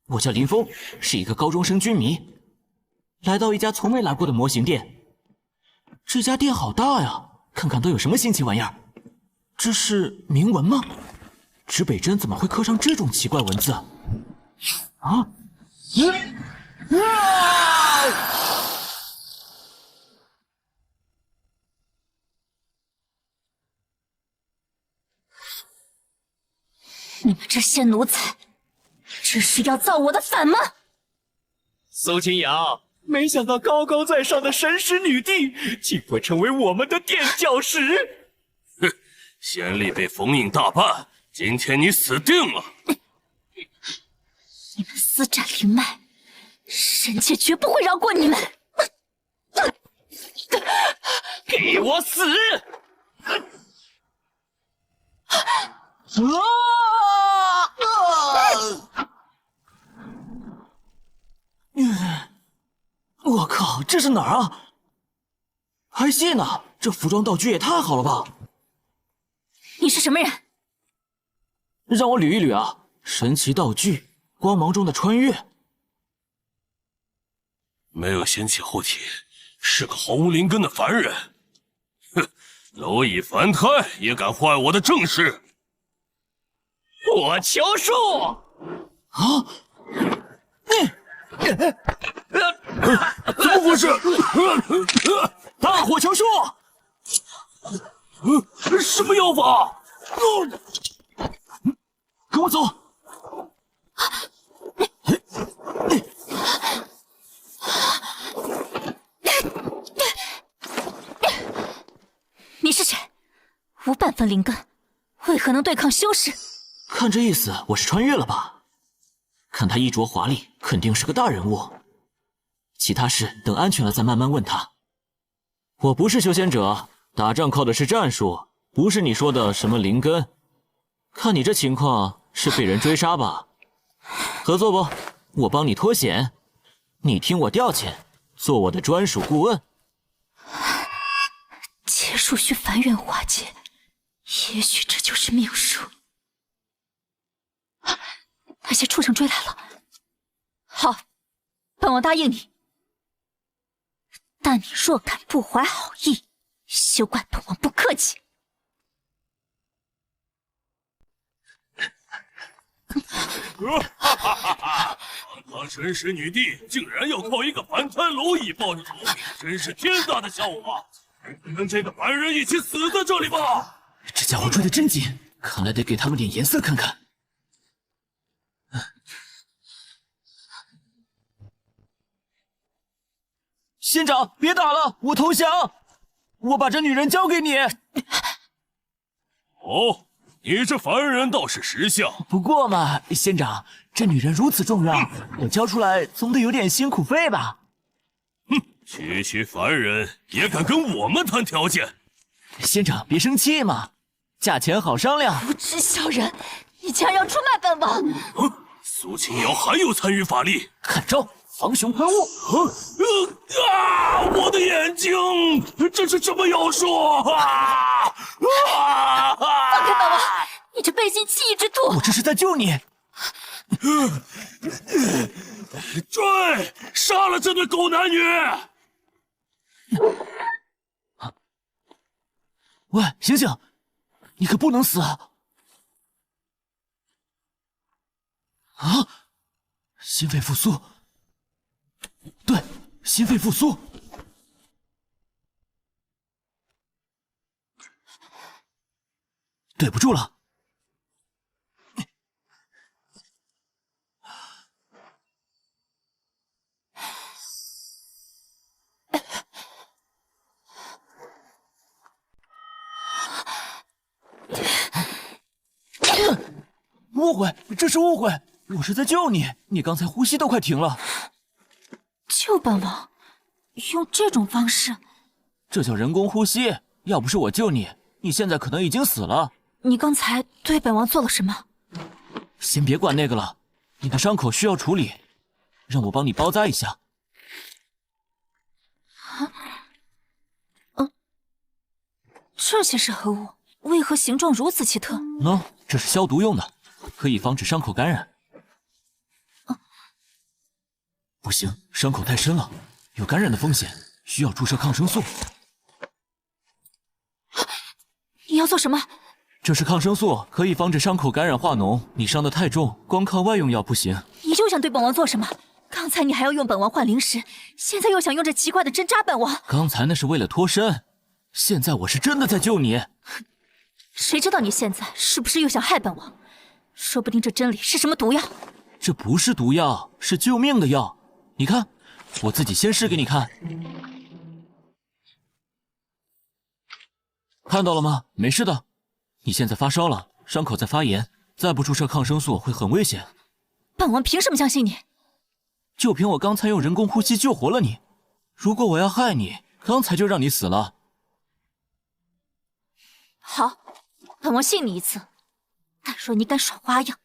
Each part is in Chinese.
我叫林峰，是一个高中生军迷，来到一家从没来过的模型店。这家店好大呀，看看都有什么新奇玩意儿。这是铭文吗？指北针怎么会刻上这种奇怪文字？啊！你们这些奴才，这是要造我的反吗？苏清瑶，没想到高高在上的神使女帝竟会成为我们的垫脚石。哼，先例被封印大半，今天你死定了！你们私占灵脉，臣妾绝不会饶过你们！给我死！我靠，这是哪儿啊？拍戏呢？这服装道具也太好了吧！你是什么人？让我捋一捋啊，神奇道具，光芒中的穿越。没有仙气护体，是个毫无灵根的凡人。哼，蝼蚁凡胎也敢坏我的正事！火球术！啊！怎么回事？大火球术！什么妖法？跟我走！你是谁？无半分灵根，为何能对抗修士？看这意思，我是穿越了吧？看他衣着华丽，肯定是个大人物。其他事等安全了再慢慢问他。我不是修仙者，打仗靠的是战术，不是你说的什么灵根。看你这情况，是被人追杀吧？合作不？我帮你脱险，你听我调遣，做我的专属顾问。结束需凡缘化解，也许这就是命数。那些畜生追来了，好，本王答应你。但你若敢不怀好意，休怪本王不客气。堂神使女帝竟然要靠一个凡胎蝼蚁报仇，真是天大的笑话！跟这个凡人一起死在这里吧！这家伙追得真紧，看来得给他们点颜色看看。仙长，别打了，我投降，我把这女人交给你。哦，你这凡人倒是识相。不过嘛，仙长，这女人如此重要，我交出来总得有点辛苦费吧？哼，区凡人也敢跟我们谈条件？仙长别生气嘛，价钱好商量。无知小人，你竟然要出卖本王！苏清瑶还有参与法力，看招！防熊喷雾！我的眼睛，这是什么妖术？放开本王！你这背信弃义之徒！我这是在救你！追！杀了这对狗男女！喂，醒醒！你可不能死啊！啊！心肺复苏。对，心肺复苏。对不住了。误会，这是误会，我是在救你，你刚才呼吸都快停了。救本王？用这种方式？这叫人工呼吸，要不是我救你，你现在可能已经死了。你刚才对本王做了什么？先别管那个了，你的伤口需要处理，让我帮你包扎一下。这些是何物？为何形状如此奇特？喏，这是消毒用的，可以防止伤口感染。不行，伤口太深了，有感染的风险，需要注射抗生素。你要做什么？这是抗生素，可以防止伤口感染化脓。你伤得太重，光靠外用药不行。你就想对本王做什么？刚才你还要用本王换灵石，现在又想用这奇怪的针扎本王。刚才那是为了脱身，现在我是真的在救你。谁知道你现在是不是又想害本王？说不定这针里是什么毒药。这不是毒药，是救命的药。你看，我自己先试给你看。看到了吗？没事的。你现在发烧了，伤口在发炎，再不注射抗生素会很危险。本王凭什么相信你？就凭我刚才用人工呼吸救活了你。如果我要害你，刚才就让你死了。好，本王信你一次。但若你敢耍花样，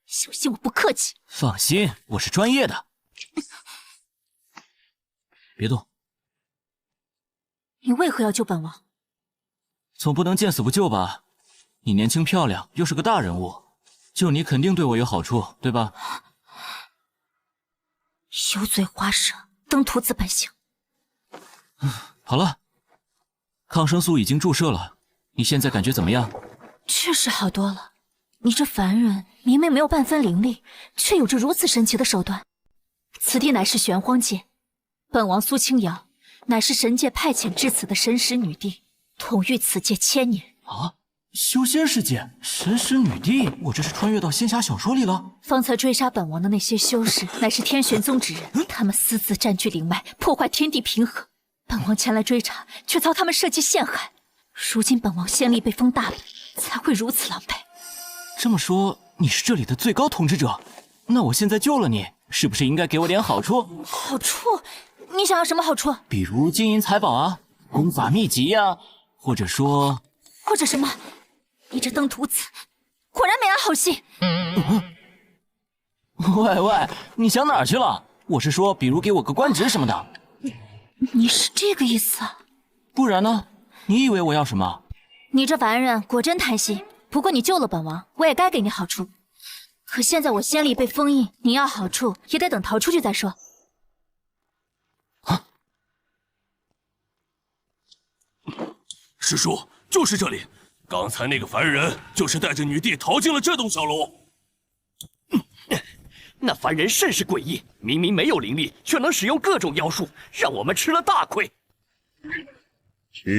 小心我不客气。放心，我是专业的。别动。你为何要救本王？总不能见死不救吧？你年轻漂亮，又是个大人物，救你肯定对我有好处，对吧？油嘴滑舌，登徒子本性。好了，抗生素已经注射了，你现在感觉怎么样？确实好多了。你这凡人明明没有半分灵力，却有着如此神奇的手段。此地乃是玄荒界，本王苏清瑶乃是神界派遣至此的神识女帝，统御此界1000年。啊，修仙世界神识女帝，我这是穿越到仙侠小说里了。方才追杀本王的那些修士，乃是天玄宗之人，他们私自占据灵脉，破坏天地平衡。本王前来追查，却遭他们设计陷害。如今本王仙力被封大了，才会如此狼狈。这么说，你是这里的最高统治者，那我现在救了你，是不是应该给我点好处？好处？你想要什么好处？比如金银财宝啊，功法秘籍呀，或者什么？你这登徒子果然没安好心。喂，你想哪儿去了？我是说，比如给我个官职什么的。你是这个意思啊？不然呢？你以为我要什么？你这凡人果真贪心。不过你救了本王，我也该给你好处。可现在我仙力被封印，你要好处也得等逃出去再说。啊！师叔，就是这里。刚才那个凡人就是带着女帝逃进了这栋小楼。那凡人甚是诡异，明明没有灵力，却能使用各种妖术，让我们吃了大亏。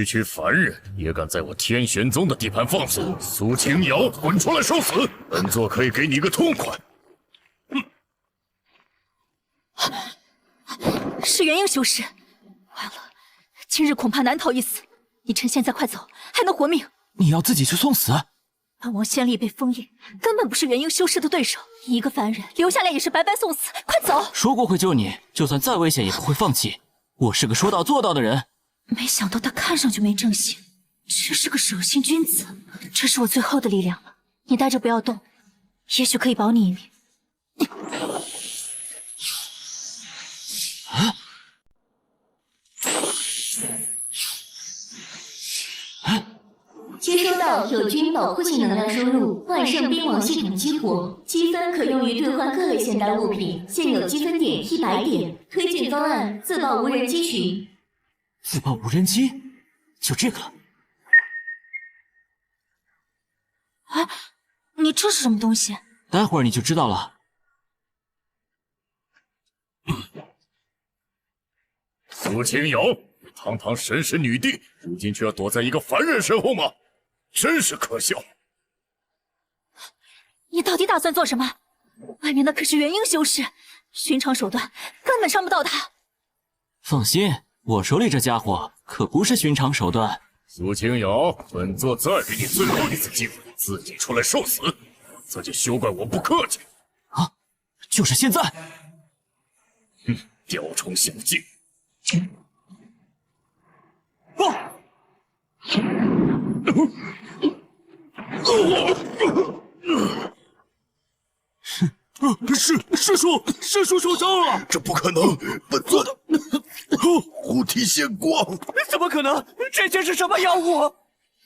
区凡人也敢在我天玄宗的地盘放肆！苏清瑶，滚出来受死！本座可以给你一个痛快。是元婴修士，完了，今日恐怕难逃一死。你趁现在快走，还能活命。你要自己去送死？本王仙力被封印，根本不是元婴修士的对手。一个凡人留下来也是白白送死。快走！说过会救你，就算再危险也不会放弃。我是个说到做到的人。没想到他看上去没正形，却是个守信君子。这是我最后的力量了，你待着不要动，也许可以保你一命。接收到友军保护性能量输入，万圣兵网系统激活，积分可用于兑换各类现代物品，现有积分点100点。推荐方案：自爆无人机群。自爆无人机，就这个了。哎，你这是什么东西？待会儿你就知道了。苏清瑶，堂堂神识女帝，如今却要躲在一个凡人身后吗？真是可笑！你到底打算做什么？外面的可是元婴修士，寻常手段根本伤不到他。放心，我手里这家伙可不是寻常手段。苏清瑶，本座再给你最后一次机会，自己出来受死，这就休怪我不客气。啊，就是现在！雕虫小技！师叔受伤了！这不可能，本座的护体仙光，怎么可能？这些是什么妖物？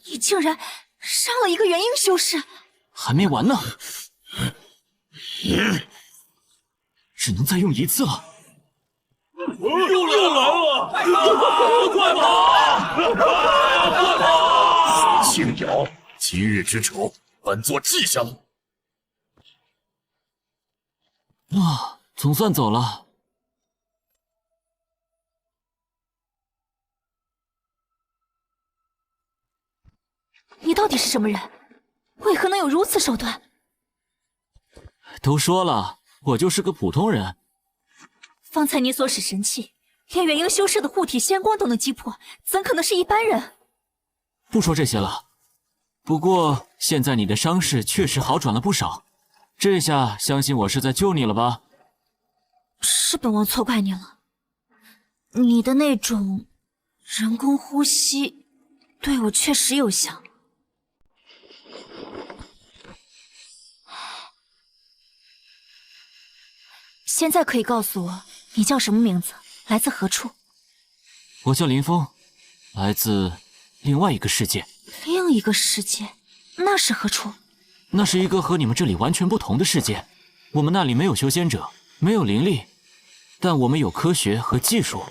你竟然伤了一个元婴修士！还没完呢，只能再用一次了。又来了！快跑！青瑶，今日之仇，本座记下了。啊，总算走了。你到底是什么人？为何能有如此手段？都说了，我就是个普通人。方才你所使神器，连元婴修士的护体仙光都能击破，怎可能是一般人？不说这些了，不过现在你的伤势确实好转了不少，这下相信我是在救你了吧？是本王错怪你了。你的那种人工呼吸，对我确实有效。现在可以告诉我，你叫什么名字，来自何处？我叫林峰，来自另外一个世界。另一个世界？那是何处？那是一个和你们这里完全不同的世界。我们那里没有修仙者，没有灵力，但我们有科学和技术。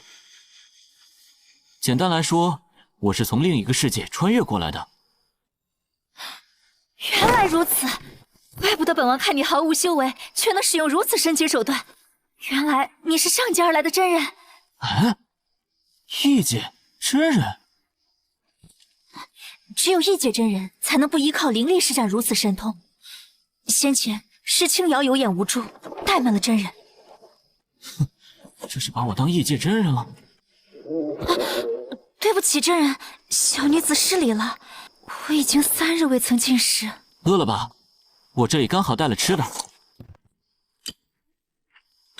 简单来说，我是从另一个世界穿越过来的。原来如此，怪不得本王看你毫无修为，却能使用如此神奇手段。原来你是上界而来的真人。啊，异界真人？只有异界真人才能不依靠灵力施展如此神通。先前是青瑶有眼无珠，怠慢了真人。哼，这是把我当异界真人了。对不起，真人，小女子失礼了。我已经3日未曾进食。饿了吧？我这里刚好带了吃的。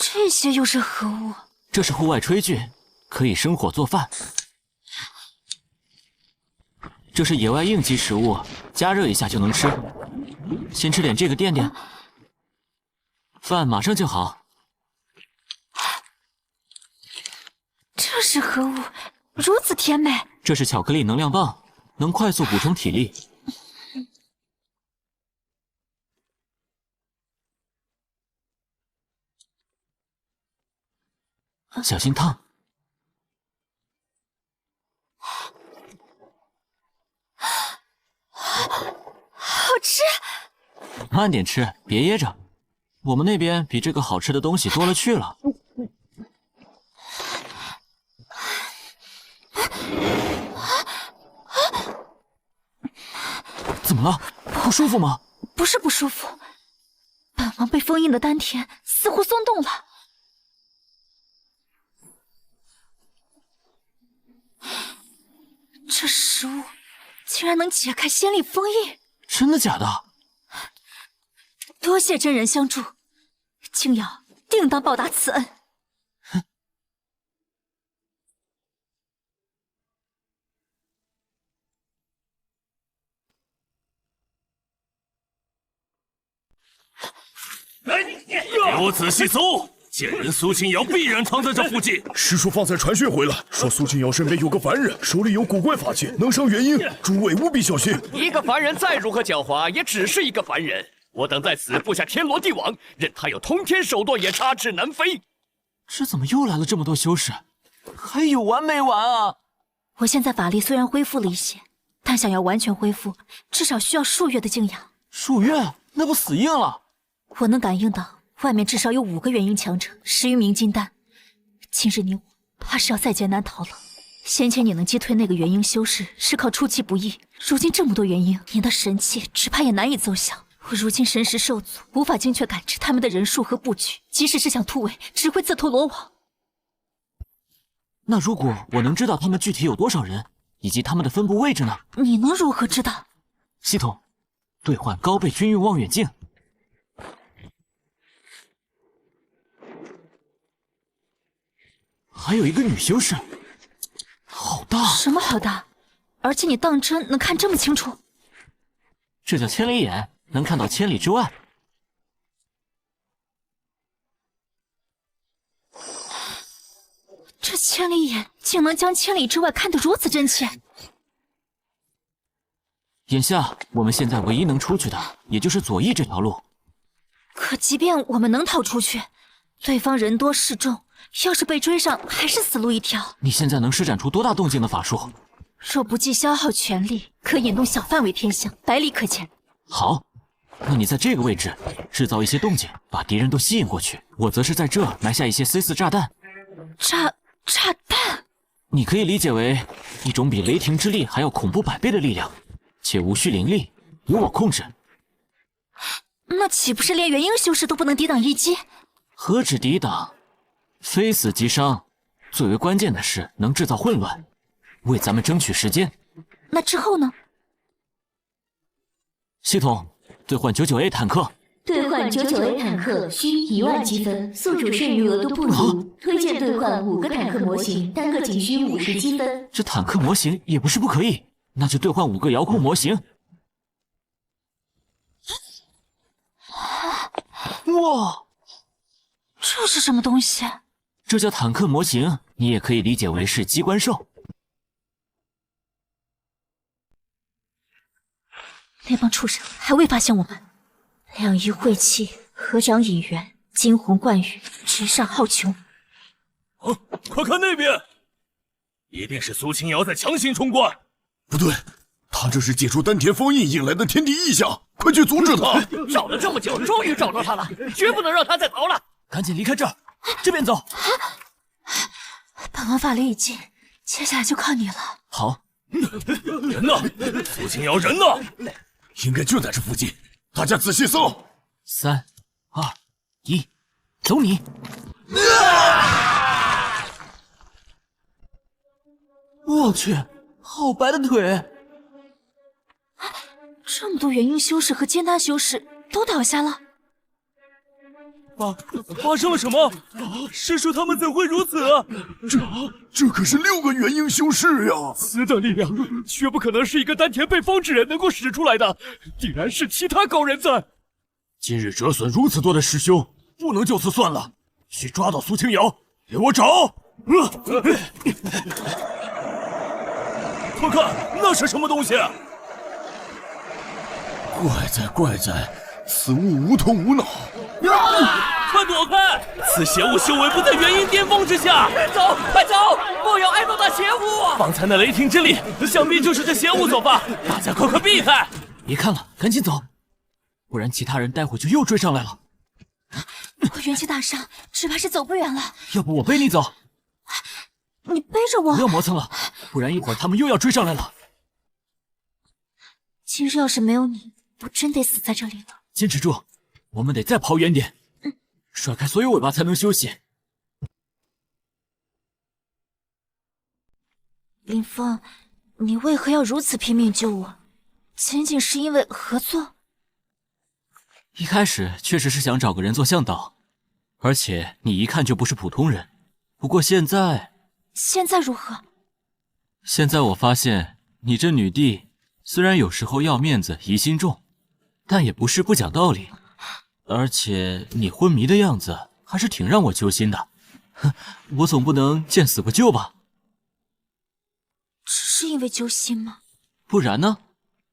这些又是何物？这是户外炊具，可以生火做饭。这是野外应急食物，加热一下就能吃。先吃点这个垫垫，饭马上就好。这是何物？如此甜美。这是巧克力能量棒，能快速补充体力。小心烫。好吃。慢点吃，别噎着。我们那边比这个好吃的东西多了去了。怎么了？不舒服吗？不是不舒服，本王被封印的丹田似乎松动了。这食物竟然能解开仙力封印，真的假的？多谢真人相助，青瑶定当报答此恩。给我仔细搜，贱人苏清瑶必然藏在这附近。师叔方才传讯回来，说苏清瑶身边有个凡人，手里有古怪法器，能伤元婴，诸位务必小心。一个凡人再如何狡猾，也只是一个凡人。我等在此布下天罗地网，任他有通天手段，也插翅难飞。这怎么又来了这么多修士？还有完没完啊？我现在法力虽然恢复了一些，但想要完全恢复，至少需要数月的静养。数月？那不死硬了？我能感应到外面至少有5个元婴强者，10余名金丹。今日你我怕是要在劫难逃了。先前你能击退那个元婴修士，是靠出其不意。如今这么多元婴，你的神器只怕也难以奏效。我如今神识受阻，无法精确感知他们的人数和布局，即使是想突围，只会自投罗网。那如果我能知道他们具体有多少人，以及他们的分布位置呢？你能如何知道？系统，兑换高倍军用望远镜。还有一个女修士，好大！什么好大？而且你当真能看这么清楚？这叫千里眼，能看到千里之外。这千里眼竟能将千里之外看得如此真切。眼下我们现在唯一能出去的，也就是左翼这条路。可即便我们能逃出去，对方人多势众，要是被追上，还是死路一条。你现在能施展出多大动静的法术？若不计消耗全力，可引动小范围天象，百里可见。好，那你在这个位置制造一些动静，把敌人都吸引过去。我则是在这埋下一些 C4 炸弹。炸弹？你可以理解为一种比雷霆之力还要恐怖100倍的力量，且无需灵力，由我控制。那岂不是连元婴修士都不能抵挡一击？何止抵挡，非死即伤。最为关键的是能制造混乱，为咱们争取时间。那之后呢？系统兑换99A 坦克。兑换99A 坦克需10000积分，宿主剩余额度不足。推荐兑换5个坦克模型，单个仅需50积分。这坦克模型也不是不可以，那就兑换5个遥控模型。哇，这是什么东西？这叫坦克模型，你也可以理解为是机关兽。那帮畜生还未发现我们。两仪晦气，合掌引元，惊鸿贯雨，直上好邛。快看那边，一定是苏清瑶在强行冲关。不对，他这是借助丹田封印引来的天地异象，快去阻止他！找了这么久，终于找到他了，绝不能让他再逃了。赶紧离开这儿，这边走。本王法力已尽，接下来就靠你了。好。人呢？苏清瑶人呢？应该就在这附近，大家仔细搜。3、2、1，走你！我去，好白的腿！这么多元婴修士和金丹修士都倒下了。发生了什么？师叔他们怎会如此？这可是6个元婴修士呀！此等力量，绝不可能是一个丹田被封之人能够使出来的，必然是其他高人在。今日折损如此多的师兄，不能就此算了，去抓到苏清瑶，给我找！快看，那是什么东西？怪哉，此物无头无脑。快躲开！此邪物修为不在元婴巅峰之下。走，快走，不要挨到那邪物！方才那雷霆之力，想必就是这邪物所发，大家快避开！别看了，赶紧走，不然其他人待会就又追上来了。我元气大伤，只怕是走不远了。要不我背你走？你背着我。不要磨蹭了，不然一会儿他们又要追上来了。今日要是没有你，我真得死在这里了。坚持住，我们得再跑远点，甩开所有尾巴才能休息。林峰，你为何要如此拼命救我？仅仅是因为合作？一开始确实是想找个人做向导，而且你一看就不是普通人。不过现在如何？现在我发现你这女帝虽然有时候要面子疑心重，但也不是不讲道理。而且你昏迷的样子还是挺让我揪心的。哼，我总不能见死不救吧？只是因为揪心吗？不然呢？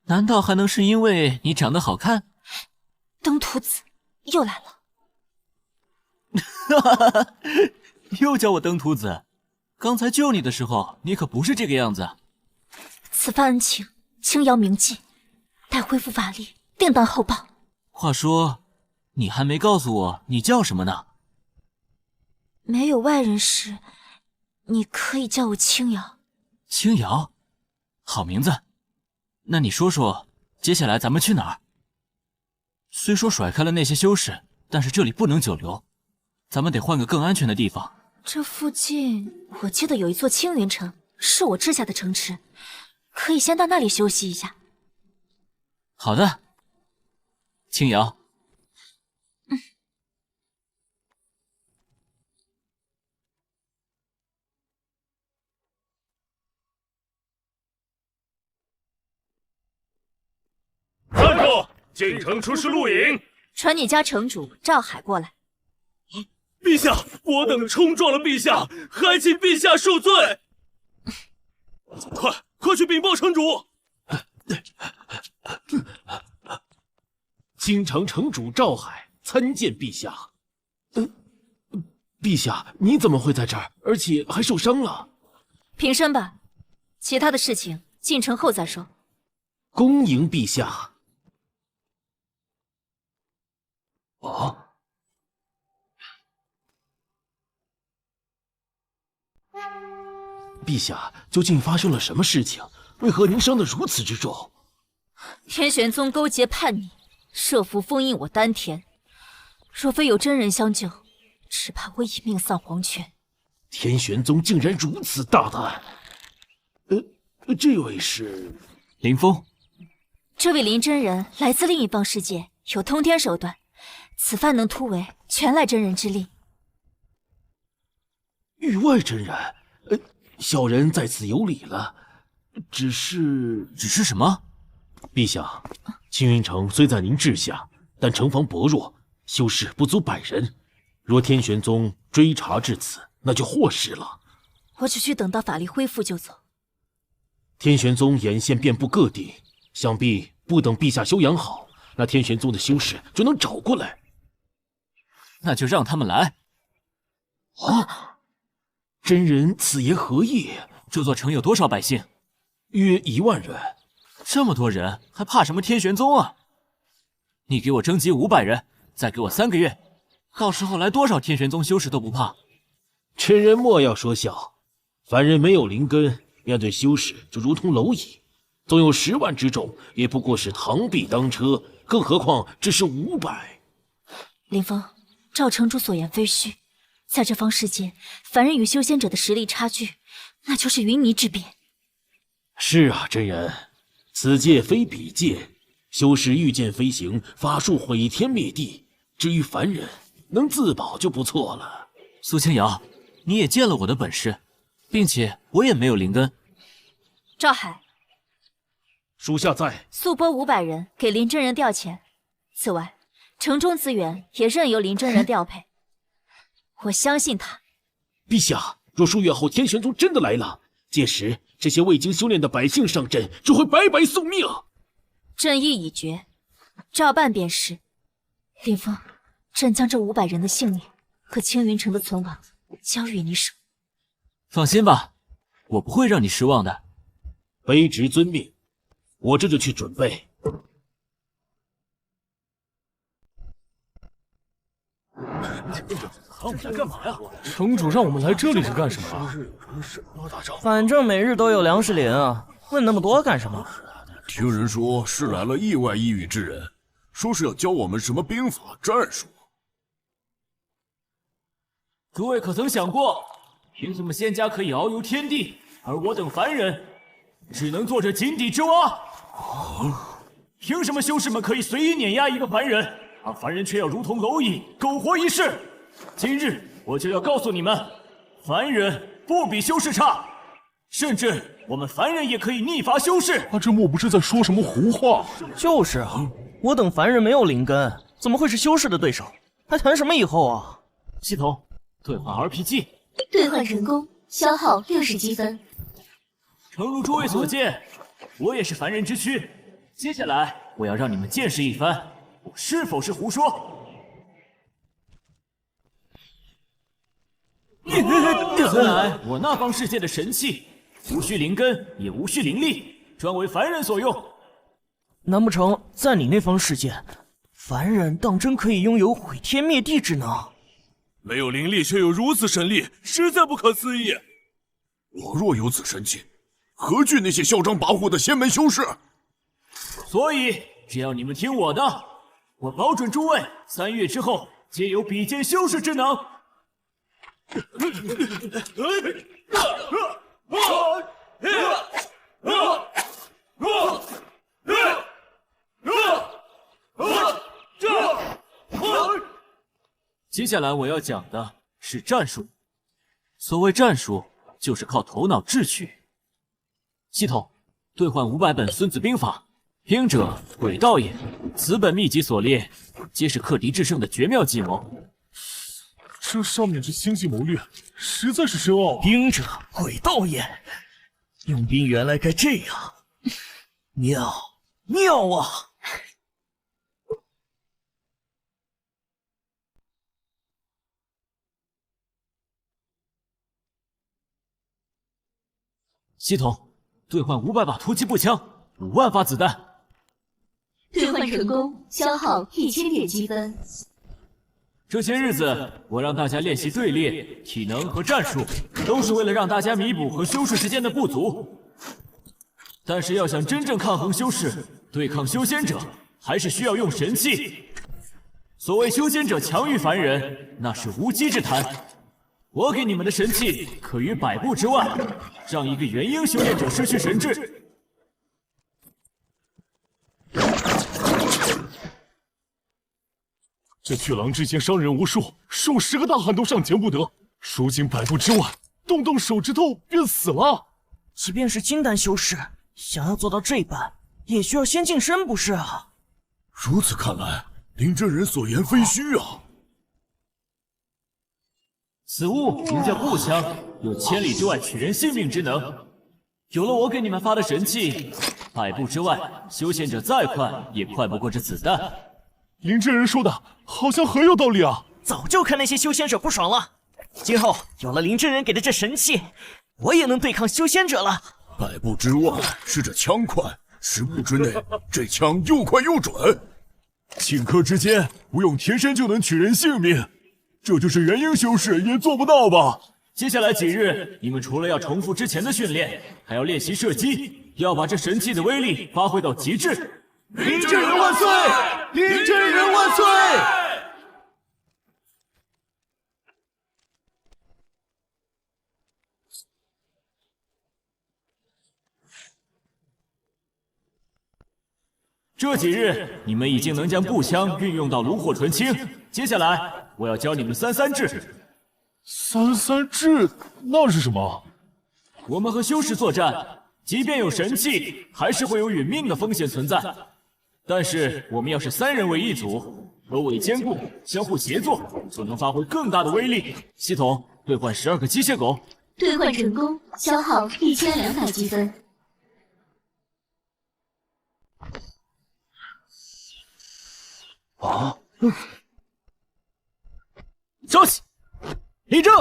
难道还能是因为你长得好看？登徒子又来了。又叫我登徒子？刚才救你的时候，你可不是这个样子。此番恩情，轻瑶铭记，待恢复法力，定当厚报。话说，你还没告诉我你叫什么呢？没有外人时，你可以叫我轻瑶。轻瑶，好名字。那你说说，接下来咱们去哪儿？虽说甩开了那些修士，但是这里不能久留，咱们得换个更安全的地方。这附近我记得有一座青云城，是我治下的城池，可以先到那里休息一下。好的，轻瑶。站住！进城出示录影。传你家城主赵海过来。陛下，我等冲撞了陛下，还请陛下恕罪。快去禀报城主！京城城主赵海参见陛下。陛下，你怎么会在这儿，而且还受伤了？平身吧，其他的事情进城后再说。恭迎陛下。啊！陛下，究竟发生了什么事情？为何您伤得如此之重？天玄宗勾结叛逆，设伏封印我丹田，若非有真人相救，只怕我已命丧黄泉。天玄宗竟然如此大胆！这位是林峰。这位林真人来自另一方世界，有通天手段，此番能突围，全赖真人之力。域外真人，小人在此有礼了。只是什么？陛下，青云城虽在您治下，但城防薄弱，修士不足100人。若天玄宗追查至此，那就祸事了。我只需等到法力恢复就走。天玄宗眼线遍布各地，想必不等陛下休养好，那天玄宗的修士就能找过来。那就让他们来。啊！真人此言何意？这座城有多少百姓？约1万人。这么多人，还怕什么天玄宗啊？你给我征集500人，再给我3个月，到时候来多少天玄宗修士都不怕。真人莫要说笑，凡人没有灵根，面对修士就如同蝼蚁，纵有10万之众，也不过是螳臂当车，更何况只是500。林峰，赵城主所言非虚，在这方世界，凡人与修仙者的实力差距，那就是云泥之别。是啊，真人，此界非彼界，修士御剑飞行，法术毁天灭地，至于凡人，能自保就不错了。苏清瑶，你也见了我的本事，并且我也没有灵根。赵海，属下在。速拨500人给林真人调遣。此外，城中资源也任由林真人调配。我相信他。陛下，若数月后天玄宗真的来了，届时这些未经修炼的百姓上阵，只会白白送命。朕意已决，照办便是。林峰，朕将这500人的性命和青云城的存亡交于你手。放心吧，我不会让你失望的。卑职遵命，我这就去准备。我们来干嘛呀？城主让我们来这里是干什么？反正每日都有粮食领啊，问那么多干什么？听人说是来了意外异域之人，说是要教我们什么兵法战术。诸位可曾想过，凭什么仙家可以遨游天地，而我等凡人只能做着井底之蛙？凭什么修士们可以随意碾压一个凡人，而凡人却要如同蝼蚁苟活一世？今日我就要告诉你们，凡人不比修士差，甚至我们凡人也可以逆伐修士。他这莫不是在说什么胡话？就是啊，我等凡人没有灵根，怎么会是修士的对手？还谈什么以后啊？系统兑换 RPG， 兑换成功，消耗60积分。诚如诸位所见，我也是凡人之躯。接下来我要让你们见识一番，我是否是胡说。此乃我那方世界的神器，无需灵根，也无需灵力，专为凡人所用。难不成在你那方世界，凡人当真可以拥有毁天灭地之能？没有灵力却有如此神力，实在不可思议。我若有此神器，何惧那些嚣张跋扈的仙门修士？所以只要你们听我的，我保准诸位3月之后皆有比肩修士之能。接下来我要讲的是战术。所谓战术，就是靠头脑智取。系统兑换500本《孙子兵法》，兵者，诡道也。此本秘籍所列，皆是克敌制胜的绝妙计谋。这上面这星际谋略实在是深奥啊！兵者，诡道也。用兵原来该这样，妙妙啊！系统兑换500把突击步枪，5万发子弹。兑换成功，消耗1000点积分。这些日子，我让大家练习队列、体能和战术，都是为了让大家弥补和修士之间的不足。但是要想真正抗衡修士，对抗修仙者，还是需要用神器。所谓修仙者强于凡人，那是无稽之谈。我给你们的神器可于100步之外，让一个元婴修炼者失去神智。这巨狼之前伤人无数，数10个大汉都上前不得，如今100步之外，动动手指头便死了。即便是金丹修士，想要做到这般，也需要先净身，不是啊？如此看来，林真人所言非虚啊！此物名叫步枪，有千里之外取人性命之能。有了我给你们发的神器，100步之外，修仙者再快也快不过这子弹。林真人说的好像很有道理啊！早就看那些修仙者不爽了。今后有了林真人给的这神器，我也能对抗修仙者了。100步之外是这枪快，10步之内这枪又快又准。顷刻之间不用贴身就能取人性命，这就是元婴修士也做不到吧？接下来几日，你们除了要重复之前的训练，还要练习射击，要把这神器的威力发挥到极致。林真人万岁！林真人万岁！这几日，你们已经能将步枪运用到炉火纯青。接下来，我要教你们33制。33制那是什么？我们和修士作战，即便有神器，还是会有殒命的风险存在。但是我们要是3人为一组，首尾兼顾，相互协作，就能发挥更大的威力。系统兑换12个机械狗，兑换成功，消耗1200积分。消息，立正。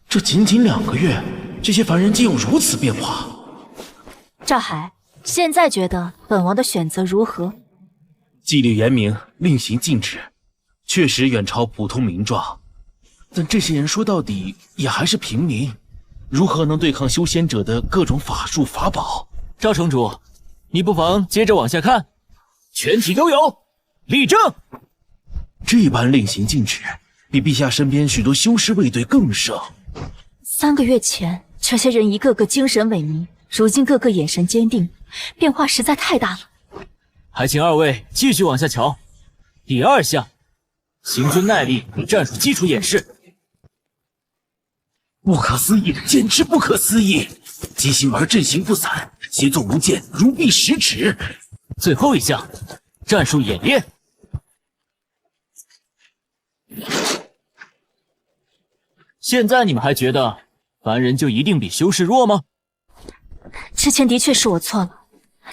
这仅仅2个月，这些凡人竟有如此变化。赵海，现在觉得本王的选择如何？纪律严明，令行禁止，确实远超普通民壮。但这些人说到底也还是平民，如何能对抗修仙者的各种法术法宝？赵城主，你不妨接着往下看。全体都有，立正。这般令行禁止，比陛下身边许多修士卫队更盛。3个月前，这些人一个个精神萎靡，如今个个眼神坚定，变化实在太大了。还请2位继续往下瞧。第2项，行军耐力与战术基础演示。不可思议，简直不可思议！急行而阵型不散，协作无间，如臂10指。最后一项，战术演练。现在你们还觉得凡人就一定比修士弱吗？之前的确是我错了，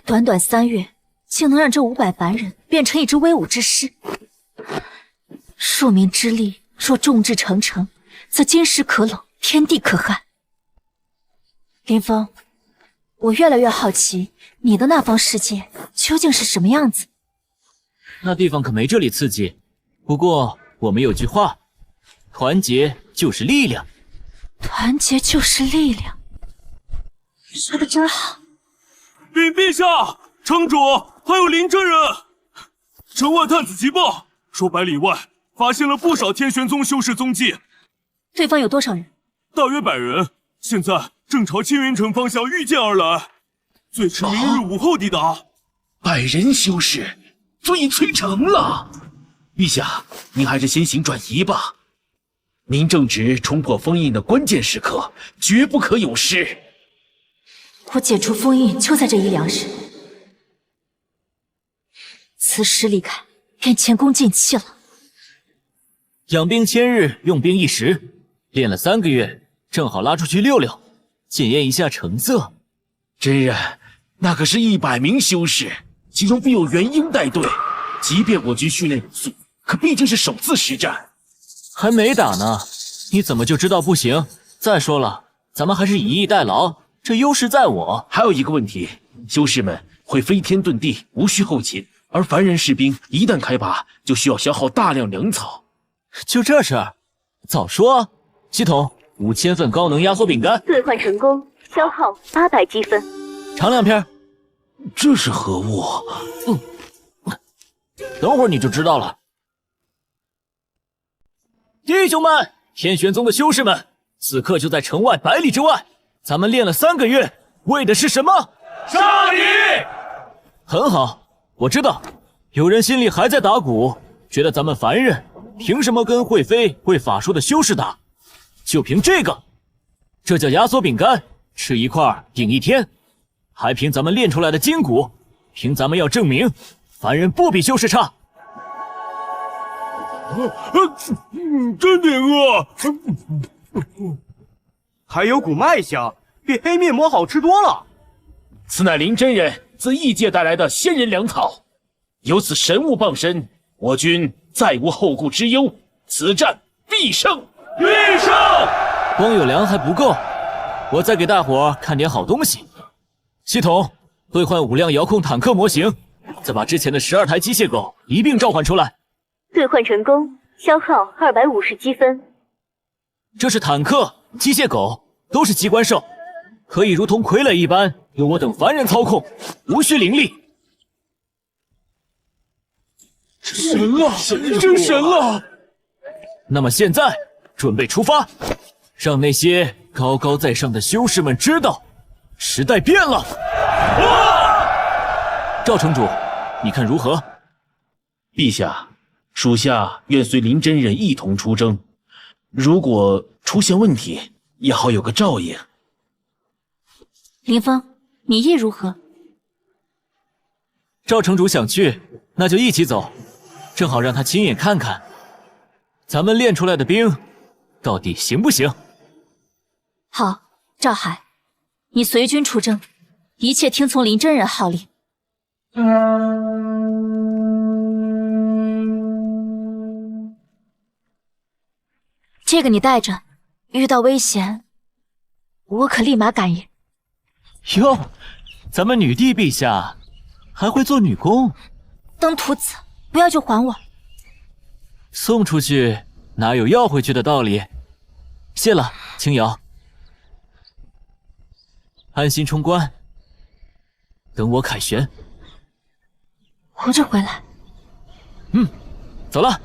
短短3月，竟能让这500凡人变成一支威武之师。庶民之力若众志成城，则金石可铄，天地可撼。林峰，我越来越好奇，你的那方世界究竟是什么样子？那地方可没这里刺激。不过我们有句话，团结就是力量。团结就是力量，说的真好。禀陛下，城主还有林真人，城外探子急报说100里外发现了不少天玄宗修士踪迹。对方有多少人？大约100人，现在正朝青云城方向御剑而来，最迟明日午后抵达。100人修士，足以摧城了。陛下，您还是先行转移吧。您正值冲破封印的关键时刻，绝不可有失。我解除封印就在这1两时，此时离开，便前功尽弃了。养兵千日，用兵一时，练了3个月，正好拉出去溜溜，检验一下成色。真人，那可是100名修士，其中必有元婴带队。即便我军训练有素，可毕竟是首次实战。还没打呢，你怎么就知道不行？再说了，咱们还是以逸待劳，这优势在我。还有一个问题，修士们会飞天遁地，无需后勤，而凡人士兵一旦开拔，就需要消耗大量粮草。就这事儿，早说。系统5000份高能压缩饼干，兑换成功，消耗800积分。尝两片。这是何物？等会儿你就知道了。弟兄们，天玄宗的修士们，此刻就在城外100里之外。咱们练了3个月，为的是什么？杀敌！很好，我知道，有人心里还在打鼓，觉得咱们凡人凭什么跟会飞会法术的修士打？就凭这个，这叫压缩饼干，吃一块顶一天。还凭咱们练出来的筋骨，凭咱们要证明凡人不比修士差。真顶啊！还有股麦香，比黑面膜好吃多了。此乃林真人自异界带来的仙人粮草，有此神物傍身，我军再无后顾之忧，此战必胜！必胜！光有粮还不够，我再给大伙看点好东西。系统兑换5辆遥控坦克模型，再把之前的12台机械狗一并召唤出来。兑换成功，消耗250积分。这是坦克、机械狗，都是机关兽，可以如同傀儡一般由我等凡人操控，无需灵力。神了，真神了！那么现在准备出发，让那些高高在上的修士们知道，时代变了。赵城主，你看如何？陛下，属下愿随林真人一同出征，如果出现问题，也好有个照应。林峰，你意如何？赵城主想去，那就一起走，正好让他亲眼看看，咱们练出来的兵到底行不行？好，赵海，你随军出征，一切听从林真人号令。这个你带着，遇到危险，我可立马感应。哟，咱们女帝陛下还会做女工？登徒子，不要就还我。送出去哪有要回去的道理？谢了，青瑶。安心冲关，等我凯旋。活着回来。走了。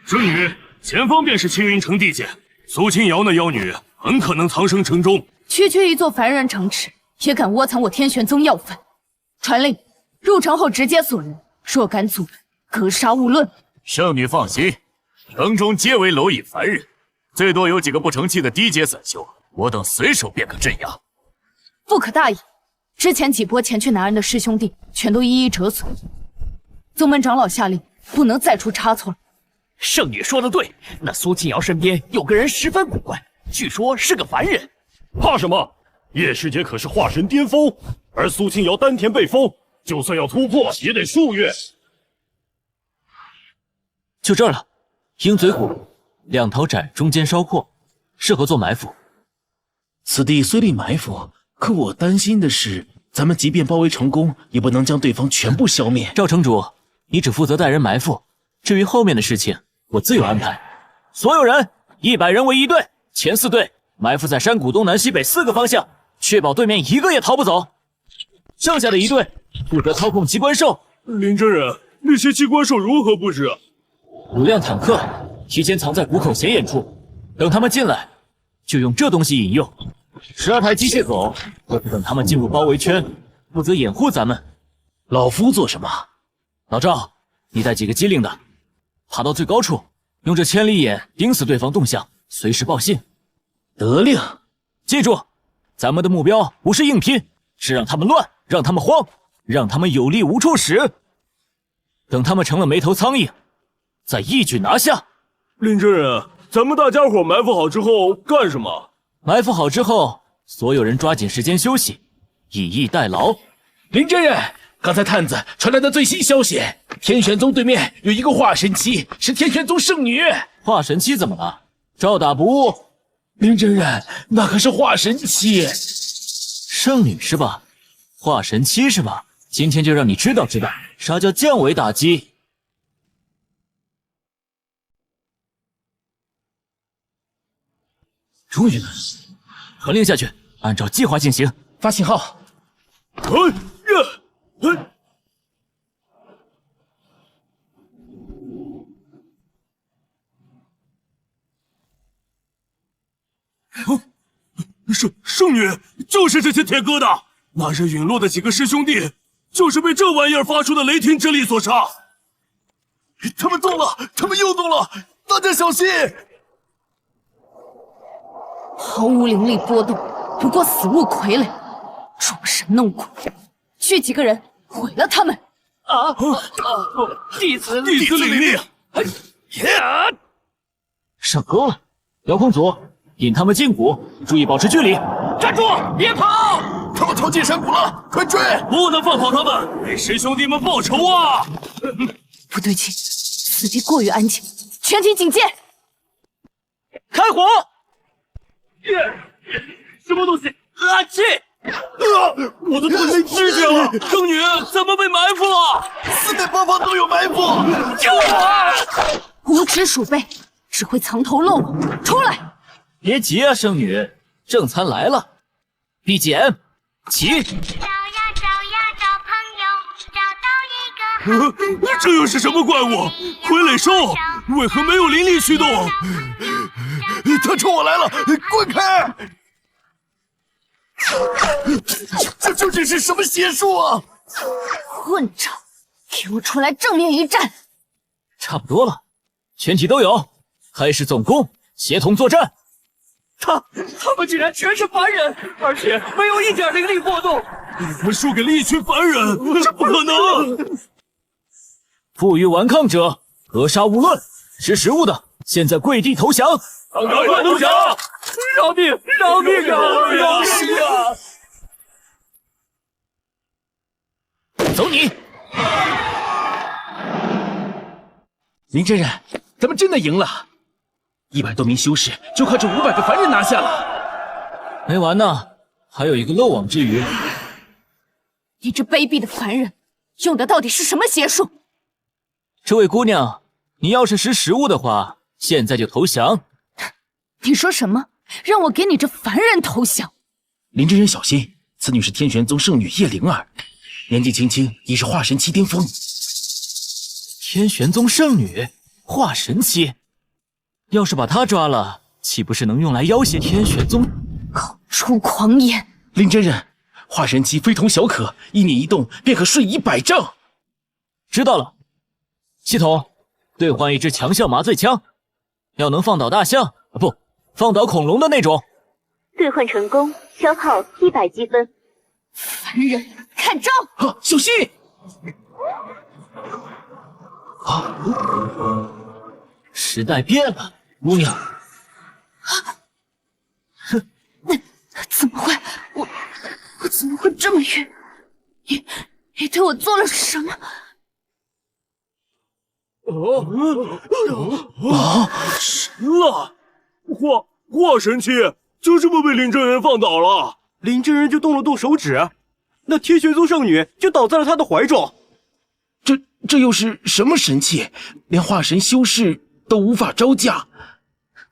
圣女，前方便是青云城地界，苏清瑶那妖女很可能藏身城中。区区一座凡人城池，也敢窝藏我天玄宗要犯？传令，入城后直接锁人，若敢阻拦，格杀勿论。圣女放心，城中皆为蝼蚁凡人，最多有几个不成器的低阶散修，我等随手便可镇压。不可大意，之前几波前去南安的师兄弟，全都一一折损。宗门长老下令，不能再出差错了。圣女说的对，那苏清瑶身边有个人十分古怪，据说是个凡人。怕什么？叶师姐可是化神巅峰，而苏清瑶丹田被封，就算要突破，也得数月。就这儿了，鹰嘴虎，2头窄，中间稍阔，适合做埋伏。此地虽立埋伏，可我担心的是，咱们即便包围成功，也不能将对方全部消灭。赵城主，你只负责带人埋伏，至于后面的事情，我自有安排。所有人100人为一队，前4队埋伏在山谷东南西北4个方向，确保对面一个也逃不走。剩下的1队负责操控机关兽。林真人，那些机关兽如何布置5辆坦克提前藏在谷口显眼处，等他们进来，就用这东西引诱。12台机械狗会等他们进入包围圈，负责掩护咱们。老夫做什么？老赵，你带几个机灵的，爬到最高处，用这千里眼盯死对方动向，随时报信。得令。记住，咱们的目标不是硬拼，是让他们乱，让他们慌，让他们有力无处使。等他们成了没头苍蝇，再一举拿下。林真人，咱们大家伙埋伏好之后干什么？埋伏好之后，所有人抓紧时间休息，以逸待劳。林真人，刚才探子传来的最新消息，天玄宗对面有一个化神期，是天玄宗圣女。化神期怎么了？照打不误。林真人，那可是化神期，圣女是吧？化神期是吧？今天就让你知道知道啥叫降维打击。终于了，传令下去，按照计划进行。发信号。圣女，就是这些铁疙瘩。那日陨落的几个师兄弟，就是被这玩意儿发出的雷霆之力所杀。他们动了，他们又动了，大家小心！毫无灵力波动，不过死物傀儡，装神弄鬼。去几个人毁了他们！弟子领命。上钩了，遥控组引他们进谷，注意保持距离。站住，别跑！他们逃进山谷了，快追！不能放跑他们，为师兄弟们报仇啊！不对劲，此地过于安静，全体警戒！开火！什么东西？气！我的腿被支起来了，圣女怎么被埋伏了？四面八方都有埋伏！救我！无耻鼠辈，只会藏头露脑，出来！别急啊，圣女，正餐来了。BGM， 起！找呀找呀找朋友，找到一个好这又是什么怪物？傀儡兽为何没有灵力驱动？他冲我来了，滚开！这究竟是什么邪术啊？混账！给我出来正面一战！差不多了，全体都有，开始总攻，协同作战。他们竟然全是凡人，而且没有一点灵力波动。我们输给了一群凡人，这不可能！负隅顽抗者，格杀勿论。识时务的，现在跪地投降！赶快投降！饶命！饶命啊！饶命啊！走你！林真人，咱们真的赢了！100多名修士就靠这500个凡人拿下了。没完呢，还有一个漏网之鱼。你这卑鄙的凡人，用的到底是什么邪术？这位姑娘，你要是识时务的话，现在就投降。你说什么？让我给你这凡人投降？林真人小心，此女是天玄宗圣女叶灵儿，年纪轻轻已是化神期巅峰。天玄宗圣女，化神期，要是把她抓了，岂不是能用来要挟天玄宗？口出狂言！林真人，化神期非同小可，一念一动便可瞬移100丈。知道了。系统，兑换一支强效麻醉枪，要能放倒大象，不，放倒恐龙的那种。兑换成功，消耗100积分。凡人，看招！小心！时代变了，姑娘。怎么会？我怎么会这么晕？你对我做了什么？神了！化神期就这么被林真人放倒了？林真人就动了动手指，那天玄宗圣女就倒在了他的怀中。这又是什么神器？连化神修士都无法招架。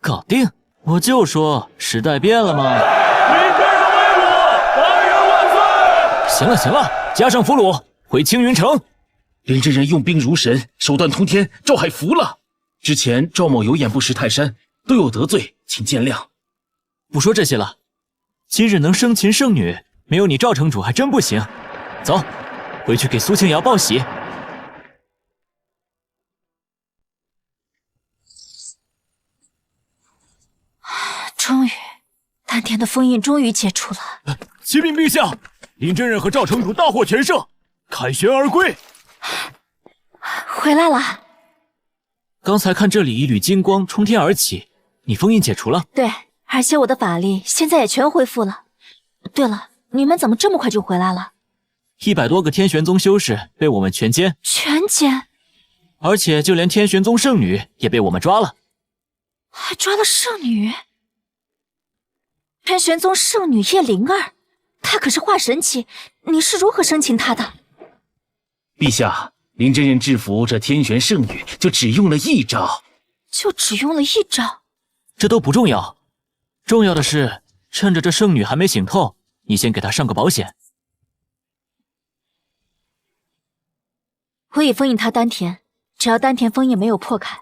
搞定！我就说时代变了嘛。林真人威武，凡人万岁！行了行了，加上俘虏回青云城。林真人用兵如神，手段通天，赵海服了。之前赵某有眼不识泰山，都有得罪，请见谅。不说这些了，今日能生擒圣女，没有你赵城主还真不行。走，回去给苏清瑶报喜。终于，丹田的封印终于解除了。启禀陛下，林真人和赵城主大获全胜，凯旋而归。回来了。刚才看这里一缕金光冲天而起，你封印解除了？对，而且我的法力现在也全恢复了。对了，你们怎么这么快就回来了？100多个天玄宗修士被我们全歼，全歼，而且就连天玄宗圣女也被我们抓了。还抓了圣女。天玄宗圣女叶灵儿，她可是化神期，你是如何生擒她的？陛下，林真人制服这天玄圣女就只用了一招。就只用了一招？这都不重要，重要的是趁着这圣女还没醒透，你先给她上个保险。我已封印她丹田，只要丹田封印没有破开，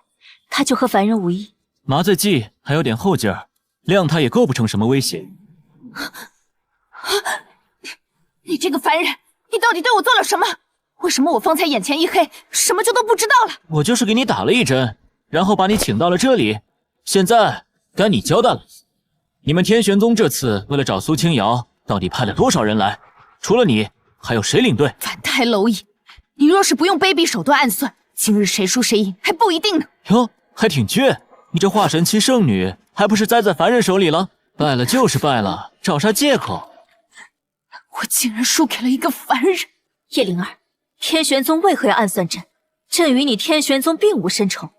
她就和凡人无异。麻醉剂还有点后劲儿，谅她也构不成什么威胁。你这个凡人，你到底对我做了什么？为什么我方才眼前一黑，什么就都不知道了？我就是给你打了一针，然后把你请到了这里，现在该你交代了。你们天玄宗这次为了找苏清瑶，到底派了多少人来？除了你，还有谁领队？反台蝼蚁，你若是不用卑鄙手段暗算，今日谁输谁赢还不一定呢。哟，还挺倔。你这化神期圣女，还不是栽在凡人手里了？败了就是败了，找啥借口？我竟然输给了一个凡人！叶灵儿，天玄宗为何要暗算朕？朕与你天玄宗并无深仇，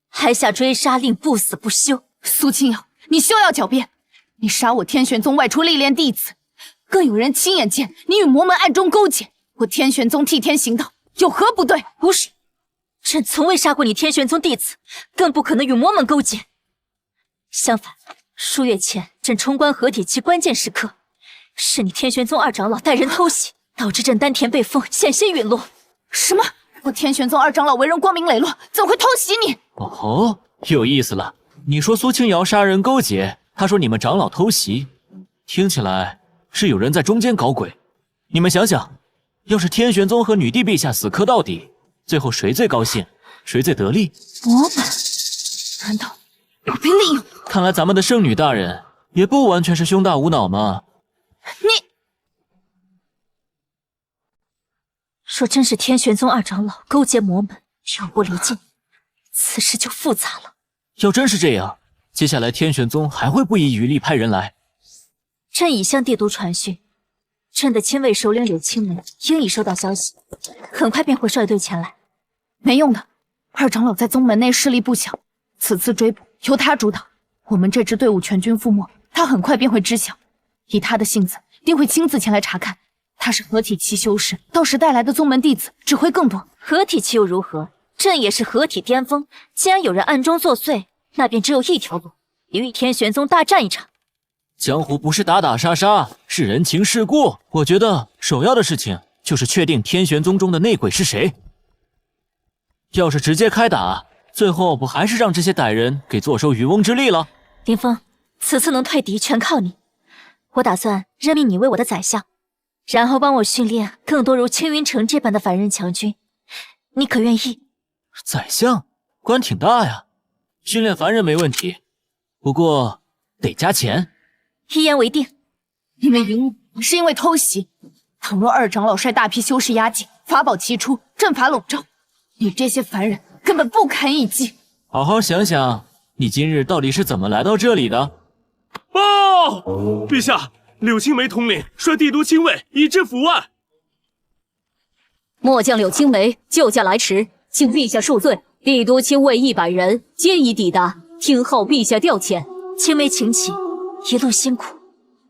还下追杀令，不死不休。苏清瑶，你休要狡辩！你杀我天玄宗外出历练弟子，更有人亲眼见你与魔门暗中勾结，我天玄宗替天行道，有何不对？不是，朕从未杀过你天玄宗弟子，更不可能与魔门勾结。相反，数月前朕冲关合体期关键时刻，是你天玄宗二长老带人偷袭，导致朕丹田被封，险些陨落。什么？我天玄宗二长老为人光明磊落，怎会偷袭你？哦，有意思了。你说苏清瑶杀人勾结，他说你们长老偷袭，听起来是有人在中间搞鬼。你们想想，要是天玄宗和女帝陛下死磕到底，最后谁最高兴，谁最得利？魔门？难道要被利用？看来咱们的圣女大人也不完全是胸大无脑嘛。你若真是天玄宗二长老勾结魔门，挑拨离间，此事就复杂了。要真是这样，接下来天玄宗还会不遗余力派人来。朕已向帝都传讯，朕的亲卫首领柳青梅应已收到消息，很快便会率队前来。没用的，二长老在宗门内势力不小，此次追捕由他主导，我们这支队伍全军覆没，他很快便会知晓。以他的性子，定会亲自前来查看。他是合体期修士，到时带来的宗门弟子只会更多。合体期又如何？朕也是合体巅峰，既然有人暗中作祟，那便只有一条路，与天玄宗大战一场。江湖不是打打杀杀，是人情世故。我觉得首要的事情就是确定天玄宗中的内鬼是谁。要是直接开打，最后不还是让这些歹人给坐收渔翁之利了？林峰，此次能退敌全靠你。我打算任命你为我的宰相，然后帮我训练更多如青云城这般的凡人强军，你可愿意？宰相官挺大呀，训练凡人没问题，不过得加钱。一言为定。你们赢我是因为偷袭，倘若二长老率大批修士压境，法宝齐出，阵法笼罩，你这些凡人根本不堪一击。好好想想，你今日到底是怎么来到这里的？报！陛下，柳青梅统领率帝都亲卫已至府外。末将柳青梅救驾来迟，请陛下恕罪。帝都亲卫100人皆已抵达，听候陛下调遣。青梅请起，一路辛苦。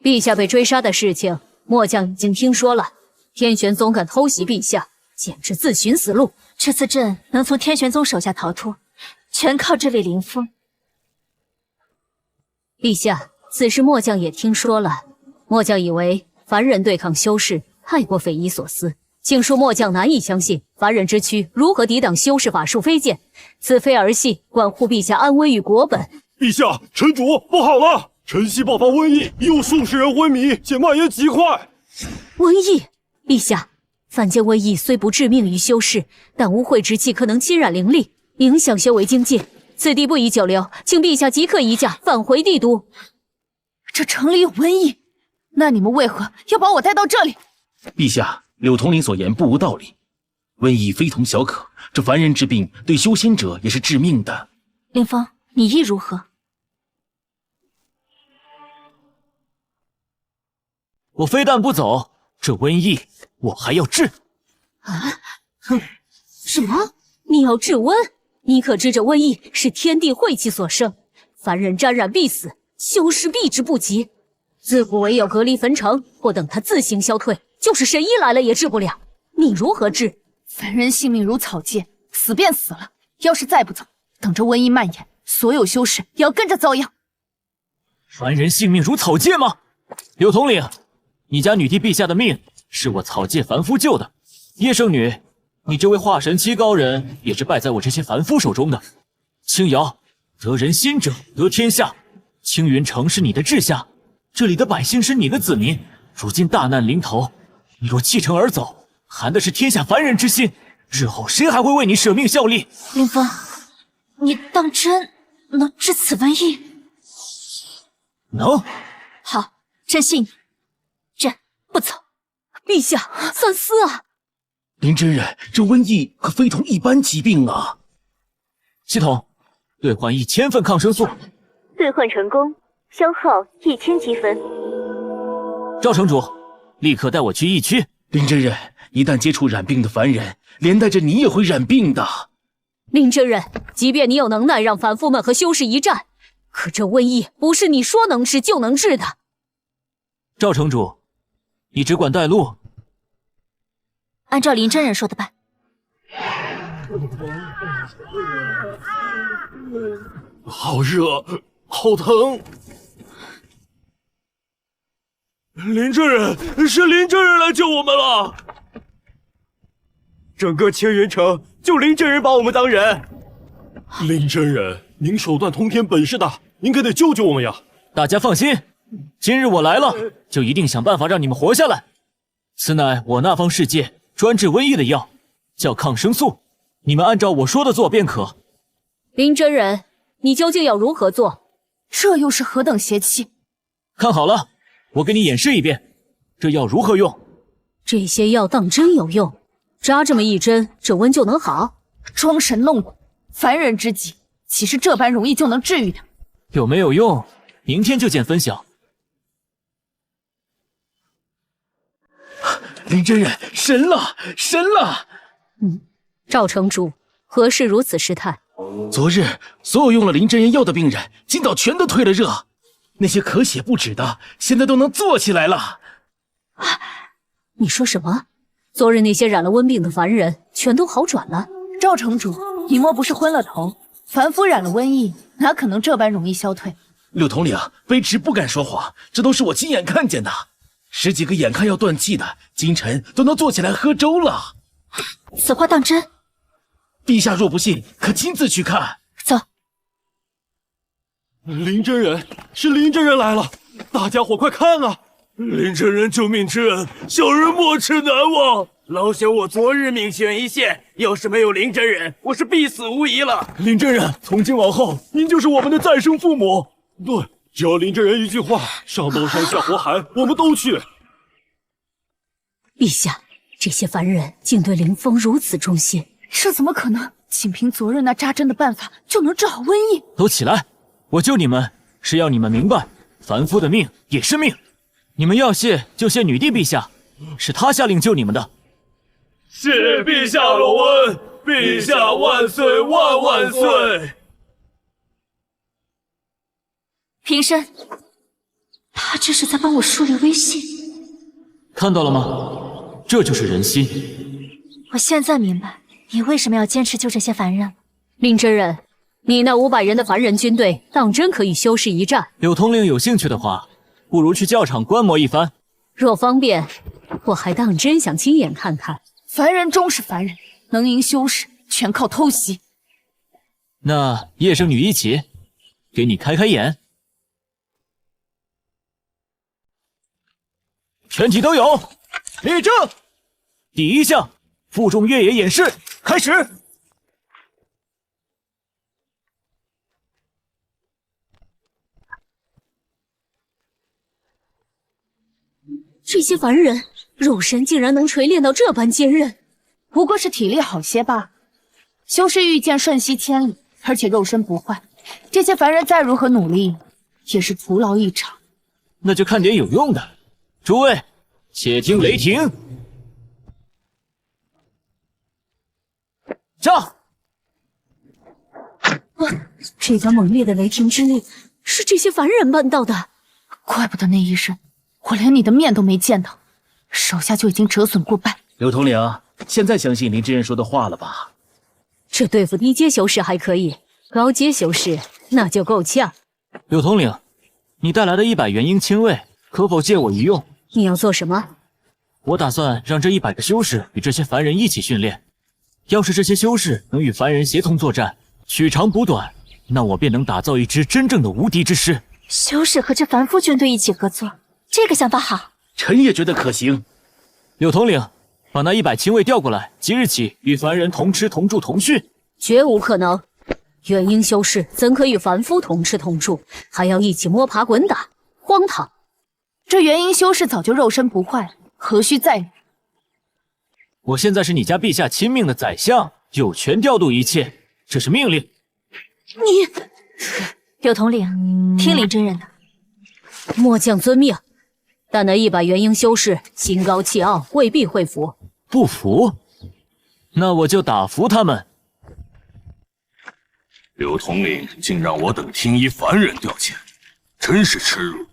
陛下被追杀的事情，末将已经听说了。天玄宗敢偷袭陛下，简直自寻死路。这次朕能从天玄宗手下逃脱，全靠这位林峰。陛下，此事末将也听说了。末将以为凡人对抗修士太过匪夷所思，竟恕末将难以相信凡人之躯如何抵挡修士法术飞剑。此非儿戏，关乎陛下安危与国本。陛下，臣主不好了！晨曦爆发瘟疫，已有数十人昏迷，且蔓延极快。瘟疫，陛下，凡间瘟疫虽不致命于修士，但污秽之气可能侵染灵力，影响修为境界。此地不宜久留，请陛下即刻移驾返回帝都。这城里有瘟疫，那你们为何要把我带到这里？陛下，柳统领所言不无道理。瘟疫非同小可，这凡人之病对修仙者也是致命的。林峰，你意如何？我非但不走，这瘟疫我还要治。啊！哼！什么？你要治瘟？你可知这瘟疫是天地晦气所生？凡人沾染必死，修士避之不及。自古唯有隔离焚城，或等他自行消退，就是神医来了也治不了。你如何治？凡人性命如草芥，死便死了。要是再不走，等着瘟疫蔓延，所有修士也要跟着遭殃。凡人性命如草芥吗？柳统领，你家女帝陛下的命是我草芥凡夫救的。叶圣女，你这位化神期高人也是败在我这些凡夫手中的。青瑶，得人心者得天下。青云城是你的治下，这里的百姓是你的子民。如今大难临头，你若弃城而走，寒的是天下凡人之心。日后谁还会为你舍命效力？林峰，你当真能治此瘟疫？能。好，朕信你。朕不走。陛下，三思啊！林真人，这瘟疫可非同一般疾病啊！系统，兑换1000份抗生素。兑换成功，消耗1000积分。赵城主，立刻带我去疫区。林真人，一旦接触染病的凡人，连带着你也会染病的。林真人，即便你有能耐让凡夫们和修士一战，可这瘟疫不是你说能治就能治的。赵城主，你只管带路。按照林真人说的办。好热，好疼！林真人，是林真人来救我们了！整个青云城就林真人把我们当人。林真人，您手段通天，本事大，您可得救救我们呀！大家放心，今日我来了，就一定想办法让你们活下来。此乃我那方世界专治瘟疫的药，叫抗生素，你们按照我说的做便可。林真人，你究竟要如何做？这又是何等邪气？看好了，我给你演示一遍，这药如何用。这些药当真有用？扎这么一针，这瘟就能好？装神弄鬼，凡人之疾，岂是这般容易就能治愈的？有没有用，明天就见分晓。林真人，神了，神了！赵城主，何事如此失态？昨日所有用了林真人药的病人，今早全都退了热。那些咳血不止的，现在都能坐起来了。你说什么？昨日那些染了瘟病的凡人，全都好转了？赵城主，你莫不是昏了头？凡夫染了瘟疫，哪可能这般容易消退？柳统领，卑职不敢说谎，这都是我亲眼看见的。10几个眼看要断气的，今晨都能坐起来喝粥了。此话当真？陛下若不信，可亲自去看。走。林真人，是林真人来了，大家伙快看啊！林真人救命之恩，小人没齿难忘。老朽我昨日命悬一线，要是没有林真人，我是必死无疑了。林真人，从今往后，您就是我们的再生父母。对，只要林真人一句话，上刀山下火海，我们都去。陛下，这些凡人竟对林峰如此忠心，这怎么可能？仅凭昨日那扎针的办法就能治好瘟疫？都起来！我救你们是要你们明白，凡夫的命也是命。你们要谢就谢女帝陛下，是她下令救你们的。谢陛下隆恩，陛下万岁万万岁！平身。他这是在帮我树立威信。看到了吗？这就是人心。我现在明白你为什么要坚持救这些凡人。林真人，你那500人的凡人军队，当真可与修士一战？柳统领有兴趣的话，不如去教场观摩一番。若方便，我还当真想亲眼看看。凡人终是凡人，能赢修士全靠偷袭。那叶圣女一起，给你开开眼。全体都有，立正。第一项，负重越野演示开始。这些凡人肉身竟然能锤炼到这般坚韧，不过是体力好些罢了。修士遇见瞬息千里，而且肉身不坏，这些凡人再如何努力，也是徒劳一场。那就看点有用的。诸位，且听雷霆！上！这般猛烈的雷霆之力是这些凡人办到的。怪不得那一日我连你的面都没见到，手下就已经折损过半。柳统领，现在相信林真人说的话了吧？这对付低阶修士还可以，高阶修士那就够呛。柳统领，你带来的100元婴亲卫可否借我一用？你要做什么？我打算让这100个修士与这些凡人一起训练。要是这些修士能与凡人协同作战，取长补短，那我便能打造一支真正的无敌之师。修士和这凡夫军队一起合作，这个想法好。臣也觉得可行。柳统领，把那100亲卫调过来，即日起与凡人同吃同住同训。绝无可能，元婴修士怎可与凡夫同吃同住，还要一起摸爬滚打，荒唐！这元婴修士早就肉身不坏了，何须再练？我现在是你家陛下亲命的宰相，有权调度一切，这是命令。你，柳统领，听林真人的。末将遵命。但那100元婴修士心高气傲，未必会服。不服？那我就打服他们。柳统领竟让我等听一凡人调遣，真是耻辱！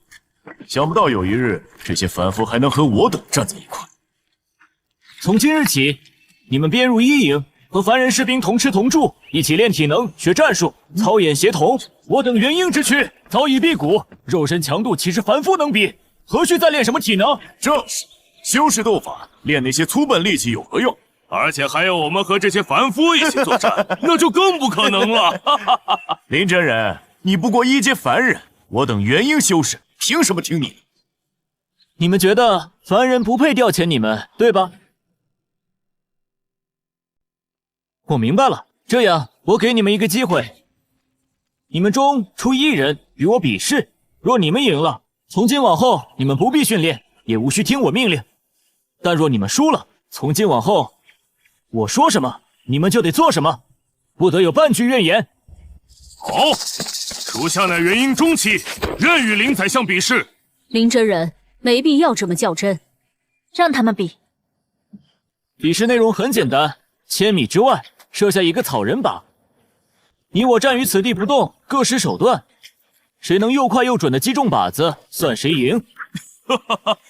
想不到有一日，这些凡夫还能和我等站在一块。从今日起，你们编入1营，和凡人士兵同吃同住，一起练体能、学战术、操演协同。我等元婴之躯早已辟谷，肉身强度岂是凡夫能比？何须再练什么体能？正是，修士斗法，练那些粗笨力气有何用？而且还要我们和这些凡夫一起作战，那就更不可能了。林真人，你不过1阶凡人，我等元婴修士凭什么听你的？你们觉得凡人不配调遣你们，对吧？我明白了，这样我给你们一个机会，你们中出1人与我比试，若你们赢了，从今往后你们不必训练，也无需听我命令；但若你们输了，从今往后我说什么你们就得做什么，不得有半句怨言。好，属下乃元婴中期，愿与林宰相比试。林真人没必要这么较真，让他们比。比试内容很简单，1000米之外设下一个草人靶，你我站于此地不动，各施手段，谁能又快又准的击中靶子，算谁赢。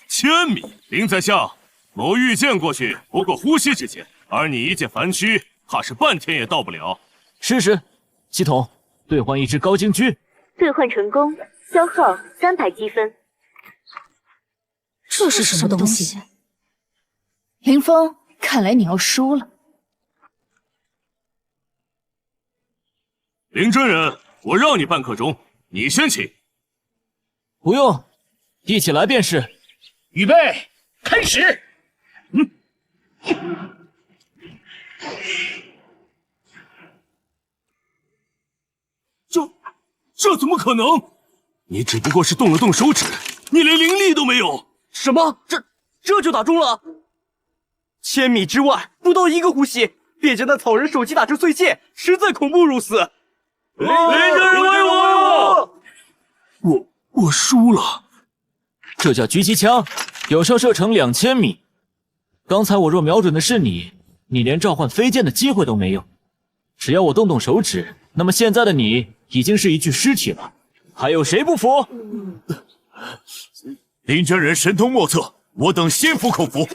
1000米，林宰相，某御剑过去不过呼吸之间，而你一介凡躯，怕是半天也到不了。试试，系统兑换一只高精躯，兑换成功，消耗300积分。这是什么东西？林峰，看来你要输了。林真人，我让你半刻钟，你先起。不用，一起来便是。预备，开始。这怎么可能？你只不过是动了动手指，你连灵力都没有。什么？这就打中了？1000米之外，不到1个呼吸，便将那草人手机打成碎屑，实在恐怖如斯。林真人威武！我输了。这叫狙击枪，有效射程2000米。刚才我若瞄准的是你，你连召唤飞剑的机会都没有。只要我动动手指，那么现在的你已经是一具尸体了。还有谁不服？林真人神通莫测，我等心服口服。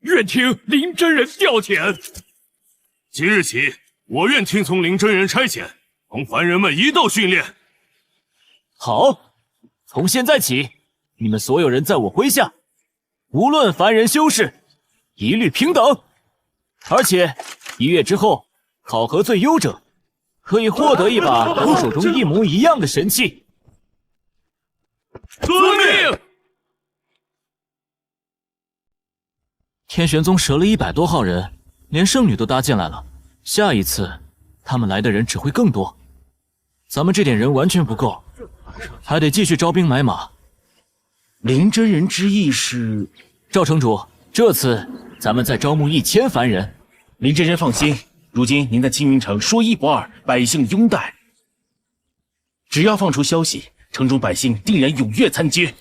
愿听林真人调遣。即日起，我愿听从林真人差遣，同凡人们一道训练。好，从现在起，你们所有人在我麾下，无论凡人修士，一律平等。而且1月之后，考核最优者可以获得一把我手中一模一样的神器。遵命。天玄宗折了100多号人，连圣女都搭进来了。下一次他们来的人只会更多，咱们这点人完全不够，还得继续招兵买马。林真人之意是，赵城主，这次咱们再招募1000凡人。林真人放心，如今您在青云城说一不二，百姓拥戴。只要放出消息，城中百姓定然踊跃参接。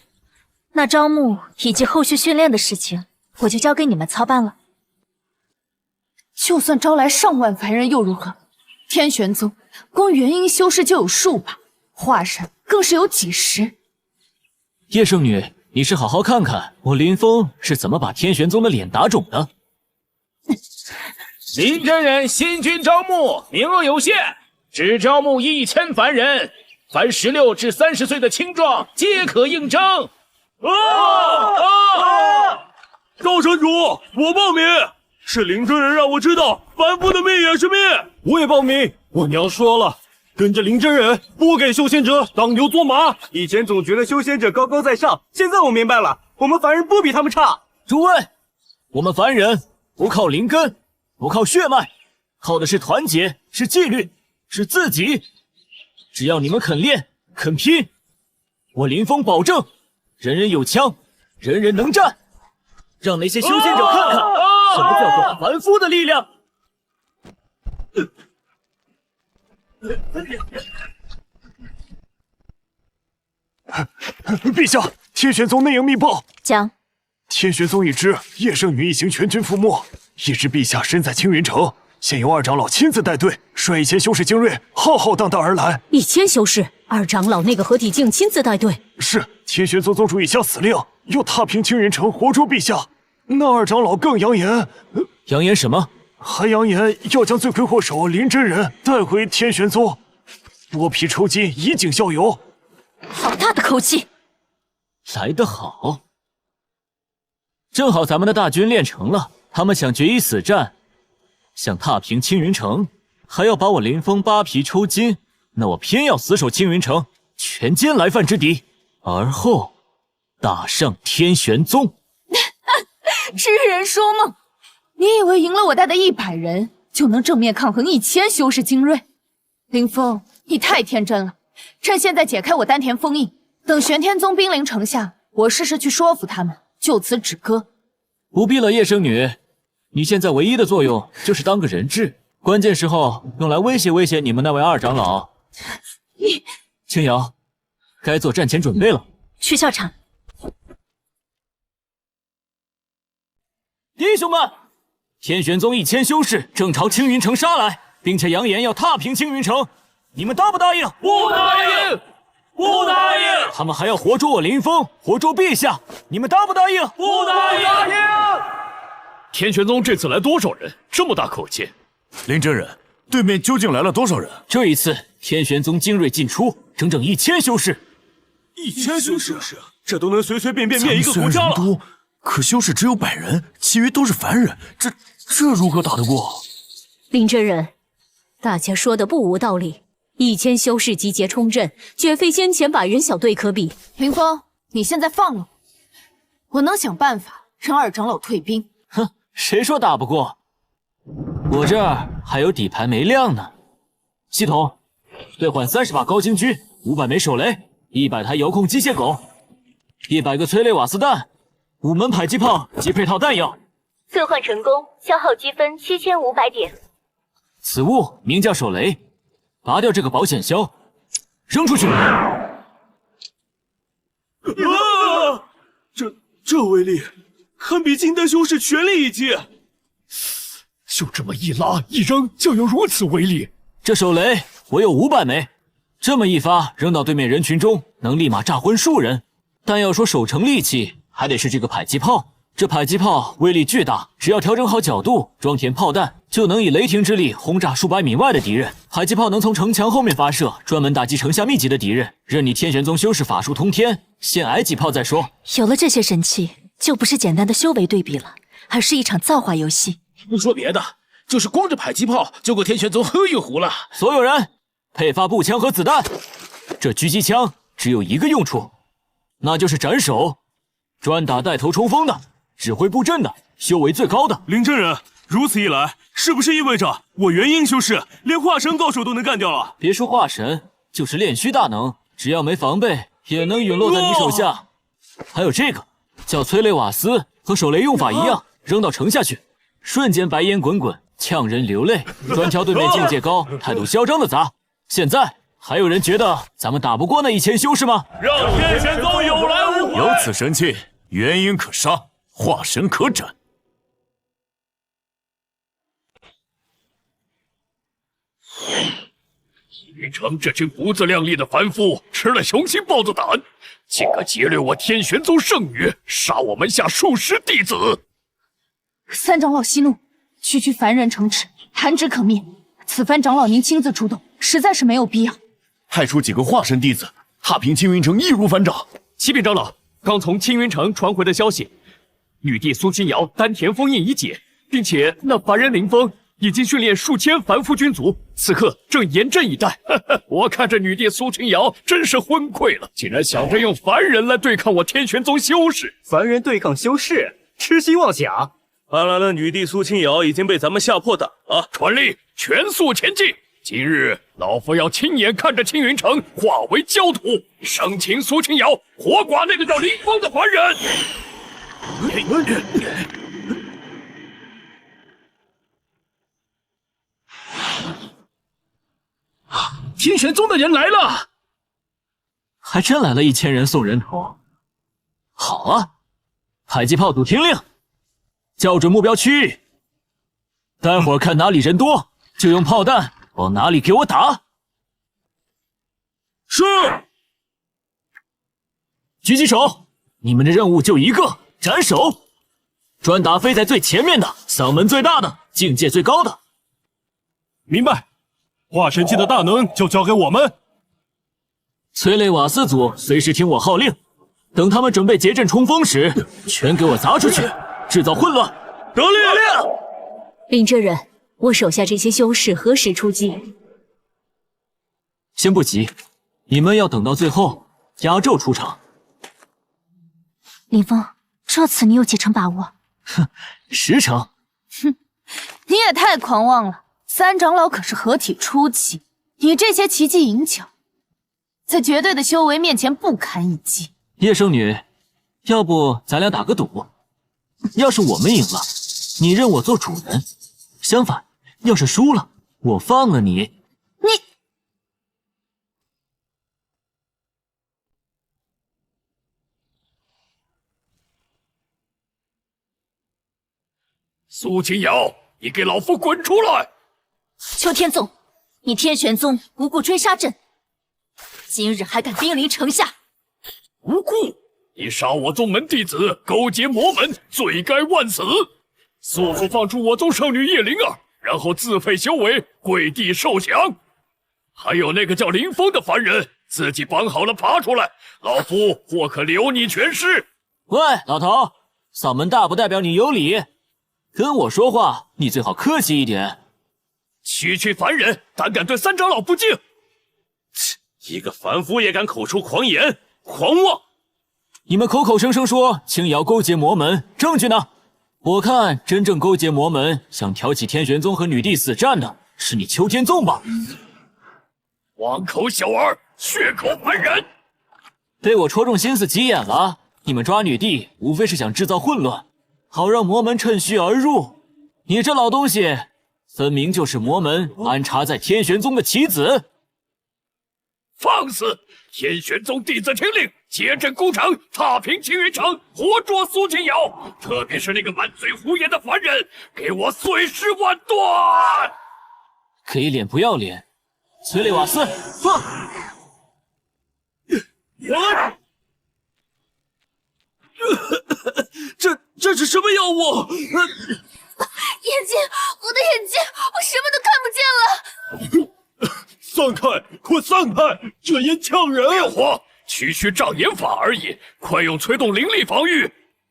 那招募以及后续训练的事情，我就交给你们操办了。就算招来上万凡人又如何？天玄宗光元婴修士就有数把，化神更是有几十。叶圣女，你是好好看看我林峰是怎么把天玄宗的脸打肿的。林真人新军招募，名额有限，只招募1000凡人，凡16至30岁的青壮皆可应征。赵城主，我报名。是林真人让我知道，凡夫的命也是命。我也报名。我娘说了，跟着林真人，不给修仙者当牛做马。以前总觉得修仙者高高在上，现在我明白了，我们凡人不比他们差。诸位，我们凡人不靠灵根，不靠血脉，靠的是团结，是纪律，是自己。只要你们肯练，肯拼，我林峰保证，人人有枪，人人能战，让那些修仙者看看什么叫做凡夫的力量。陛下，天玄宗内应密报，讲。天玄宗已知叶圣女一行全军覆没，已知陛下身在青云城，现由二长老亲自带队，率1000修士精锐浩浩荡荡而来。1000修士，二长老那个合体境亲自带队。是，天玄宗宗主已下死令，要踏平青云城，活捉陛下。那二长老更扬言，扬言什么？还扬言要将罪魁祸首林真人带回天玄宗，剥皮抽筋，以儆效尤。好大的口气！来得好，正好咱们的大军练成了，他们想决一死战，想踏平青云城，还要把我林峰扒皮抽筋，那我偏要死守青云城，全歼来犯之敌，而后打上天玄宗。痴人说梦！你以为赢了我带的100人就能正面抗衡1000修士精锐？林峰，你太天真了！趁现在解开我丹田封印，等玄天宗兵临城下，我试试去说服他们，就此止戈。不必了，叶圣女，你现在唯一的作用就是当个人质，关键时候用来威胁威胁你们那位二长老。你，青瑶，该做战前准备了。去校场。弟兄们，天玄宗1000修士正朝青云城杀来，并且扬言要踏平青云城，你们答不答应？不答应！不答应！他们还要活捉我林峰，活捉陛下，你们答不答应？不答应！天玄宗这次来多少人？这么大口气！林真人，对面究竟来了多少人？这一次天玄宗精锐尽出，整整1000修士。1000修士，这都能随随便便灭一个国家了。多，可修士只有100人，其余都是凡人，这如何打得过？林真人，大家说的不无道理。1000修士集结冲阵，绝非先前100人小队可比。林峰，你现在放了我能想办法让二长老退兵。哼，谁说打不过？我这儿还有底牌没亮呢。系统，兑换30把高精狙，500枚手雷，100台遥控机械狗，100个催泪瓦斯弹，5门迫击炮及配套弹药。兑换成功，消耗积分7500点。此物名叫手雷，拔掉这个保险销，扔出去。这威力，堪比金丹修士全力一击。就这么一拉一扔，就有如此威力。这手雷我有500枚，这么一发扔到对面人群中，能立马炸昏数人。但要说守城利器，还得是这个迫击炮。这迫击炮威力巨大，只要调整好角度，装填炮弹，就能以雷霆之力轰炸数百米外的敌人。迫击炮能从城墙后面发射，专门打击城下密集的敌人。任你天玄宗修士法术通天，先挨几炮再说。有了这些神器，就不是简单的修为对比了，而是一场造化游戏。不说别的，就是光这迫击炮就够天玄宗喝一壶了。所有人配发步枪和子弹。这狙击枪只有一个用处，那就是斩首，专打带头冲锋的，指挥布阵的，修为最高的。林真人，如此一来，是不是意味着我元婴修士连化神高手都能干掉了？别说化神，就是炼虚大能，只要没防备，也能陨落在你手下。还有这个，叫催泪瓦斯，和手雷用法一样，扔到城下去，瞬间白烟滚滚，呛人流泪，专挑对面境界高、态度嚣张的砸。现在还有人觉得咱们打不过那1000修士吗？让天玄宗有来无回！有此神器，元婴可杀，化神可斩。云城这群不自量力的凡夫吃了雄心豹子胆，竟敢劫掠我天玄宗圣女，杀我门下数十弟子。三长老息怒，区凡人城池，弹指可灭。此番长老您亲自出动，实在是没有必要。派出几个化神弟子，踏平青云城，易如反掌。启禀长老，刚从青云城传回的消息，女帝苏清瑶丹田封印已解，并且那凡人林峰已经训练数千凡夫军卒，此刻正严阵以待。我看这女帝苏清瑶真是昏聩了，竟然想着用凡人来对抗我天玄宗修士。凡人对抗修士，痴心妄想。看来那女帝苏清瑶已经被咱们吓破胆了。传令，全速前进！今日老夫要亲眼看着青云城化为焦土，生擒苏清瑶，活剐那个叫林峰的凡人。天玄宗的人来了，还真来了1000人送人头。好啊，迫击炮组听令，校准目标区域。待会儿看哪里人多，就用炮弹往哪里给我打。是。狙击手，你们的任务就一个，斩首。专打飞在最前面的，嗓门最大的，境界最高的。明白。化神器的大能就交给我们。催泪瓦斯组随时听我号令，等他们准备结阵冲锋时，全给我砸出去，制造混乱。得令！林真人，我手下这些修士何时出击？先不急，你们要等到最后压轴出场。林峰，这次你有几成把握？10成。哼，你也太狂妄了。三长老可是合体初期，你这些奇技淫巧，在绝对的修为面前不堪一击。叶圣女，要不咱俩打个赌？要是我们赢了，你认我做主人；相反，要是输了，我放了你。你苏清瑶，你给老夫滚出来！秋天宗，你天玄宗不顾追杀阵，今日还敢兵临城下？无故！你杀我宗门弟子，勾结魔门，罪该万死！速速放出我宗圣女叶灵儿，然后自废修为，跪地受降！还有那个叫林峰的凡人，自己绑好了爬出来，老夫或可留你全尸！喂，老头，嗓门大不代表你有理，跟我说话你最好客气一点。区凡人胆敢对三长老不敬，一个凡夫也敢口出狂言，狂妄！你们口口声声说青瑶勾结魔门，证据呢？我看真正勾结魔门，想挑起天玄宗和女帝死战的是你秋天宗吧？汪口小儿，血口喷人！被我戳中心思急眼了。你们抓女帝，无非是想制造混乱，好让魔门趁虚而入。你这老东西，分明就是魔门安插在天玄宗的棋子。放肆！天玄宗弟子听令，结阵攻城，踏平青云城，活捉苏清瑶。特别是那个满嘴胡言的凡人，给我碎尸万段！给脸不要脸！催泪瓦斯，放！这是什么药物？眼睛，我的眼睛，我什么都看不见了！散开，快散开！这烟呛人！别慌，区区障眼法而已，快用催动灵力防御！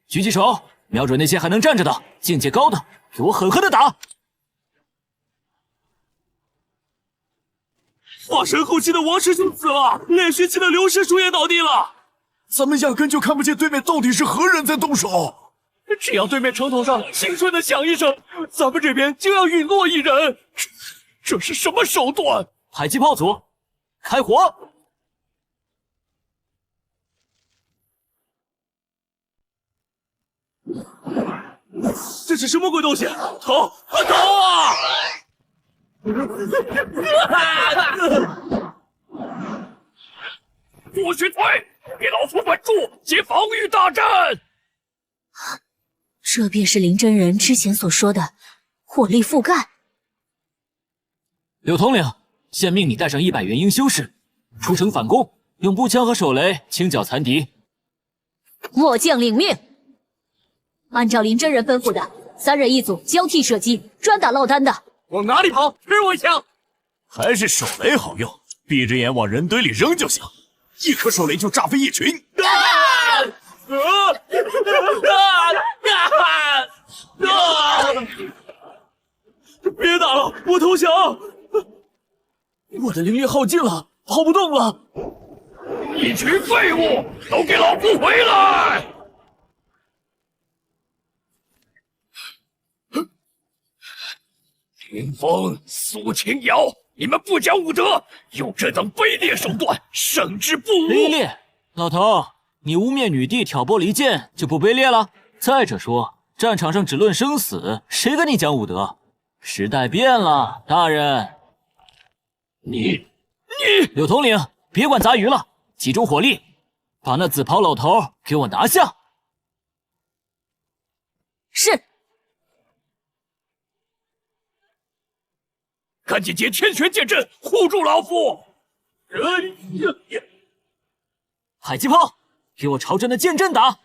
狙击手，瞄准那些还能站着的、境界高的，给我狠狠的打！化神后期的王师兄死了，炼虚期的刘师叔也倒地了。咱们压根就看不见对面到底是何人在动手。只要对面城头上清脆的响一声，咱们这边就要陨落一人。这是什么手段？迫击炮组，开火！这是什么鬼东西？逃啊！不许退！给老夫稳住，接防御大阵！这便是林真人之前所说的火力覆盖。柳统领，现命你带上100元婴修士，出城反攻，用步枪和手雷清剿残敌。末将领命。按照林真人吩咐的，3人一组，交替射击，专打落单的。往哪里跑？吃我一枪！还是手雷好用，闭着眼往人堆里扔就行，一颗手雷就炸飞一群。别打了，我投降！我的灵力耗尽了，跑不动了。一群废物，都给老夫回来！林峰、苏清瑶，你们不讲武德，用这等卑劣手段，胜之不武。卑劣，老头，你污蔑女帝挑拨离间就不卑劣了？再者说，战场上只论生死，谁跟你讲武德？时代变了，大人。你，柳统领，别管杂鱼了，集中火力，把那紫袍老头给我拿下。是。赶紧结天玄剑阵，护住老夫！迫击炮，给我朝着那剑阵打！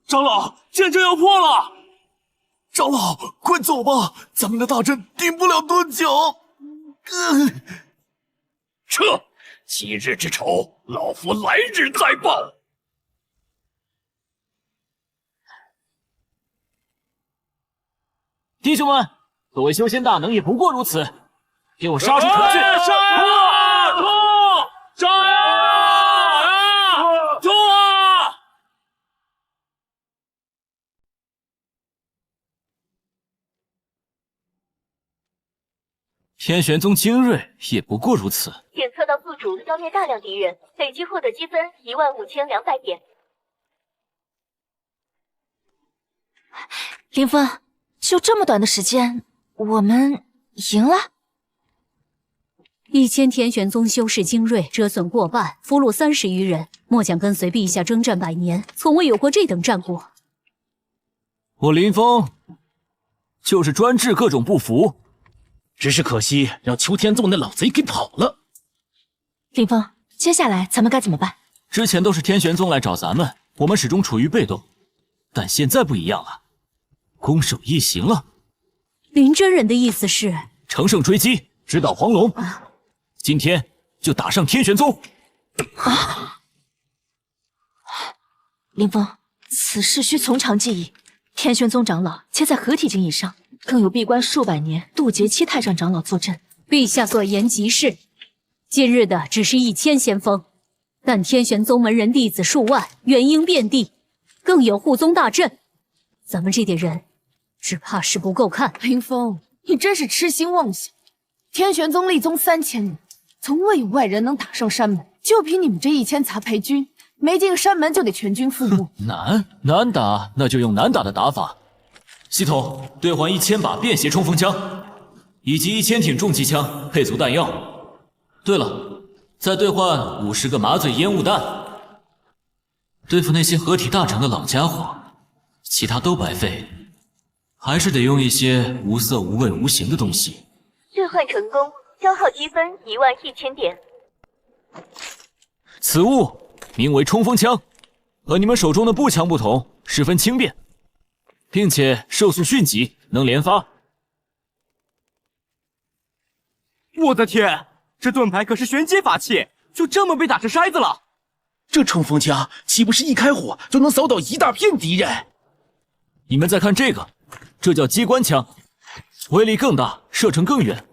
长老，剑阵要破了！长老，快走吧，咱们的大阵顶不了多久。撤！今日之仇，老夫来日再报。弟兄们，所谓修仙大能也不过如此，给我杀出城去！杀呀！冲！杀呀！冲啊！天玄宗精锐也不过如此。检测到宿主消灭大量敌人，累计获得积分15200点。林峰，就这么短的时间，我们赢了？1000天玄宗修士精锐折损过半，俘虏30余人。末将跟随陛下征战100年，从未有过这等战果。我林峰就是专治各种不服。只是可惜让秋天宗那老贼给跑了。林峰，接下来咱们该怎么办？之前都是天玄宗来找咱们，我们始终处于被动，但现在不一样了，攻守一行了。林真人的意思是乘胜追击，直捣黄龙。今天就打上天玄宗。林峰，此事需从长计议。天玄宗长老皆在合体境以上，更有闭关数百年渡劫期太上长老坐镇。陛下所言极是，今日的只是1000先锋，但天玄宗门人弟子数万，元婴遍地，更有护宗大阵，咱们这点人只怕是不够看。林峰，你真是痴心妄想！天玄宗立宗3000年，从未有外人能打上山门，就凭你们这1000杂牌军，没进山门就得全军覆没。难打，那就用难打的打法。系统兑换1000把便携冲锋枪，以及1000挺重机枪，配足弹药。对了，再兑换50个麻醉烟雾弹。对付那些合体大成的老家伙，其他都白费，还是得用一些无色无味无形的东西。兑换成功，消耗积分11000点。此物名为冲锋枪，和你们手中的步枪不同，十分轻便，并且兽速迅疾，能连发。我的天，这盾牌可是玄阶法器，就这么被打成筛子了？这冲锋枪岂不是一开火就能扫倒一大片敌人？你们再看这个，这叫机关枪，威力更大，射程更远，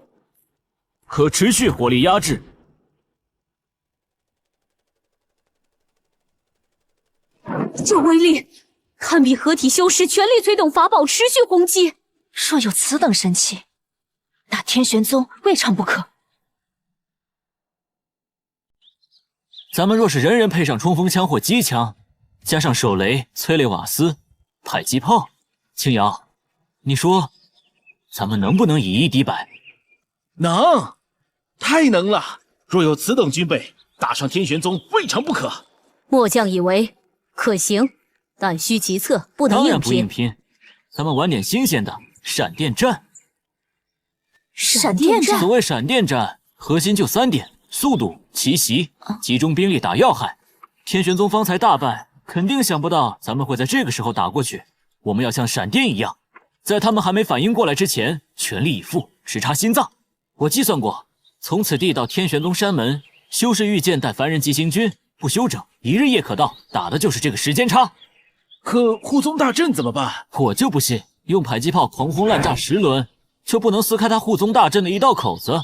可持续火力压制。这威力堪比合体修士全力催动法宝持续轰击。若有此等神器，那天玄宗未尝不可。咱们若是人人配上冲锋枪或机枪，加上手雷、催泪瓦斯、迫击炮，青瑶，你说咱们能不能以一敌百？能，太能了！若有此等军备，打上天玄宗未尝不可。末将以为可行，但需其策，不能当然不硬硬拼，咱们玩点新鲜的，闪电战。闪电战，所谓闪电战，核心就3点：速度、奇袭，集中兵力打要害。天玄宗方才大败，肯定想不到咱们会在这个时候打过去。我们要像闪电一样，在他们还没反应过来之前，全力以赴，直插心脏。我计算过，从此地到天玄宗山门，修士御剑带凡人急行军，不休整，1日夜可到，打的就是这个时间差。可护宗大阵怎么办？我就不信用迫击炮狂轰滥炸10轮，就不能撕开他护宗大阵的一道口子。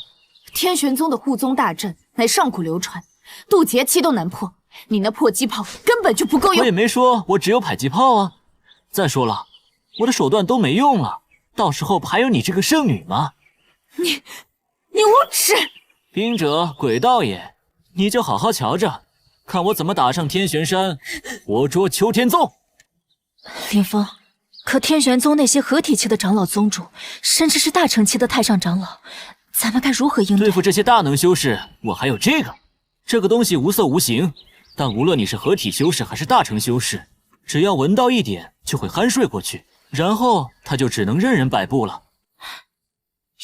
天玄宗的护宗大阵乃上古流传，渡劫期都难破，你那迫击炮根本就不够用。我也没说我只有迫击炮啊。再说了，我的手段都没用了，到时候还有你这个圣女吗？你无耻！兵者，鬼道也，你就好好瞧着，看我怎么打上天玄山，活捉秋天宗。林峰，可天玄宗那些合体期的长老宗主，甚至是大成期的太上长老，咱们该如何应对？对付这些大能修士，我还有这个东西无色无形，但无论你是合体修士还是大成修士，只要闻到一点就会酣睡过去，然后他就只能任人摆布了。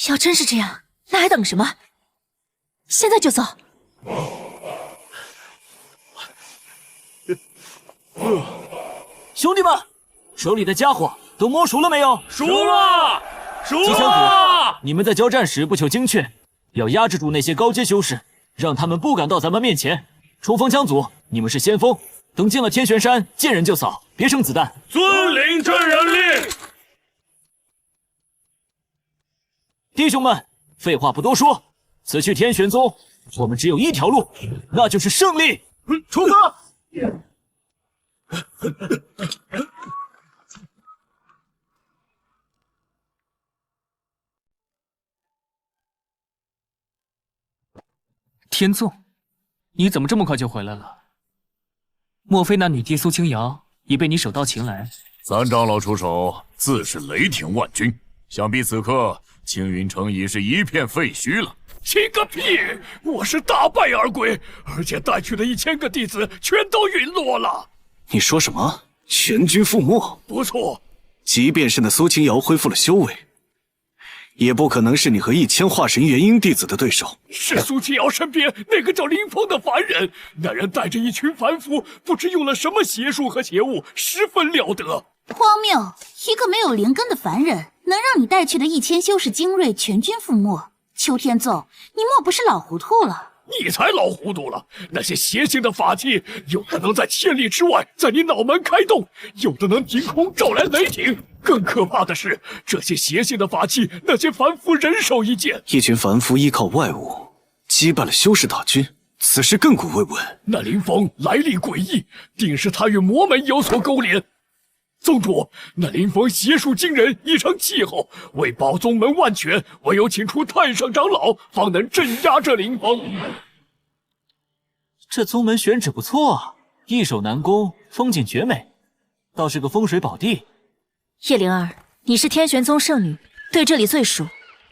要真是这样，那还等什么？现在就走！兄弟们，手里的家伙都摸熟了没有？熟了，熟吉祥了！子，你们在交战时不求精确，要压制住那些高阶修士，让他们不敢到咱们面前。冲锋枪组，你们是先锋，等进了天玄山，见人就扫，别剩子弹。遵领真人令。弟兄们，废话不多说，此去天玄宗，我们只有一条路，那就是胜利。出发！天纵，你怎么这么快就回来了？莫非那女帝苏清瑶已被你手到擒来？三长老出手，自是雷霆万钧。想必此刻青云城已是一片废墟了。气个屁！我是大败而归，而且带去的1000个弟子全都陨落了。你说什么？全军覆没？不错，即便是那苏清瑶恢复了修为，也不可能是你和1000化神元婴弟子的对手。是苏清瑶身边那个叫林峰的凡人，那人带着一群凡夫，不知用了什么邪术和邪物，十分了得。荒谬！一个没有灵根的凡人，能让你带去的1000修士精锐全军覆没。秋天纵，你莫不是老糊涂了？你才老糊涂了！那些邪性的法器，有的能在千里之外在你脑门开洞，有的能凭空招来雷霆。更可怕的是，这些邪性的法器，那些凡夫人手一件。一群凡夫依靠外物击败了修士大军，此事亘古未闻。那林峰来历诡异，定是他与魔门有所勾连。宗主，那林峰邪术惊人，已成气候。为保宗门万全，唯有请出太上长老，方能镇压这林峰。这宗门选址不错啊，易守难攻，风景绝美，倒是个风水宝地。叶灵儿，你是天玄宗圣女，对这里最熟，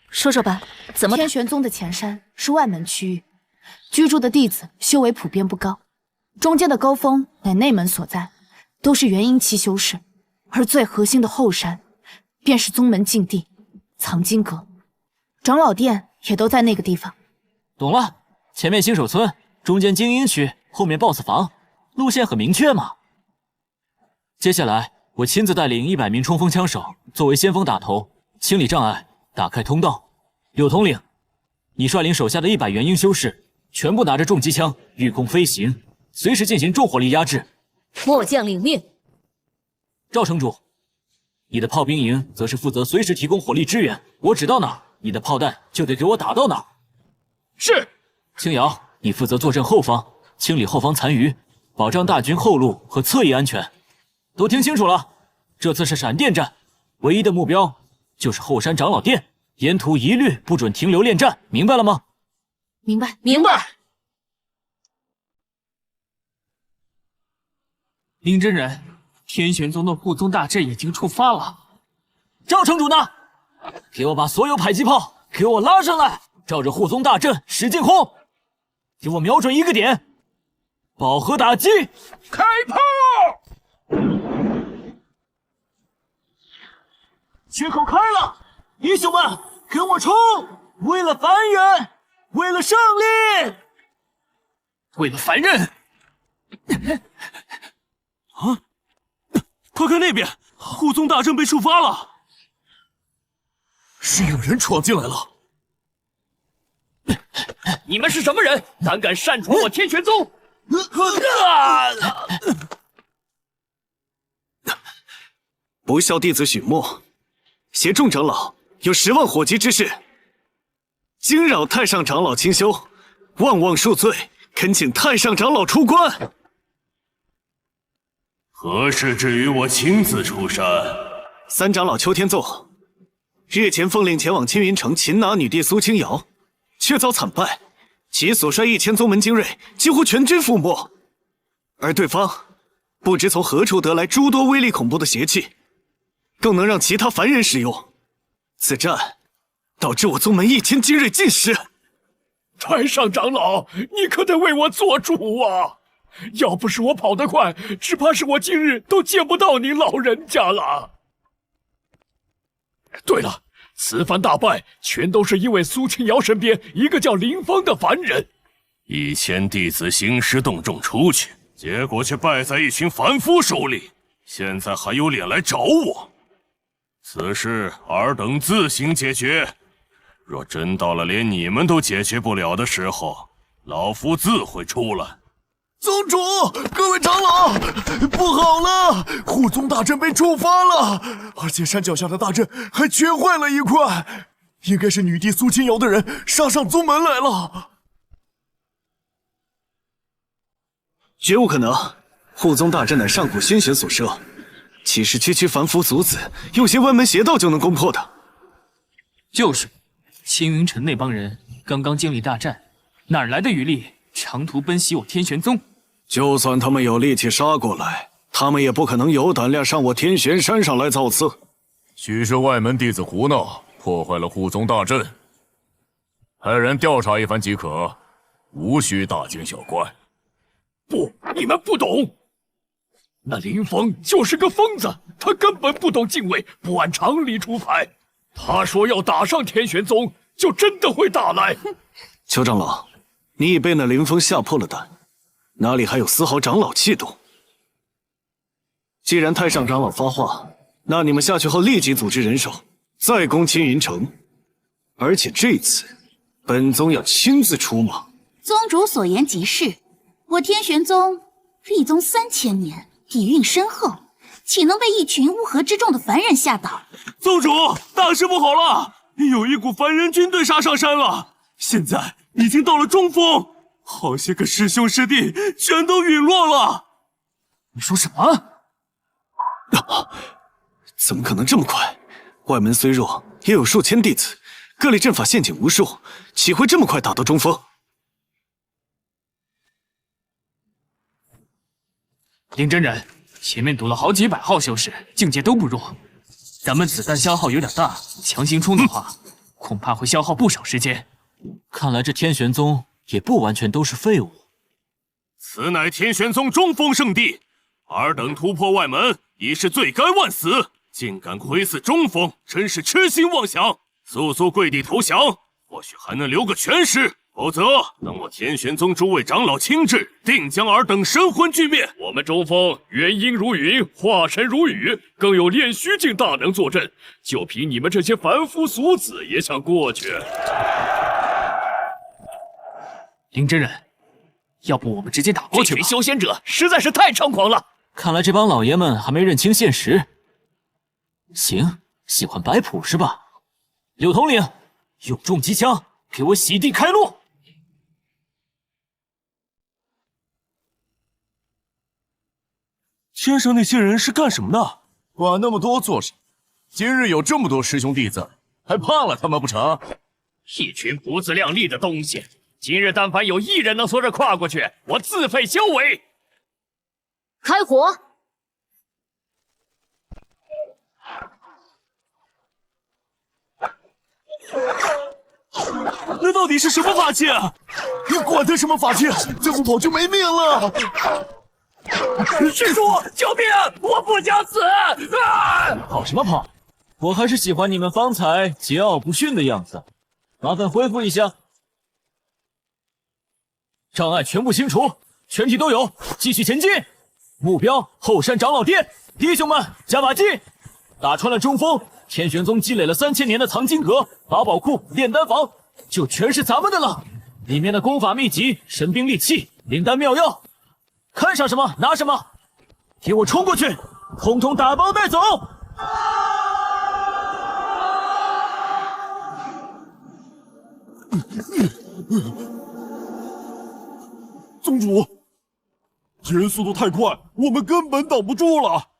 说说吧，怎么？天玄宗的前山是外门区域，居住的弟子修为普遍不高，中间的高峰乃内门所在，都是元婴期修士。而最核心的后山，便是宗门禁地藏经阁，长老殿也都在那个地方。懂了，前面新手村，中间精英区，后面 BOSS 房，路线很明确嘛。接下来，我亲自带领100名冲锋枪手作为先锋打头，清理障碍，打开通道。柳统领，你率领手下的100元婴修士，全部拿着重机枪，御空飞行，随时进行重火力压制。末将领命。赵城主，你的炮兵营则是负责随时提供火力支援，我指到哪儿，你的炮弹就得给我打到哪儿。是。青瑶，你负责坐镇后方，清理后方残余，保障大军后路和侧翼安全。都听清楚了，这次是闪电战，唯一的目标就是后山长老殿，沿途一律不准停留恋战，明白了吗？明白，明白。林真人，天玄宗的护宗大阵已经触发了。赵城主呢？给我把所有迫击炮给我拉上来，照着护宗大阵使劲轰，给我瞄准一个点，饱和打击，开炮！缺口开了，英雄们，跟我冲！为了凡人，为了胜利，为了凡人！啊！快看那边，护宗大阵被触发了，是有人闯进来了。你们是什么人？胆敢擅闯我天玄宗！不孝弟子许墨，携众长老有10万火急之事，惊扰太上长老清修，万望恕罪，恳请太上长老出关。何事至于我亲自出山？三长老秋天奏，日前奉令前往青云城擒拿女帝苏清瑶，却遭惨败，其所率1000宗门精锐几乎全军覆没，而对方不知从何处得来诸多威力恐怖的邪气，更能让其他凡人使用。此战导致我宗门1000精锐尽失。太上长老，你可得为我做主啊！要不是我跑得快，只怕是我今日都见不到您老人家了。对了，此番大败全都是因为苏清瑶身边一个叫林峰的凡人，1000弟子兴师动众出去，结果却败在一群凡夫手里，现在还有脸来找我？此事尔等自行解决。若真到了连你们都解决不了的时候，老夫自会出来。宗主，各位长老，不好了！护宗大阵被触发了，而且山脚下的大阵还缺坏了一块，应该是女帝苏清瑶的人杀上宗门来了。绝无可能，护宗大阵乃上古仙玄所设，岂是区区凡夫俗子用些歪门邪道就能攻破的？就是，青云城那帮人刚刚经历大战，哪来的余力长途奔袭我天玄宗？就算他们有力气杀过来，他们也不可能有胆量上我天玄山上来造次。许是外门弟子胡闹，破坏了护宗大阵，派人调查一番即可，无需大惊小怪。不，你们不懂。那林峰就是个疯子，他根本不懂敬畏，不按常理出牌。他说要打上天玄宗，就真的会打来。邱长老，你已被那林峰吓破了胆，哪里还有丝毫长老气度？既然太上长老发话，那你们下去后立即组织人手，再攻青云城。而且这次，本宗要亲自出马。宗主所言极是，我天玄宗立宗3000年，底蕴深厚，岂能被一群乌合之众的凡人吓倒？宗主，大事不好了！有一股凡人军队杀上山了，现在已经到了中峰，好些个师兄师弟全都陨落了。你说什么？怎么可能这么快？外门虽弱，也有数千弟子，各类阵法陷阱无数，岂会这么快打到中峰？林真人，前面堵了好几百号修士，境界都不弱，咱们子弹消耗有点大，强行冲的话，恐怕会消耗不少时间。看来这天玄宗也不完全都是废物。此乃天玄宗中锋圣地，尔等突破外门，已是罪该万死，竟敢窥伺中锋，真是痴心妄想！速速跪地投降，或许还能留个全尸，否则等我天玄宗诸位长老亲至，定将尔等神魂俱灭。我们中锋元婴如云，化神如雨，更有炼虚境大能坐镇，就凭你们这些凡夫俗子也想过去？林真人，要不我们直接打过去吧？这群修仙者实在是太猖狂了。看来这帮老爷们还没认清现实。行，喜欢摆谱是吧？柳统领，用重机枪给我洗地开路。天上那些人是干什么的？管那么多做什么？今日有这么多师兄弟子，还怕了他们不成？一群不自量力的东西！今日但凡有1人能从这跨过去，我自废修为。开火！那到底是什么法器啊？你管他什么法器，再不跑就没命了！师叔，救命！我不想死！跑什么跑？我还是喜欢你们方才桀骜不驯的样子，麻烦恢复一下。障碍全部清除，全体都有，继续前进。目标后山长老殿，弟兄们加把劲！打穿了中锋，天玄宗积累了3000年的藏经阁、法宝库、炼丹房，就全是咱们的了。里面的功法秘籍、神兵利器、灵丹妙药，看上什么拿什么，给我冲过去，统统打包带走！宗主，敌人速度太快，我们根本挡不住了。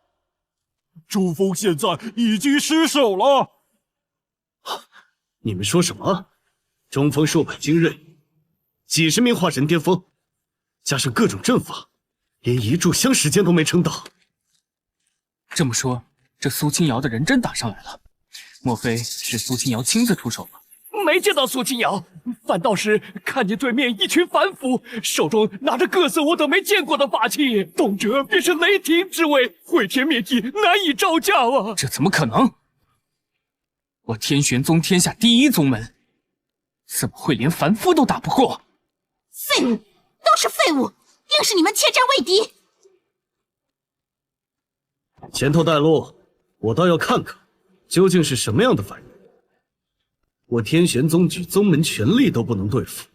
中锋现在已经失守了。你们说什么？中锋硕本精锐，几十名化神巅峰，加上各种阵法，连1炷香时间都没撑到。这么说，这苏清瑶的人真打上来了？莫非是苏清瑶亲自出手吗？没见到苏清瑶，反倒是看见对面一群凡夫，手中拿着各色我等没见过的法器，动辄便是雷霆之威，毁天灭地，难以招架啊！这怎么可能？我天玄宗天下第一宗门，怎么会连凡夫都打不过？废物，都是废物，硬是你们怯战未敌。前头带路，我倒要看看，究竟是什么样的凡人。我天玄宗举宗门全力都不能对付。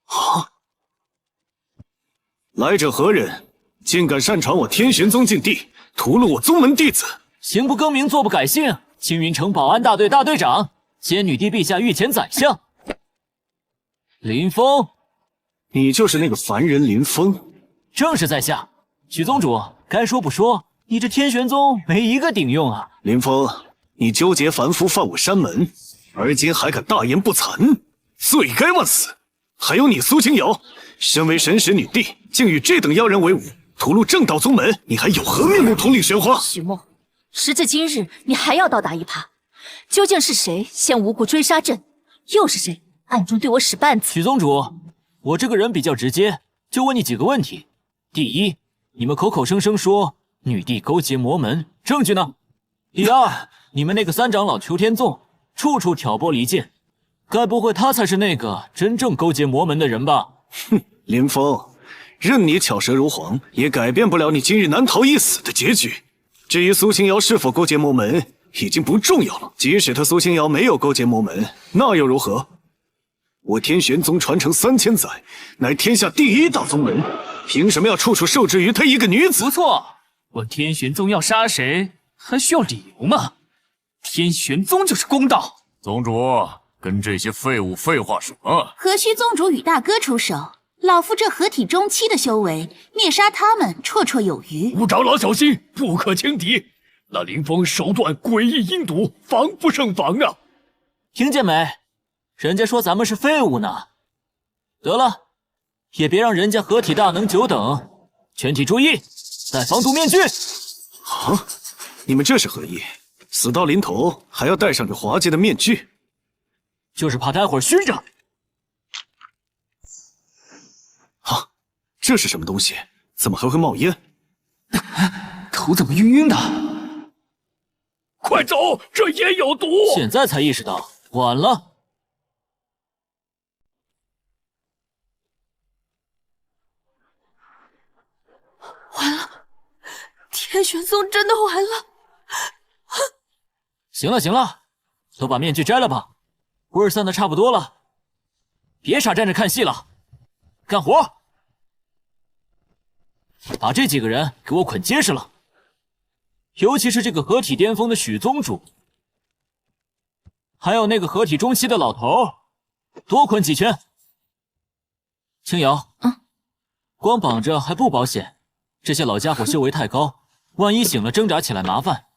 啊！来者何人？竟敢擅闯我天玄宗禁地，屠戮我宗门弟子！行不更名，坐不改姓。青云城保安大队大队长，兼女帝陛下御前宰相林峰。你就是那个凡人林峰？正是在下。许宗主，该说不说，你这天玄宗没一个顶用啊！林峰，你纠结凡夫犯我山门，而今还敢大言不惭，罪该万死！还有你苏清瑶，身为神使女帝，竟与这等妖人为伍，屠戮正道宗门，你还有何面目统领玄花？许梦，时至今日，你还要倒打一耙？究竟是谁先无故追杀朕？又是谁暗中对我使绊子？许宗主，我这个人比较直接，就问你几个问题。第一，你们口口声声说女帝勾结魔门，证据呢？第二，你们那个三长老裘天纵处处挑拨离间，该不会他才是那个真正勾结魔门的人吧？哼，林峰，任你巧舌如簧，也改变不了你今日难逃一死的结局。至于苏清瑶是否勾结魔门，已经不重要了。即使他苏清瑶没有勾结魔门，那又如何？我天玄宗传承3000载，乃天下第一大宗门，凭什么要处处受制于他一个女子？不错，我天玄宗要杀谁，还需要理由吗？天玄宗就是公道。宗主，跟这些废物废话什么？何须宗主与大哥出手？老夫这合体中期的修为，灭杀他们绰绰有余。吴长老小心，不可轻敌。那林峰手段诡异阴毒，防不胜防啊！听见没？人家说咱们是废物呢。得了，也别让人家合体大能久等。全体注意，戴防毒面具。啊！你们这是何意？死到临头还要戴上这滑稽的面具？就是怕待会儿熏着。啊！这是什么东西？怎么还会冒烟？头怎么晕晕的？快走，这烟有毒！现在才意识到，晚了。完了，天玄宗真的完了。行了行了，都把面具摘了吧，味儿散的差不多了，别傻站着看戏了，干活！把这几个人给我捆结实了，尤其是这个合体巅峰的许宗主，还有那个合体中期的老头，多捆几圈。青瑶，光绑着还不保险，这些老家伙修为太高，万一醒了挣扎起来麻烦，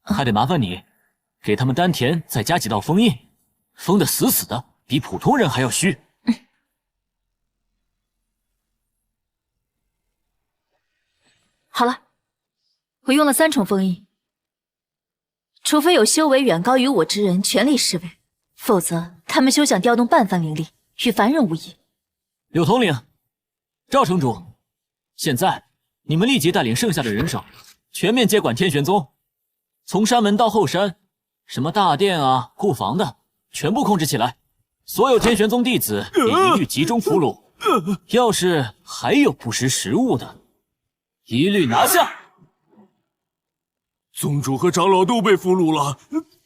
还得麻烦你给他们丹田再加几道封印，封得死死的，比普通人还要虚。好了，我用了3重封印，除非有修为远高于我之人全力侍卫，否则他们休想调动半分灵力，与凡人无异。柳统领，赵城主，现在你们立即带领剩下的人手，全面接管天玄宗，从山门到后山，什么大殿啊、库房的，全部控制起来。所有天玄宗弟子也一律集中俘虏。要是还有不识时务的，一律拿下。宗主和长老都被俘虏了，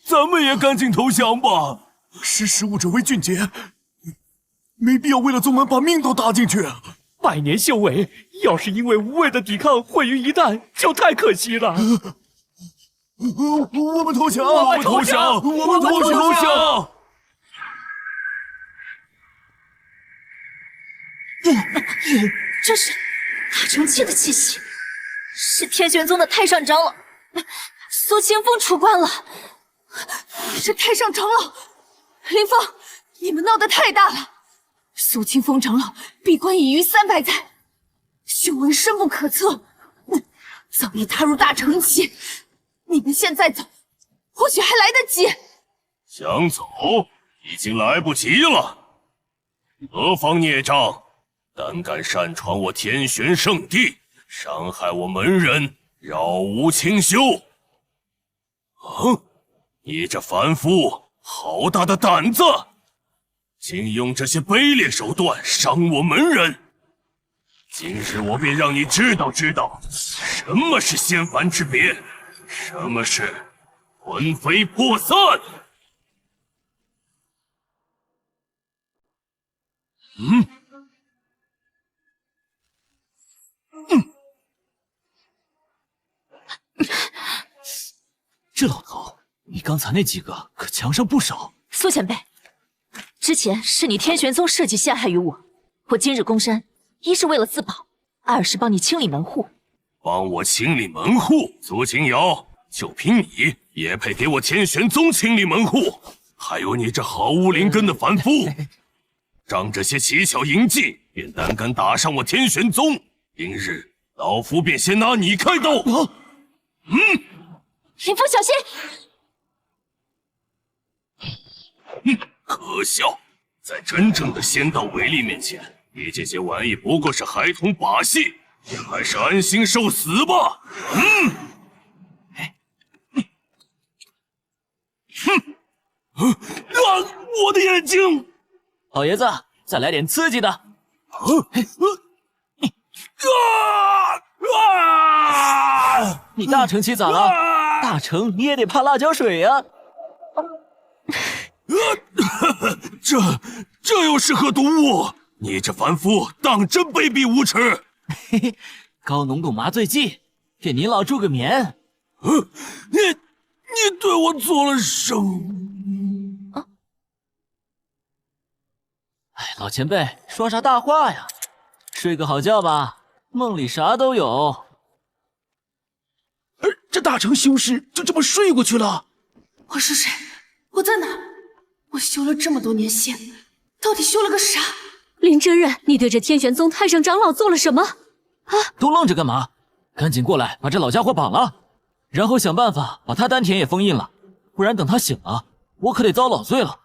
咱们也赶紧投降吧。识时务者为俊杰，没必要为了宗门把命都搭进去。百年修为，要是因为无谓的抵抗毁于一旦，就太可惜了。我们投降！我们投降！我们投降！这是大成期的气息，是天玄宗的太上长老苏清风出关了。是太上长老，林峰，你们闹得太大了。苏清风长老闭关已逾300载，修为深不可测，早已踏入大成期。你们现在走，或许还来得及。想走已经来不及了。何方孽障，胆敢擅闯我天玄圣地，伤害我门人，扰无清修！你这凡夫，好大的胆子！竟用这些卑劣手段伤我门人！今日我便让你知道什么是仙凡之别，什么是魂飞魄散！这老头，你刚才那几个可强上不少。苏前辈，之前是你天玄宗设计陷害于我，我今日攻山，一是为了自保，二是帮你清理门户。帮我清理门户？苏清瑶，就凭你也配给我天玄宗清理门户？还有你这毫无灵根的凡夫，仗这些奇巧淫技，便胆敢打伤我天玄宗！今日老夫便先拿你开刀！林峰，小心！可笑，在真正的仙道威力面前，你这些玩意不过是孩童把戏，也还是安心受死吧！我的眼睛！老爷子，再来点刺激的！你大成期咋了？大成你也得怕辣椒水呀！这又是何毒物？你这凡夫当真卑鄙无耻！嘿嘿，高浓度麻醉剂，给您老助个眠。你对我做了什么？哎，老前辈说啥大话呀？睡个好觉吧，梦里啥都有。这大成修士就这么睡过去了？我是谁？我在哪？我修了这么多年仙，到底修了个啥？林真人，你对这天玄宗太上长老做了什么？都愣着干嘛？赶紧过来把这老家伙绑了，然后想办法把他丹田也封印了，不然等他醒了，我可得遭老罪了。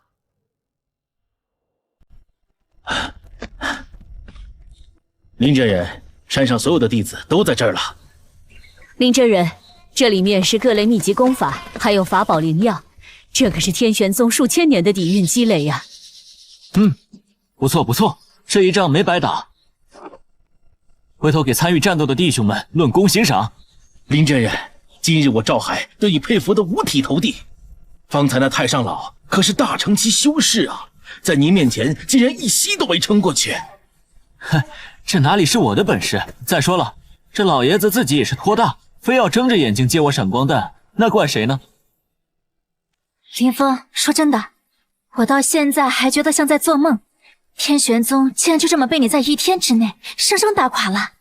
林真人，山上所有的弟子都在这儿了。林真人，这里面是各类秘籍功法，还有法宝灵药，这可是天玄宗数千年的底蕴积累呀。不错不错，这一仗没白打。回头给参与战斗的弟兄们论功行赏。林真人，今日我赵海得以佩服得五体投地。方才那太上老可是大成期修士啊，在您面前竟然一息都没撑过去。哼，这哪里是我的本事？再说了，这老爷子自己也是托大，非要睁着眼睛接我闪光弹，那怪谁呢？林峰，说真的，我到现在还觉得像在做梦。天玄宗竟然就这么被你在1天之内生生打垮了。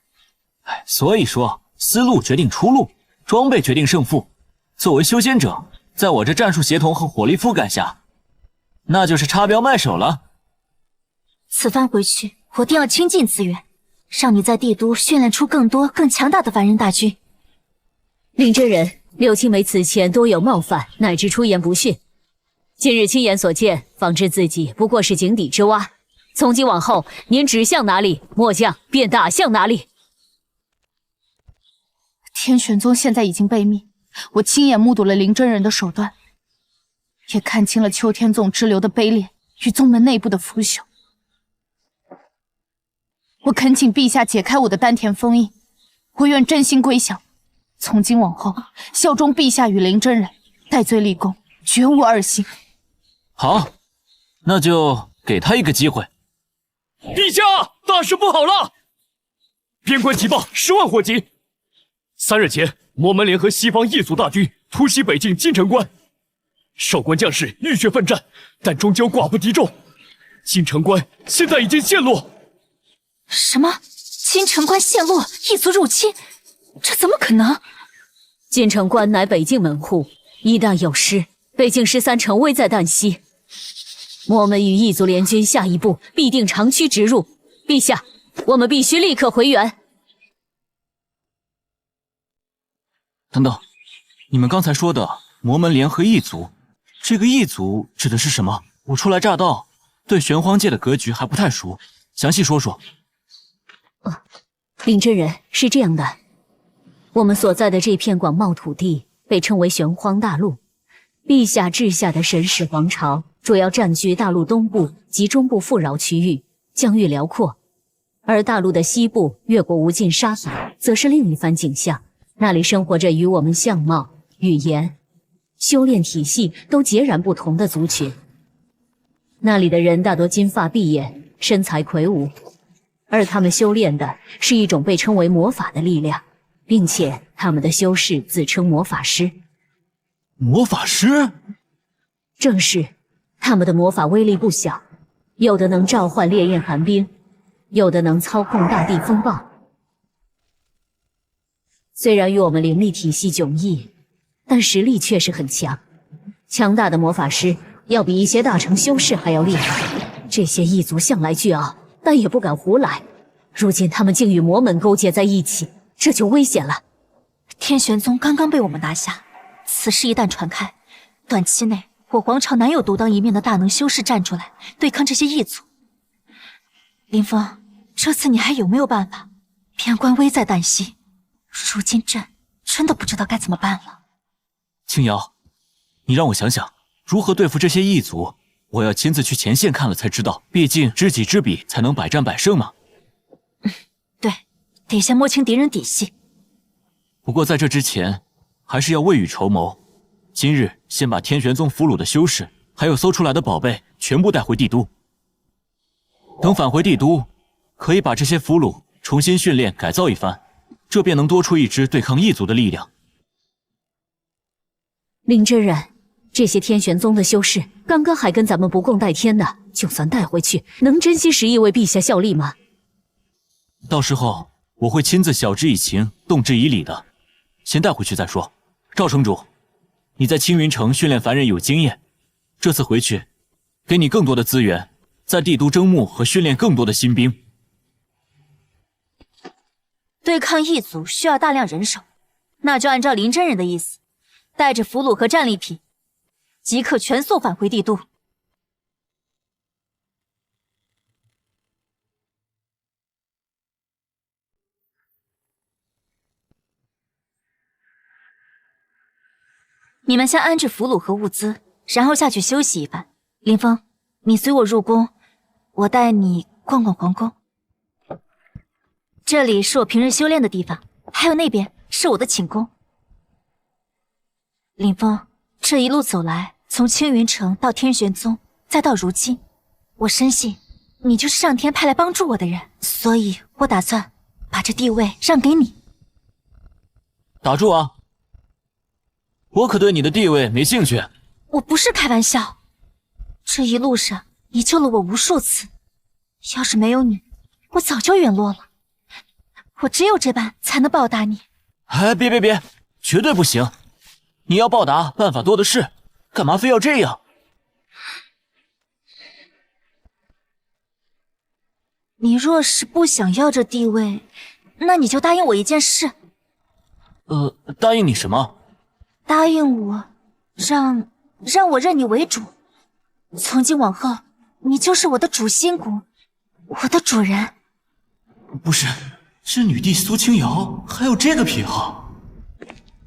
所以说，思路决定出路，装备决定胜负。作为修仙者，在我这战术协同和火力覆盖下，那就是插标卖首了。此番回去，我定要倾尽资源，让你在帝都训练出更多更强大的凡人大军。林真人，柳青梅此前多有冒犯，乃至出言不逊。今日亲眼所见，方知自己不过是井底之蛙。从今往后，您指向哪里，末将便打向哪里。天玄宗现在已经被灭，我亲眼目睹了林真人的手段，也看清了秋天宗支流的卑劣与宗门内部的腐朽。我恳请陛下解开我的丹田封印，我愿真心归降。从今往后，效忠陛下与林真人，戴罪立功，绝无二心。好，那就给他一个机会。陛下，大事不好了！边关急报10万火急。3日前，魔门联合西方异族大军突袭北境金城关，守关将士浴血奋战，但终究寡不敌众。金城关现在已经陷落。什么？金城关陷落，异族入侵？这怎么可能？金城关乃北境门户，一旦有失，北境13城危在旦夕。魔门与异族联军下一步必定长驱直入，陛下，我们必须立刻回援。等等，你们刚才说的魔门联合异族，这个异族指的是什么？我初来乍到，对玄荒界的格局还不太熟，详细说说。林真人，是这样的，我们所在的这片广袤土地被称为玄荒大陆，陛下治下的神使皇朝主要占据大陆东部及中部富饶区域，疆域辽阔，而大陆的西部越过无尽沙海，则是另一番景象。那里生活着与我们相貌、语言、修炼体系都截然不同的族群。那里的人大多金发碧眼，身材魁梧，而他们修炼的是一种被称为魔法的力量，并且他们的修士自称魔法师。魔法师？正是，他们的魔法威力不小，有的能召唤烈焰寒冰，有的能操控大地风暴。虽然与我们灵力体系迥异，但实力确实很强。强大的魔法师要比一些大成修士还要厉害。这些异族向来倨傲，但也不敢胡来。如今他们竟与魔门勾结在一起，这就危险了。天玄宗刚刚被我们拿下，此事一旦传开，短期内我皇朝难有独当一面的大能修士站出来对抗这些异族。林峰，这次你还有没有办法？边关危在旦夕，如今真的不知道该怎么办了。青瑶，你让我想想如何对付这些异族，我要亲自去前线看了才知道，毕竟知己知彼才能百战百胜嘛。对，得先摸清敌人底细。不过在这之前，还是要未雨绸缪。今日先把天玄宗俘虏的修士，还有搜出来的宝贝全部带回帝都。等返回帝都，可以把这些俘虏重新训练改造一番，这便能多出一支对抗异族的力量。林真人，这些天玄宗的修士刚刚还跟咱们不共戴天呢，就算带回去，能真心实意为陛下效力吗？到时候我会亲自晓之以情，动之以理的。先带回去再说。赵城主，你在青云城训练凡人有经验，这次回去，给你更多的资源，在帝都征募和训练更多的新兵。对抗异族需要大量人手，那就按照林真人的意思，带着俘虏和战利品，即刻全速返回帝都。你们先安置俘虏和物资，然后下去休息一番。林峰，你随我入宫，我带你逛逛皇宫。这里是我平日修炼的地方，还有那边是我的寝宫。林峰，这一路走来，从青云城到天玄宗，再到如今，我深信你就是上天派来帮助我的人，所以我打算把这地位让给你。打住啊！我可对你的地位没兴趣。我不是开玩笑，这一路上你救了我无数次，要是没有你，我早就陨落了。我只有这般才能报答你。哎，别，绝对不行！你要报答，办法多的是，干嘛非要这样？你若是不想要这地位，那你就答应我一件事。答应你什么？答应我，让我认你为主。从今往后，你就是我的主心骨，我的主人。不是，这女帝苏清瑶还有这个癖好？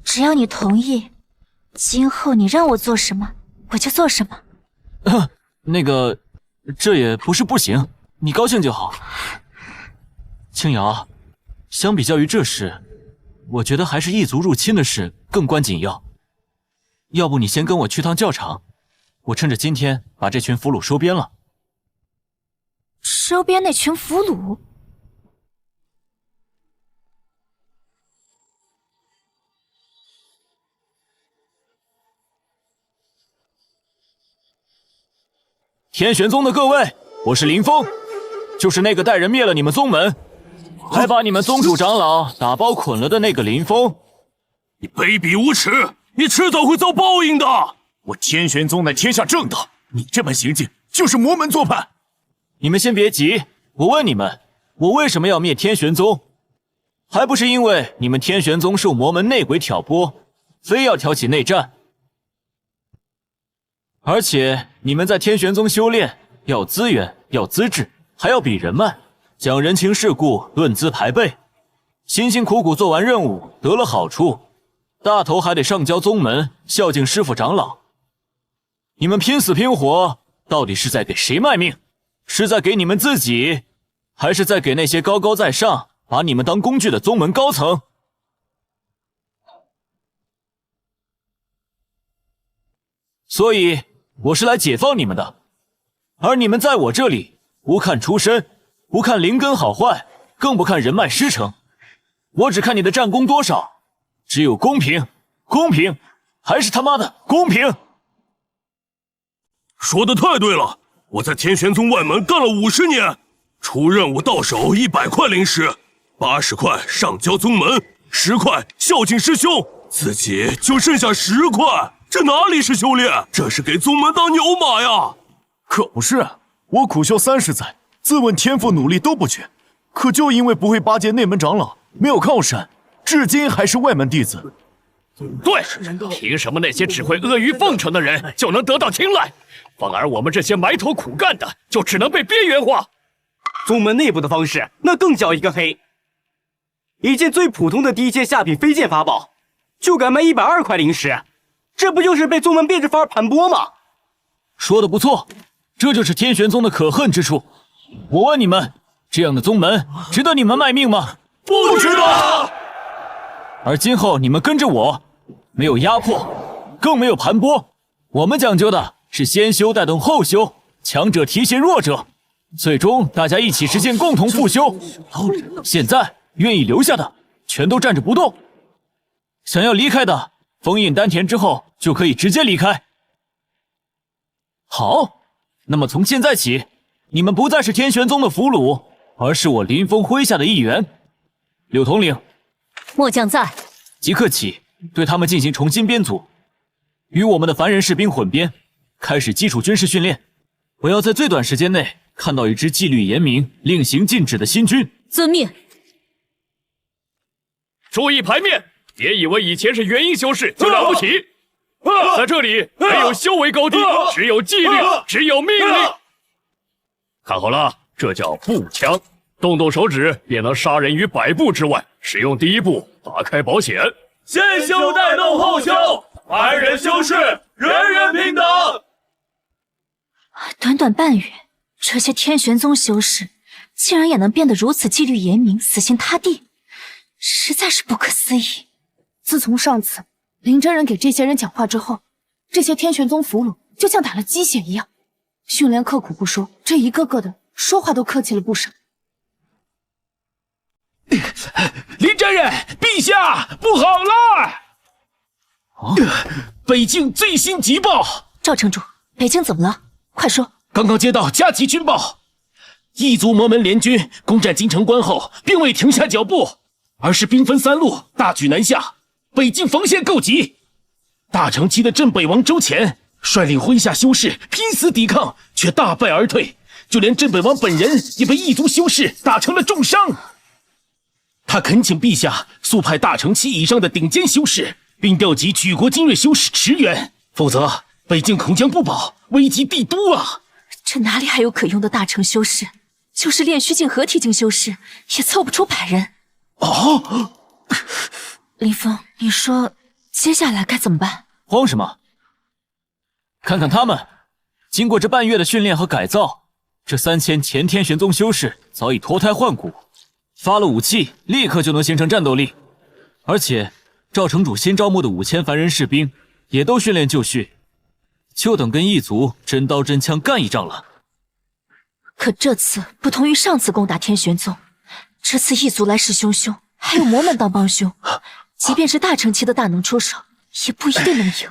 只要你同意，今后你让我做什么，我就做什么。那个，这也不是不行，你高兴就好。清瑶，相比较于这事，我觉得还是异族入侵的事更关紧要。要不你先跟我去趟教场，我趁着今天把这群俘虏收编了。收编那群俘虏？天玄宗的各位，我是林峰，就是那个带人灭了你们宗门，还把你们宗主长老打包捆了的那个林峰。你卑鄙无耻，你迟早会遭报应的！我天玄宗乃天下正道，你这般行径就是魔门作叛。你们先别急，我问你们，我为什么要灭天玄宗？还不是因为你们天玄宗受魔门内鬼挑拨，非要挑起内战。而且你们在天玄宗修炼，要资源，要资质，还要比人脉，讲人情世故，论资排辈，辛辛苦苦做完任务，得了好处，大头还得上交宗门，孝敬师傅长老。你们拼死拼活，到底是在给谁卖命？是在给你们自己，还是在给那些高高在上，把你们当工具的宗门高层？所以我是来解放你们的，而你们在我这里不看出身，不看灵根好坏，更不看人脉师承，我只看你的战功多少，只有公平，公平，还是他妈的公平！说的太对了，我在天玄宗外门干了50年，出任务到手100块灵石，80块上交宗门，10块孝敬师兄，自己就剩下10块。这哪里是修炼，这是给宗门当牛马呀！可不是，我苦修30载，自问天赋努力都不缺，可就因为不会巴结内门长老，没有靠山，至今还是外门弟子。对，凭什么那些只会阿谀奉承的人就能得到青睐，反而我们这些埋头苦干的就只能被边缘化？宗门内部的方式那更叫一个黑。一件最普通的低阶下品飞剑法宝，就敢卖120块灵石，这不就是被宗门变着法儿盘剥吗？说的不错，这就是天玄宗的可恨之处。我问你们，这样的宗门值得你们卖命吗？不值得！而今后你们跟着我，没有压迫，更没有盘剥，我们讲究的是先修带动后修，强者提携弱者，最终大家一起实现共同复修。现在愿意留下的全都站着不动，想要离开的封印丹田之后就可以直接离开。好，那么从现在起，你们不再是天玄宗的俘虏，而是我林峰麾下的一员。柳统领，末将在，即刻起对他们进行重新编组，与我们的凡人士兵混编，开始基础军事训练。我要在最短时间内看到一支纪律严明、令行禁止的新军。遵命。注意牌面，别以为以前是元婴修士就了不起，在这里没有修为高低，只有纪律，只有命令。看好了，这叫步枪，动动手指便能杀人于100步之外。使用第一步打开保险，先修带动后修，凡人修士人人平等。短短半月，这些天玄宗修士竟然也能变得如此纪律严明、死心塌地，实在是不可思议。自从上次林真人给这些人讲话之后，这些天玄宗俘虏就像打了鸡血一样，训练刻苦不说，这一个个的说话都客气了不少。林真人，陛下，不好了！北境最新急报。赵城主，北境怎么了？快说。刚刚接到加急军报，异族魔门联军攻占京城关后，并未停下脚步，而是兵分3路，大举南下。北境防线够急。大城期的镇北王周乾率领麾下修士拼死抵抗，却大败而退，就连镇北王本人也被异族修士打成了重伤。他恳请陛下速派大成期以上的顶尖修士并调集举国精锐修士驰援，否则北境恐将不保，危及帝都啊！这哪里还有可用的大成修士？就是炼虚境、合体境修士，也凑不出100人。哦，林峰，你说接下来该怎么办？慌什么？看看他们，经过这半月的训练和改造，这3000前天玄宗修士早已脱胎换骨，发了武器立刻就能形成战斗力。而且赵城主新招募的5000凡人士兵也都训练就绪，就等跟异族真刀真枪干一仗了。可这次不同于上次攻打天玄宗，这次异族来势汹汹，还有魔门当帮凶，即便是大成期的大能出手，也不一定能赢。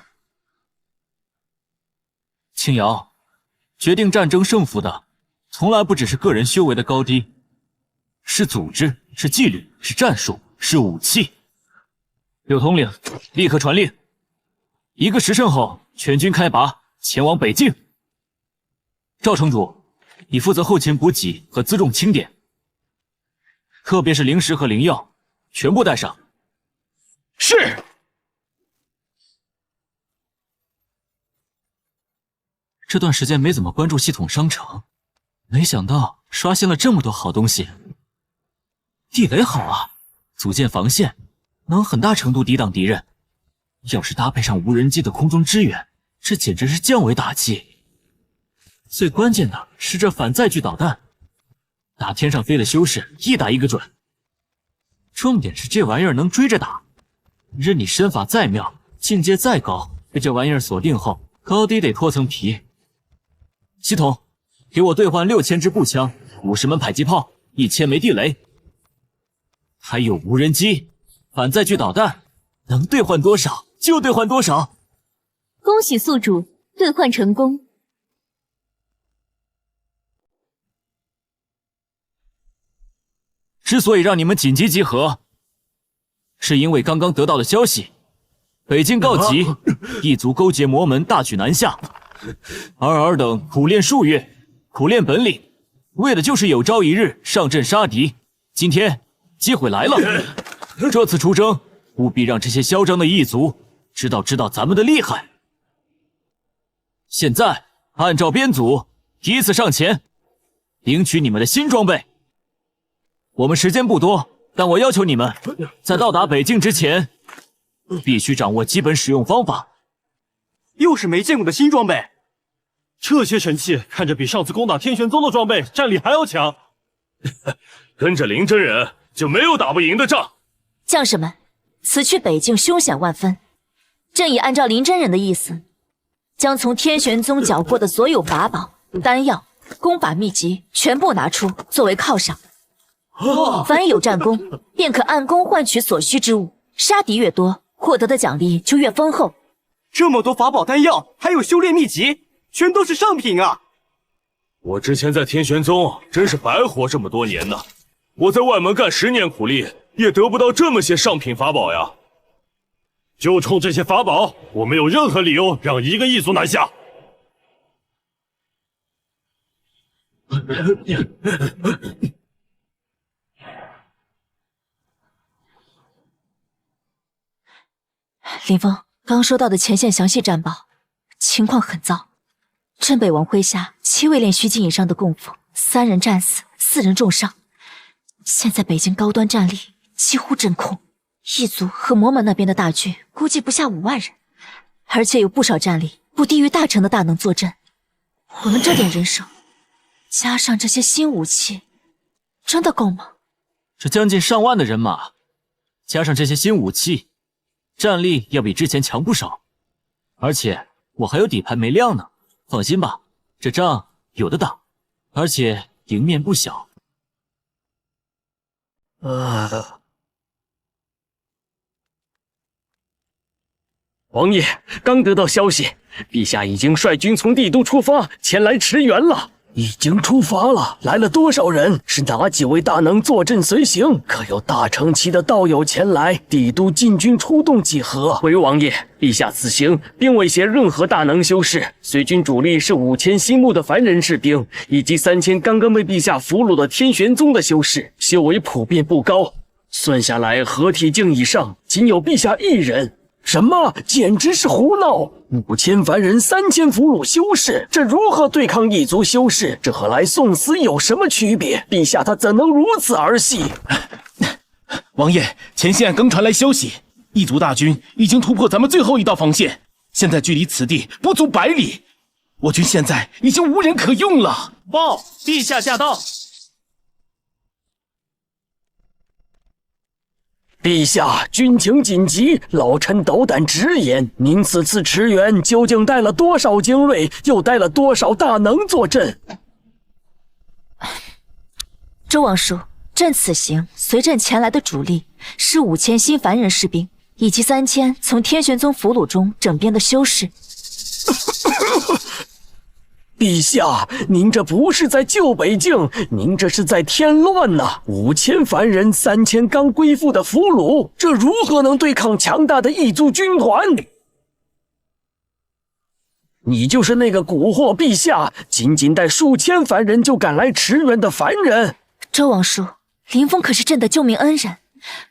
青瑶，决定战争胜负的从来不只是个人修为的高低，是组织，是纪律，是战术，是武器。柳统领，立刻传令，1个时辰后全军开拔，前往北境。赵城主，你负责后勤补给和辎重清点，特别是灵石和灵药，全部带上。是。这段时间没怎么关注系统商城，没想到刷新了这么多好东西。地雷好啊，组建防线，能很大程度抵挡敌人。要是搭配上无人机的空中支援，这简直是降维打击。最关键的是这反载具导弹，打天上飞的修士一打一个准。重点是这玩意儿能追着打，任你身法再妙，境界再高，被这玩意儿锁定后，高低得脱层皮。系统，给我兑换6000支步枪，50门迫击炮，1000枚地雷，还有无人机、反载具导弹，能兑换多少就兑换多少。恭喜宿主兑换成功。之所以让你们紧急集合，是因为刚刚得到的消息，北境告急，异族勾结魔门，大举南下。尔等苦练数月，苦练本领，为的就是有朝一日上阵杀敌。今天机会来了，这次出征务必让这些嚣张的异族知道咱们的厉害。现在按照编组，依次上前，领取你们的新装备。我们时间不多，但我要求你们在到达北境之前，必须掌握基本使用方法。又是没见过的新装备，这些神器看着比上次攻打天玄宗的装备战力还要强。跟着林真人就没有打不赢的仗。将士们，此去北境凶险万分，朕已按照林真人的意思，将从天玄宗缴获的所有法宝、丹药、功法秘籍全部拿出作为犒赏。凡有战功，便可按功换取所需之物，杀敌越多，获得的奖励就越丰厚。这么多法宝丹药，还有修炼秘籍，全都是上品啊！我之前在天玄宗真是白活这么多年呢，我在外门干10年苦力，也得不到这么些上品法宝呀。就冲这些法宝，我没有任何理由让一个异族南下。林峰，刚收到的前线详细战报，情况很糟。镇北王麾下7位炼虚境以上的供奉，3人战死，4人重伤。现在北京高端战力几乎真空，异族和魔门那边的大军估计不下5万人，而且有不少战力不低于大成的大能坐镇。我们这点人手，加上这些新武器，真的够吗？这将近上万的人马，加上这些新武器，战力要比之前强不少。而且我还有底牌没亮呢，放心吧，这仗有的打，而且赢面不小。王爷，刚得到消息，陛下已经率军从帝都出发，前来驰援了。已经出发了，来了多少人？是哪几位大能坐镇随行？可有大成期的道友前来？帝都禁军出动几何？回王爷，陛下此行并未携任何大能修士，随军主力是5000新募的凡人士兵，以及3000刚刚被陛下俘虏的天玄宗的修士，修为普遍不高。算下来，合体境以上仅有陛下1人。什么？简直是胡闹！5000凡人，3000俘虏修士，这如何对抗异族修士？这和来送死有什么区别？陛下他怎能如此儿戏？王爷，前线刚传来消息，异族大军已经突破咱们最后一道防线，现在距离此地不足100里，我军现在已经无人可用了。报，陛下驾到！陛下，军情紧急，老臣斗胆直言，您此次驰援究竟带了多少精锐，又带了多少大能坐镇？周王叔，朕此行随朕前来的主力是5000新凡人士兵，以及3000从天玄宗俘虏中整编的修士。陛下，您这不是在救北境，您这是在添乱呐！5000凡人，3000刚归附的俘虏，这如何能对抗强大的异族军团？你就是那个蛊惑陛下，仅仅带数千凡人就赶来驰援的凡人。周王叔，林峰可是朕的救命恩人，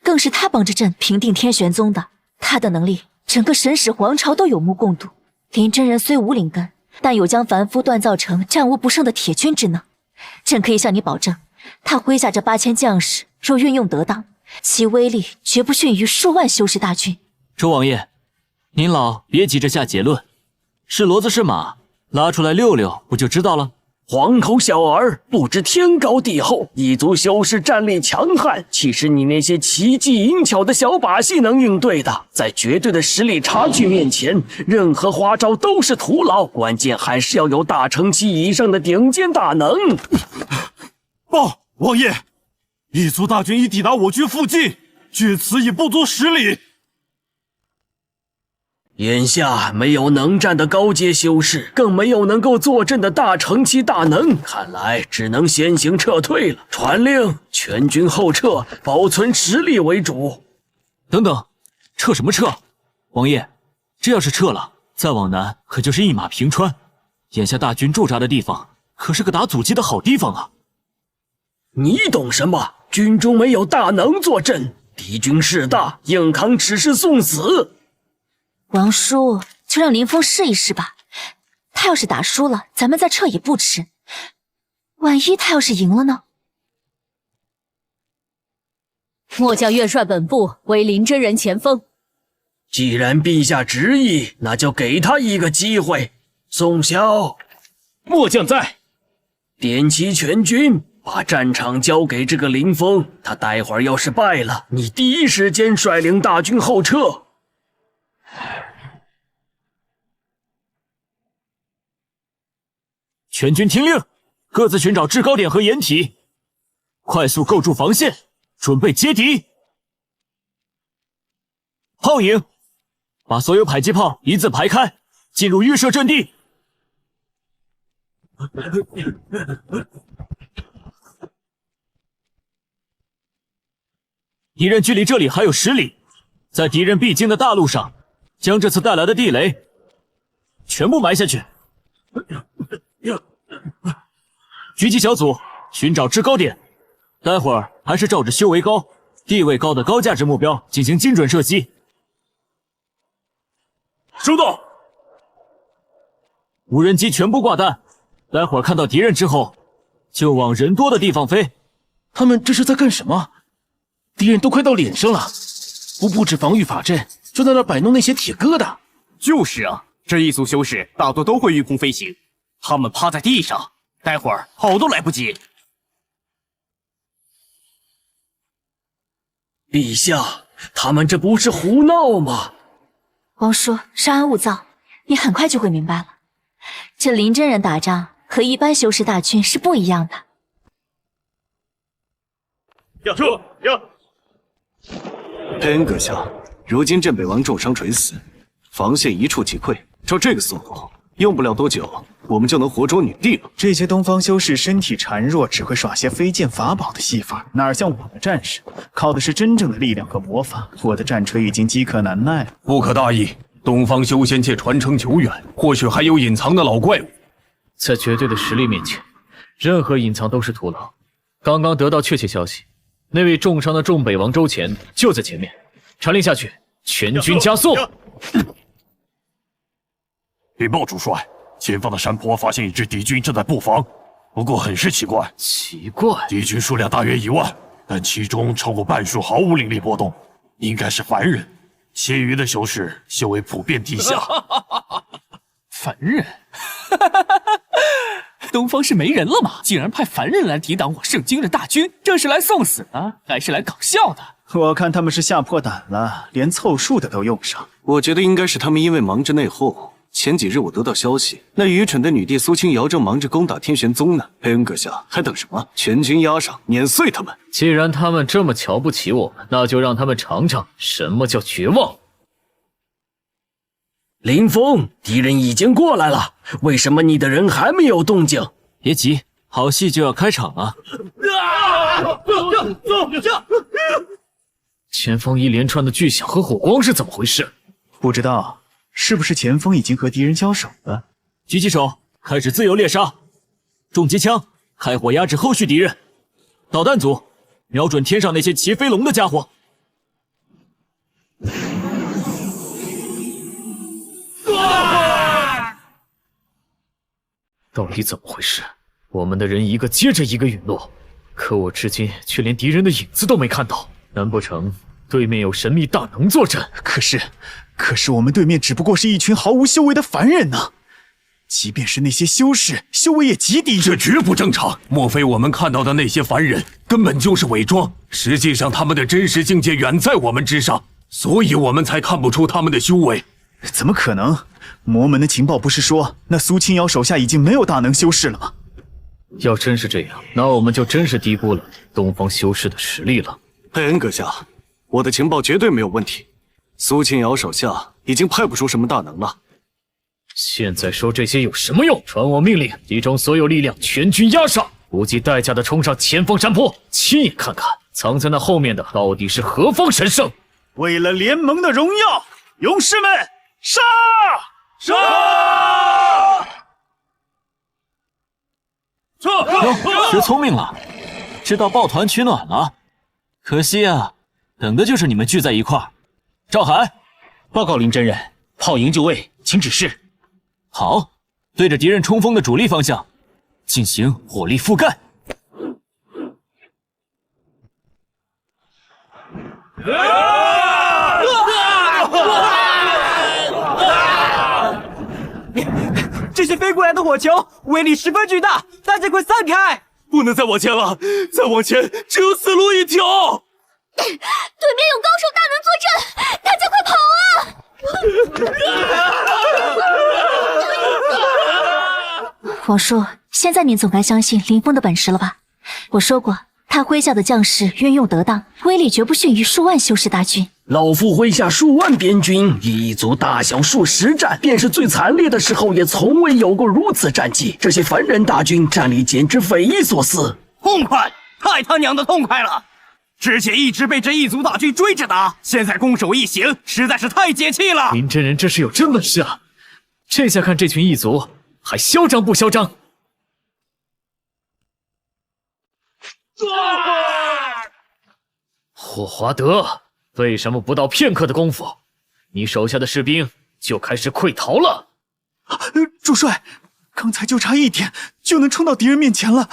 更是他帮着朕平定天玄宗的，他的能力，整个神使皇朝都有目共睹。林真人虽无灵根，但有将凡夫锻造成战无不胜的铁军之能，朕可以向你保证，他麾下这8000将士若运用得当，其威力绝不逊于数万修士大军。周王爷，您老别急着下结论，是骡子是马，拉出来溜溜不就知道了？黄口小儿，不知天高地厚，异族修士战力强悍，岂是你那些奇技淫巧的小把戏能应对的？在绝对的实力差距面前，任何花招都是徒劳，关键还是要有大成期以上的顶尖大能。报，王爷，异族大军已抵达我军附近，距此已不足10里。眼下没有能战的高阶修士，更没有能够坐镇的大成期大能，看来只能先行撤退了。传令，全军后撤，保存实力为主。等等，撤什么撤？王爷，这要是撤了，再往南可就是一马平川。眼下大军驻扎的地方，可是个打阻击的好地方啊！你懂什么？军中没有大能坐镇，敌军势大，硬扛只是送死。王叔，就让林峰试一试吧。他要是打输了，咱们再撤也不迟。万一他要是赢了呢？末将愿率本部为林真人前锋。既然陛下执意，那就给他一个机会。宋萧，末将在。点齐全军，把战场交给这个林峰。他待会儿要是败了，你第一时间率领大军后撤。全军听令，各自寻找制高点和掩体，快速构筑防线，准备接敌。炮营，把所有迫击炮一字排开，进入预设阵地。敌人距离这里还有10里，在敌人必经的大路上，将这次带来的地雷全部埋下去。狙击小组寻找制高点，待会儿还是照着修为高、地位高的高价值目标进行精准射击。收到。无人机全部挂弹，待会儿看到敌人之后，就往人多的地方飞。他们这是在干什么？敌人都快到脸上了，不布置防御法阵，就在那摆弄那些铁疙瘩。就是啊，这异族修士大多都会御空飞行，他们趴在地上，待会儿跑都来不及。陛下，他们这不是胡闹吗？王叔，稍安勿躁，你很快就会明白了。这林真人打仗和一般修士大军是不一样的。要撤！要！佩恩阁下，如今镇北王重伤垂死，防线一触即溃。照这个速度，用不了多久，我们就能活捉女帝了。这些东方修士身体孱弱，只会耍些飞剑法宝的戏法，哪像我的战士，靠的是真正的力量和魔法。我的战锤已经饥渴难耐了。不可大意，东方修仙界传承久远，或许还有隐藏的老怪物。在绝对的实力面前，任何隐藏都是徒劳。刚刚得到确切消息，那位重伤的众北王周乾就在前面，传令下去，全军加速。禀报主帅，前方的山坡发现一支敌军正在布防，不过很是奇怪。奇怪，敌军数量大约1万，但其中超过半数毫无灵力波动，应该是凡人。其余的修士修为普遍低下。凡人？东方是没人了吗？竟然派凡人来抵挡我圣君的大军，这是来送死的，还是来搞笑的？我看他们是吓破胆了，连凑数的都用上。我觉得应该是他们因为忙着内讧。前几日我得到消息，那愚蠢的女帝苏清瑶正忙着攻打天玄宗呢。佩恩阁下，还等什么？全军压上，碾碎他们！既然他们这么瞧不起我们，那就让他们尝尝什么叫绝望。林峰，敌人已经过来了，为什么你的人还没有动静？别急，好戏就要开场啊！前方一连串的巨响和火光是怎么回事？不知道，是不是前锋已经和敌人交手了？狙击手开始自由猎杀，重机枪开火压制后续敌人，导弹组瞄准天上那些骑飞龙的家伙。到底怎么回事？我们的人一个接着一个陨落，可我至今却连敌人的影子都没看到。难不成对面有神秘大能坐镇？可是我们对面只不过是一群毫无修为的凡人呢。即便是那些修士，修为也极低。这绝不正常！莫非我们看到的那些凡人根本就是伪装？实际上他们的真实境界远在我们之上，所以我们才看不出他们的修为。怎么可能？魔门的情报不是说那苏清瑶手下已经没有大能修士了吗？要真是这样，那我们就真是低估了东方修士的实力了。佩恩阁下，我的情报绝对没有问题。苏清瑶手下已经派不出什么大能了。现在说这些有什么用？传我命令，集中所有力量，全军压上，不计代价的冲上前方山坡，亲眼看看藏在那后面的到底是何方神圣。为了联盟的荣耀，勇士们，杀！杀！哟，学聪明了，知道抱团取暖了。可惜啊，等的就是你们聚在一块儿。赵海，报告林真人，炮营就位，请指示。好，对着敌人冲锋的主力方向进行火力覆盖。这些飞过来的火球威力十分巨大，大家快散开！不能再往前了，再往前只有死路一条。对面有高手大能坐镇，大家快跑啊！王叔，现在您总该相信林峰的本事了吧？我说过，他麾下的将士运用得当，威力绝不逊于数万修士大军。老夫麾下数万边军，一族大小数十战，便是最惨烈的时候，也从未有过如此战绩。这些凡人大军战力简直匪夷所思。痛快，太他娘的痛快了！之前一直被这一族大军追着打，现在攻守一行，实在是太解气了。林真人这是有真本事啊！这下看这群异族还嚣张不嚣张？霍华德，为什么不到片刻的功夫，你手下的士兵就开始溃逃了？主帅，刚才就差一点就能冲到敌人面前了，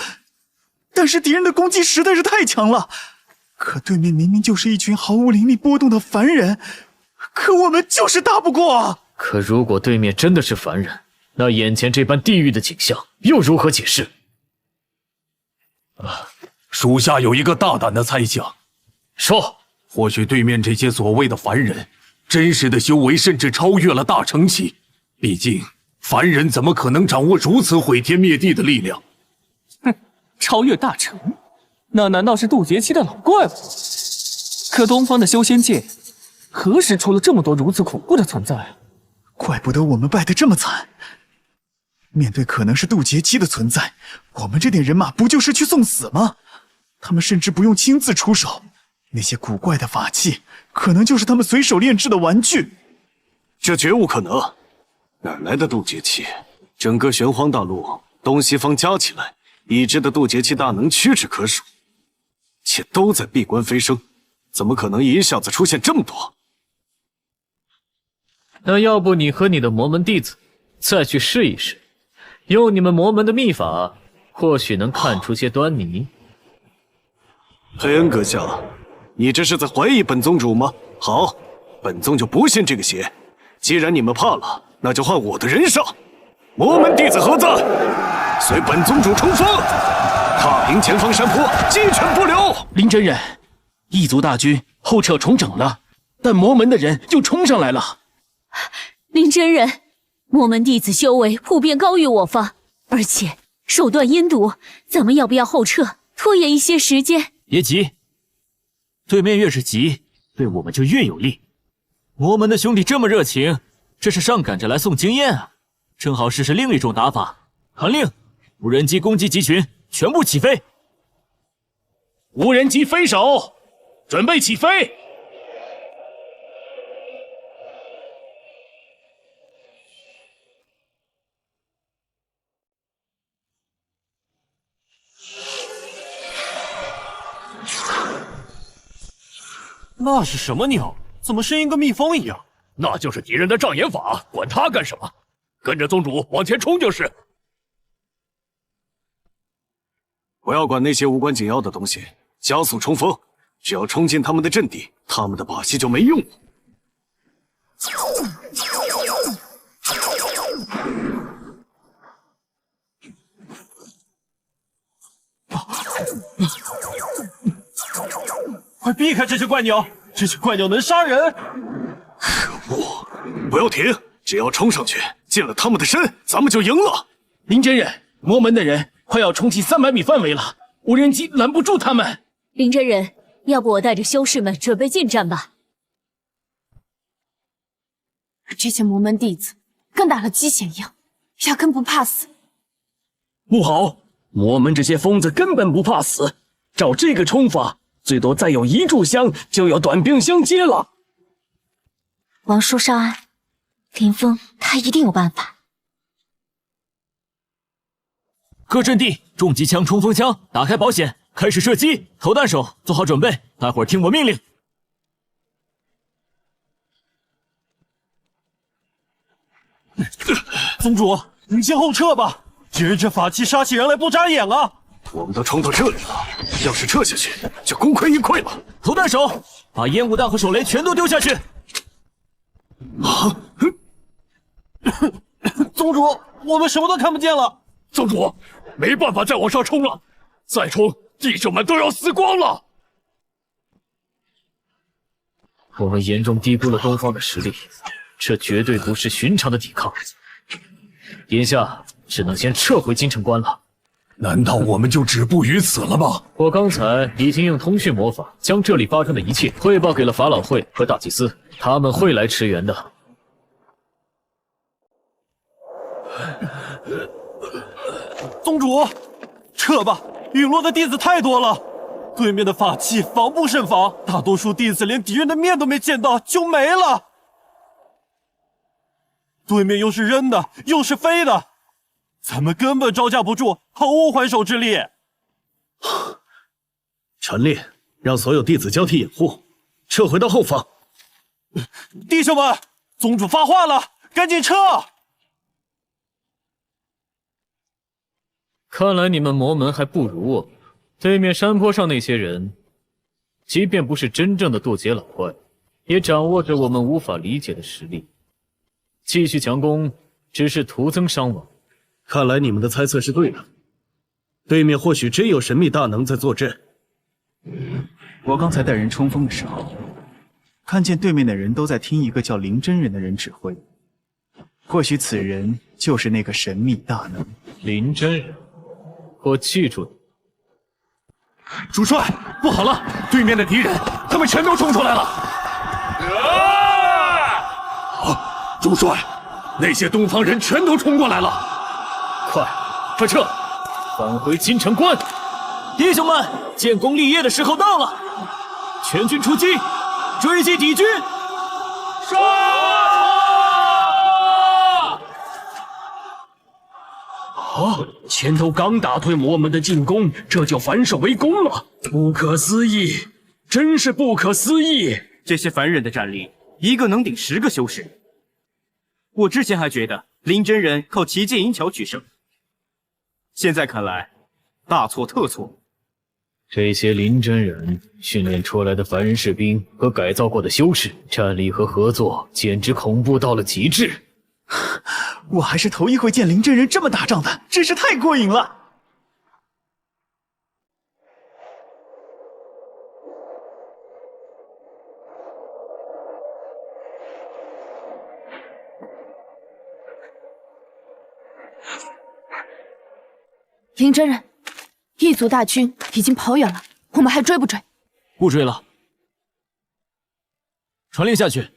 但是敌人的攻击实在是太强了。可对面明明就是一群毫无灵力波动的凡人，可我们就是打不过啊！可如果对面真的是凡人，那眼前这般地狱的景象又如何解释？属下有一个大胆的猜想，说，或许对面这些所谓的凡人，真实的修为甚至超越了大成期。毕竟，凡人怎么可能掌握如此毁天灭地的力量？哼，超越大成，那难道是渡劫期的老怪物？可东方的修仙界，何时出了这么多如此恐怖的存在？怪不得我们败得这么惨。面对可能是渡劫期的存在，我们这点人马不就是去送死吗？他们甚至不用亲自出手，那些古怪的法器，可能就是他们随手炼制的玩具。这绝无可能，哪来的渡劫期？整个玄荒大陆东西方加起来，已知的渡劫期大能屈指可数，且都在闭关飞升，怎么可能一下子出现这么多？那要不你和你的魔门弟子再去试一试，用你们魔门的秘法，或许能看出些端倪。佩恩阁下，你这是在怀疑本宗主吗？好，本宗就不信这个邪。既然你们怕了，那就换我的人上。魔门弟子何在？随本宗主冲锋，踏平前方山坡，鸡犬不留。林真人，异族大军后撤重整了，但魔门的人又冲上来了。林真人，魔门弟子修为普遍高于我方，而且手段阴毒，咱们要不要后撤，拖延一些时间？别急，对面越是急，对我们就越有利。魔门的兄弟这么热情，这是上赶着来送经验啊！正好试试另一种打法。传令，无人机攻击集群，全部起飞！无人机飞手，准备起飞！那是什么鸟？怎么声音跟蜜蜂一样？那就是敌人的障眼法，管他干什么？跟着宗主往前冲就是。不要管那些无关紧要的东西，加速冲锋！只要冲进他们的阵地，他们的把戏就没用了。快避开这些怪鸟！这些怪鸟能杀人！可恶！不要停！只要冲上去，进了他们的身，咱们就赢了。林真人，魔门的人快要冲进300米范围了，无人机拦不住他们。林真人，要不我带着修士们准备进战吧？这些魔门弟子跟打了鸡血一样，压根不怕死。不好，魔门这些疯子根本不怕死，照这个冲法，最多再有1炷香就要短兵相接了。王叔上岸，林峰他一定有办法。各阵地，重机枪、冲锋枪，打开保险，开始射击。投弹手做好准备，待会儿听我命令。宗主，你先后撤吧，敌人这法器杀起人来不眨眼啊！我们都冲到这里了，要是撤下去，就功亏一篑了。投弹手，把烟雾弹和手雷全都丢下去。啊！宗主，我们什么都看不见了。宗主，没办法再往上冲了，再冲，弟兄们都要死光了。我们严重低估了东方的实力，这绝对不是寻常的抵抗。眼下只能先撤回京城关了。难道我们就止步于此了吗？我刚才已经用通讯魔法将这里发生的一切汇报给了法老会和大祭司，他们会来驰援的。宗主，撤吧！陨落的弟子太多了，对面的法器防不胜防，大多数弟子连敌人的面都没见到就没了。对面又是扔的，又是飞的，咱们根本招架不住，毫无还手之力。传令，让所有弟子交替掩护，撤回到后方。弟兄们，宗主发话了，赶紧撤！看来你们魔门还不如我们。对面山坡上那些人，即便不是真正的渡劫老怪，也掌握着我们无法理解的实力。继续强攻，只是徒增伤亡。看来你们的猜测是对的，对面或许真有神秘大能在坐镇。我刚才带人冲锋的时候，看见对面的人都在听一个叫林真人的人指挥，或许此人就是那个神秘大能。林真人，我记住你。主帅，不好了，对面的敌人，他们全都冲出来了！主帅，那些东方人全都冲过来了！快撤，返回京城关！弟兄们，建功立业的时候到了，全军出击，追击敌军！前头刚打退魔门的进攻，这就反手围攻了，不可思议，真是不可思议！这些凡人的战力，一个能顶10个修士。我之前还觉得林真人靠奇剑银桥取胜，现在看来大错特错。这些林真人训练出来的凡人士兵和改造过的修士，战力和合作简直恐怖到了极致。我还是头一回见林真人这么打仗的，真是太过瘾了。林真人，异族大军已经跑远了，我们还追不追？不追了。传令下去，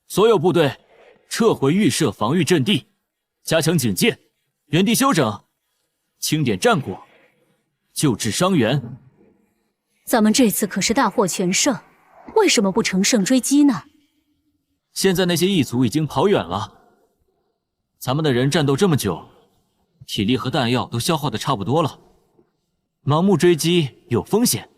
所有部队撤回预设防御阵地，加强警戒，原地休整，清点战果，救治伤员。咱们这次可是大获全胜，为什么不乘胜追击呢？现在那些异族已经跑远了，咱们的人战斗这么久，体力和弹药都消耗的差不多了，盲目追击有风险。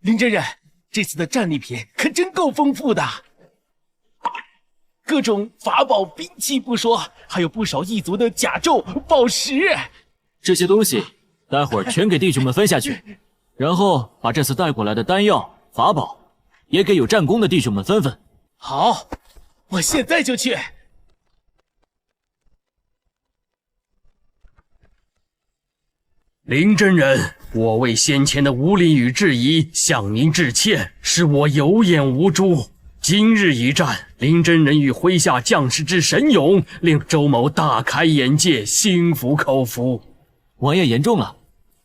林真人，这次的战利品可真够丰富的，各种法宝兵器不说，还有不少异族的甲胄、宝石。这些东西待会儿全给弟兄们分下去，然后把这次带过来的丹药、法宝也给有战功的弟兄们分分。好，我现在就去。林真人，我为先前的无礼与质疑向您致歉，是我有眼无珠。今日一战，林真人与麾下将士之神勇，令周某大开眼界，心服口服。王爷言重了，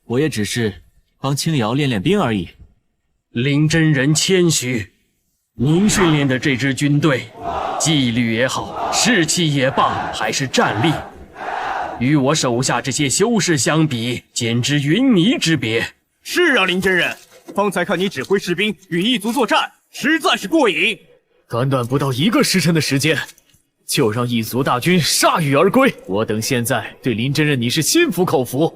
我也只是帮青瑶练练兵而已。林真人谦虚，您训练的这支军队，纪律也好，士气也罢，还是战力，与我手下这些修士相比，简直云泥之别。是啊，林真人，方才看你指挥士兵与异族作战，实在是过瘾。短短不到1个时辰的时间，就让异族大军铩羽而归。我等现在对林真人你是心服口服。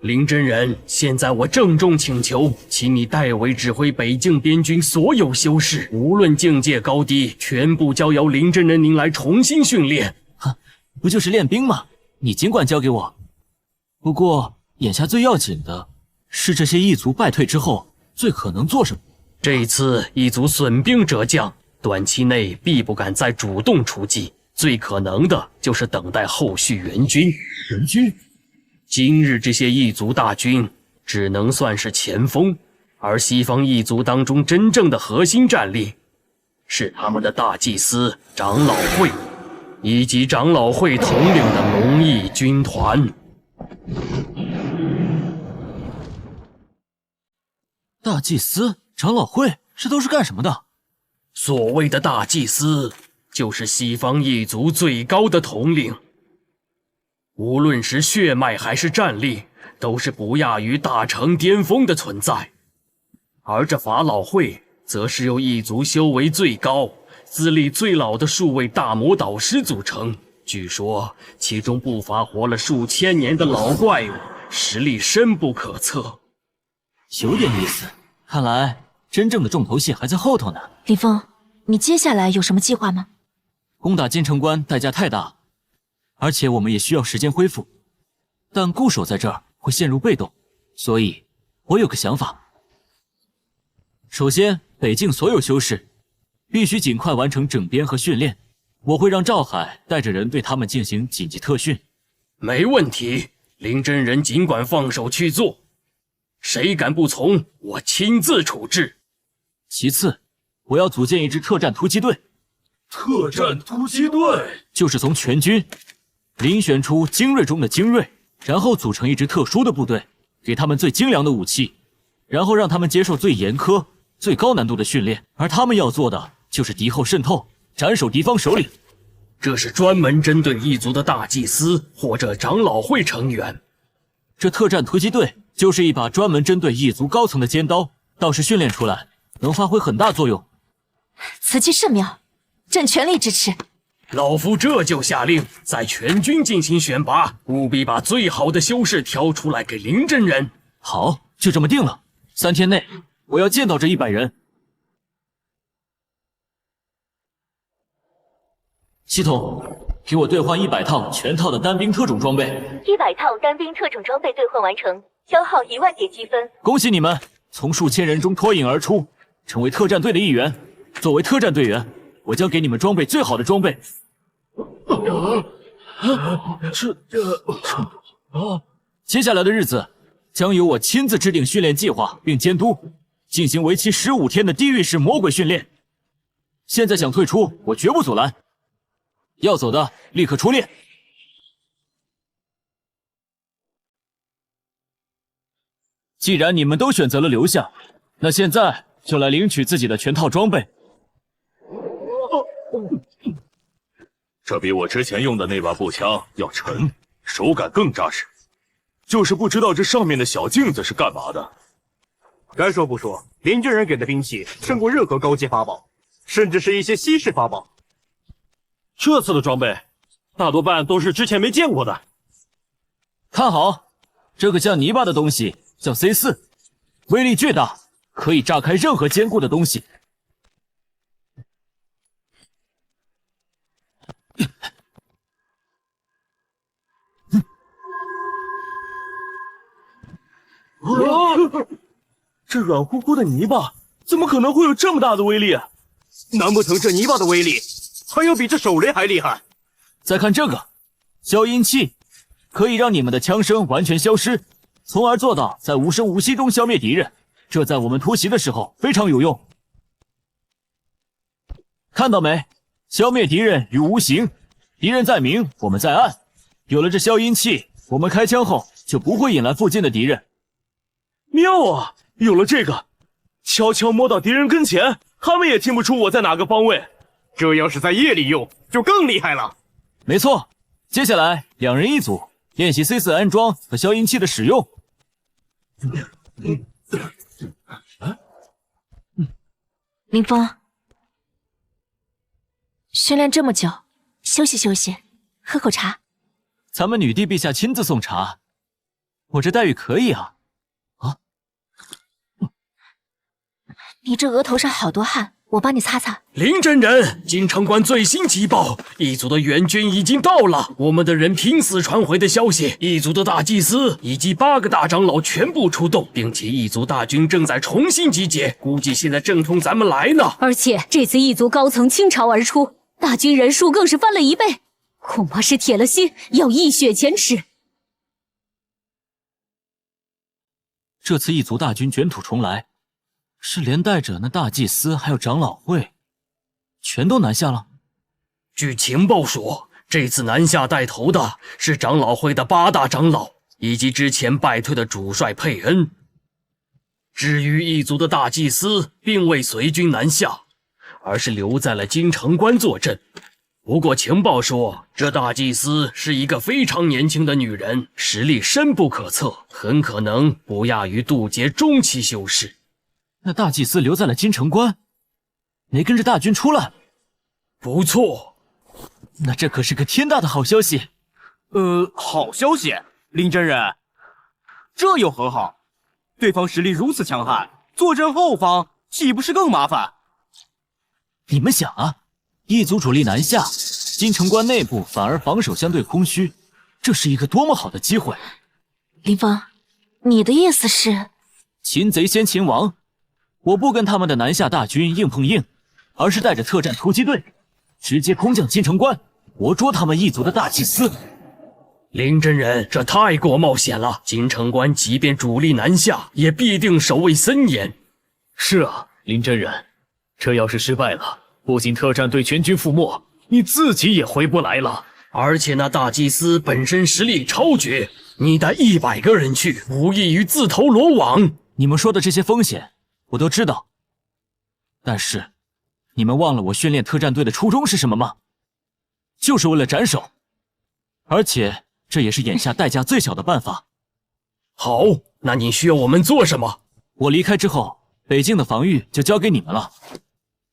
林真人，现在我郑重请求，请你代为指挥北境边军所有修士，无论境界高低，全部交由林真人您来重新训练。不就是练兵吗？你尽管交给我。不过眼下最要紧的是这些异族败退之后最可能做什么。这次异族损兵折将，短期内必不敢再主动出击，最可能的就是等待后续援军。援军？今日这些异族大军只能算是前锋，而西方异族当中真正的核心战力是他们的大祭司长老会，以及长老会统领的龙翼军团。大祭司、长老会，这都是干什么的？所谓的大祭司，就是西方异族最高的统领。无论是血脉还是战力，都是不亚于大成巅峰的存在。而这法老会，则是由异族修为最高、资历最老的数位大魔导师组成。据说其中不乏活了数千年的老怪物，实力深不可测。有点意思，看来真正的重头戏还在后头呢。李峰，你接下来有什么计划吗？攻打京城关代价太大，而且我们也需要时间恢复，但固守在这儿会陷入被动，所以我有个想法。首先，北境所有修士必须尽快完成整编和训练，我会让赵海带着人对他们进行紧急特训。没问题，林真人尽管放手去做，谁敢不从，我亲自处置。其次，我要组建一支特战突击队。特战突击队就是从全军遴选出精锐中的精锐，然后组成一支特殊的部队，给他们最精良的武器，然后让他们接受最严苛、最高难度的训练，而他们要做的就是敌后渗透，斩首敌方首领。这是专门针对异族的大祭司或者长老会成员。这特战突击队就是一把专门针对异族高层的尖刀，到时训练出来能发挥很大作用。此计甚妙，朕全力支持。老夫这就下令，在全军进行选拔，务必把最好的修士挑出来给林真人。好，就这么定了。3天内，我要见到这100人。系统，给我兑换100套全套的单兵特种装备。100套单兵特种装备兑换完成，消耗1万点积分。恭喜你们，从数千人中脱颖而出，成为特战队的一员。作为特战队员，我将给你们装备最好的装备。接下来的日子，将由我亲自制定训练计划并监督，进行为期15天的地狱式魔鬼训练。现在想退出，我绝不阻拦。要走的，立刻出列。既然你们都选择了留下，那现在就来领取自己的全套装备。这比我之前用的那把步枪要沉，手感更扎实。就是不知道这上面的小镜子是干嘛的。该说不说，林真人给的兵器胜过任何高阶法宝，甚至是一些稀世法宝。这次的装备，大多半都是之前没见过的。看好，这个像泥巴的东西叫 C4， 威力巨大，可以炸开任何坚固的东西。这软乎乎的泥巴怎么可能会有这么大的威力？难不成这泥巴的威力还要比这手雷还厉害？再看这个消音器，可以让你们的枪声完全消失，从而做到在无声无息中消灭敌人。这在我们突袭的时候非常有用。看到没？消灭敌人于无形，敌人在明，我们在暗。有了这消音器，我们开枪后就不会引来附近的敌人。妙啊！有了这个，悄悄摸到敌人跟前，他们也听不出我在哪个方位。这要是在夜里用，就更厉害了。没错，接下来2人一组，练习 C4 安装和消音器的使用。林峰，训练这么久，休息休息，喝口茶。咱们女帝陛下亲自送茶，我这待遇可以啊。你这额头上好多汗，我帮你擦擦。林真人，京城关最新急报，异族的援军已经到了。我们的人拼死传回的消息，异族的大祭司以及8个大长老全部出动，并且异族大军正在重新集结，估计现在正冲咱们来呢。而且这次异族高层倾巢而出，大军人数更是翻了1倍，恐怕是铁了心要一雪前耻。这次异族大军卷土重来，是连带着那大祭司还有长老会全都南下了。据情报说，这次南下带头的是长老会的8大长老以及之前败退的主帅佩恩。至于异族的大祭司并未随军南下，而是留在了京城关坐镇。不过情报说，这大祭司是一个非常年轻的女人，实力深不可测，很可能不亚于渡劫中期修士。那大祭司留在了京城关，没跟着大军出来。不错，那这可是个天大的好消息。好消息，林真人，这又何好？对方实力如此强悍，坐镇后方岂不是更麻烦？你们想啊，异族主力南下，京城关内部反而防守相对空虚，这是一个多么好的机会。林峰，你的意思是？擒贼先擒王。我不跟他们的南下大军硬碰硬，而是带着特战突击队，直接空降京城关，活捉他们异族的大祭司。林真人，这太过冒险了。京城关即便主力南下，也必定守卫森严。是啊，林真人，这要是失败了，不仅特战队全军覆没，你自己也回不来了。而且那大祭司本身实力超绝，你带100个人去，无异于自投罗网。你们说的这些风险我都知道，但是你们忘了我训练特战队的初衷是什么吗？就是为了斩首，而且这也是眼下代价最小的办法。好，那你需要我们做什么？我离开之后，北境的防御就交给你们了。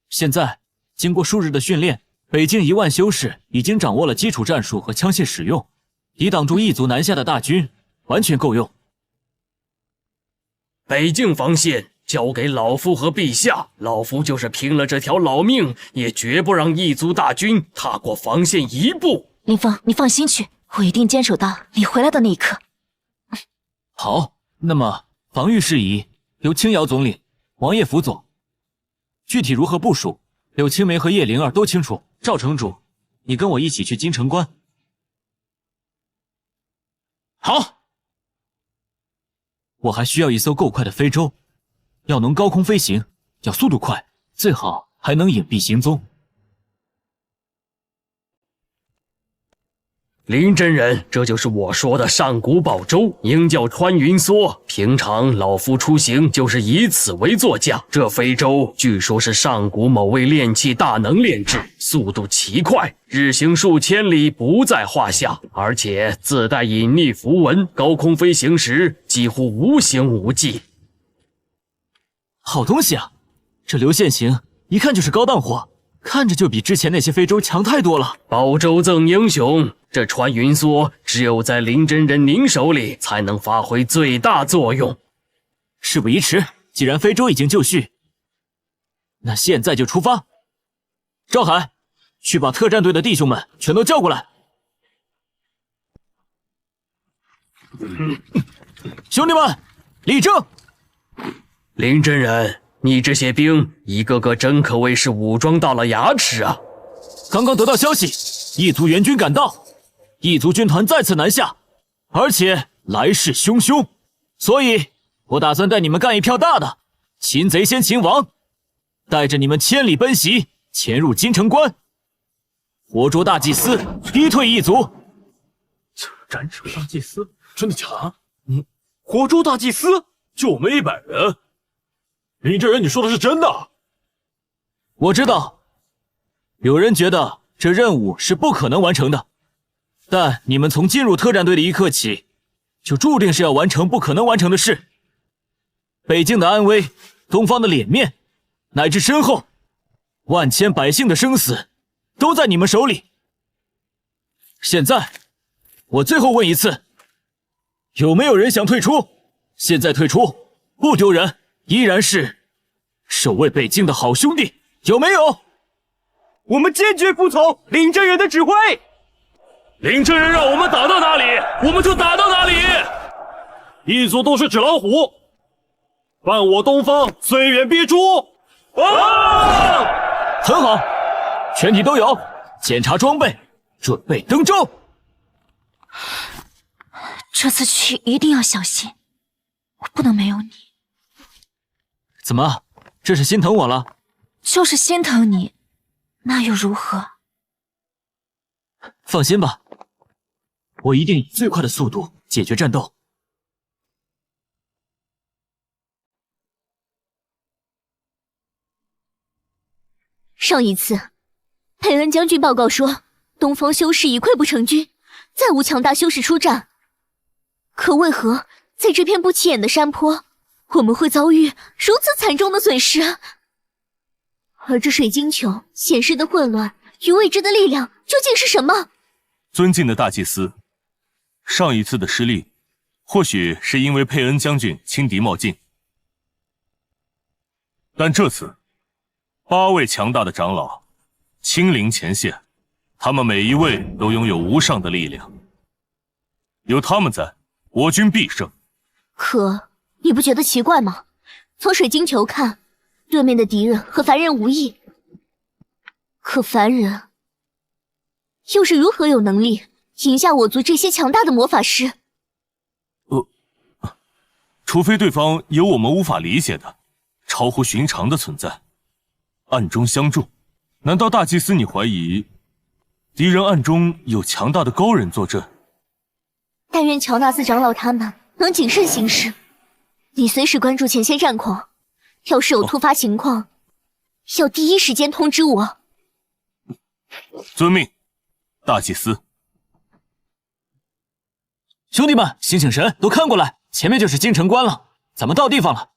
现在经过数日的训练，北境1万修士已经掌握了基础战术和枪械使用，抵挡住异族南下的大军，完全够用。北境防线交给老夫和陛下，老夫就是拼了这条老命，也绝不让异族大军踏过防线一步。林峰，你放心去，我一定坚守到你回来的那一刻。好，那么防御事宜由青瑶总领，王爷辅佐。具体如何部署，柳青梅和叶灵儿都清楚。赵城主，你跟我一起去京城关。好。我还需要一艘够快的飞舟，要能高空飞行，要速度快，最好还能隐蔽行踪。林真人，这就是我说的上古宝舟，应叫穿云梭。平常老夫出行就是以此为座驾。这飞舟据说是上古某位炼器大能炼制，速度奇快，日行数千里不在话下，而且自带隐匿符文，高空飞行时几乎无形无迹。好东西啊！这流线型一看就是高档货，看着就比之前那些飞舟强太多了。宝舟赠英雄。这穿云梭只有在林真人您手里才能发挥最大作用。事不宜迟，既然非洲已经就绪，那现在就出发。赵海，去把特战队的弟兄们全都叫过来。兄弟们，立正！林真人，你这些兵一个个真可谓是武装到了牙齿啊！刚刚得到消息，异族援军赶到。异族军团再次南下，而且来势汹汹，所以我打算带你们干一票大的，擒贼先擒王，带着你们千里奔袭，潜入京城关，活捉大祭司，逼退异族。斩首大祭司，真的假的？活捉大祭司，就我们100人。林真人，你说的是真的？我知道，有人觉得这任务是不可能完成的。但你们从进入特战队的一刻起，就注定是要完成不可能完成的事。北境的安危，东方的脸面，乃至身后万千百姓的生死，都在你们手里。现在，我最后问一次，有没有人想退出？现在退出不丢人，依然是守卫北境的好兄弟，有没有？我们坚决服从林真人的指挥。林真人让我们打到哪里，我们就打到哪里。异族都是纸老虎，伴我东方，虽远必诛。很好，全体都有，检查装备，准备登舟。这次去一定要小心，我不能没有你。怎么，这是心疼我了？就是心疼你，那又如何？放心吧，我一定以最快的速度解决战斗。上一次，佩恩将军报告说，东方修士已溃不成军，再无强大修士出战。可为何在这片不起眼的山坡，我们会遭遇如此惨重的损失？而这水晶球显示的混乱与未知的力量究竟是什么？尊敬的大祭司，上一次的失利，或许是因为佩恩将军轻敌冒进，但这次8位强大的长老亲临前线，他们每一位都拥有无上的力量，有他们在，我军必胜。可你不觉得奇怪吗？从水晶球看，对面的敌人和凡人无异，可凡人又是如何有能力赢下我族这些强大的魔法师？除非对方有我们无法理解的、超乎寻常的存在，暗中相助。难道大祭司你怀疑敌人暗中有强大的高人坐镇？但愿乔纳斯长老他们能谨慎行事。你随时关注前线战况，要是有突发情况，要第一时间通知我。遵命，大祭司。兄弟们，醒醒神，都看过来，前面就是京城关了，咱们到地方了。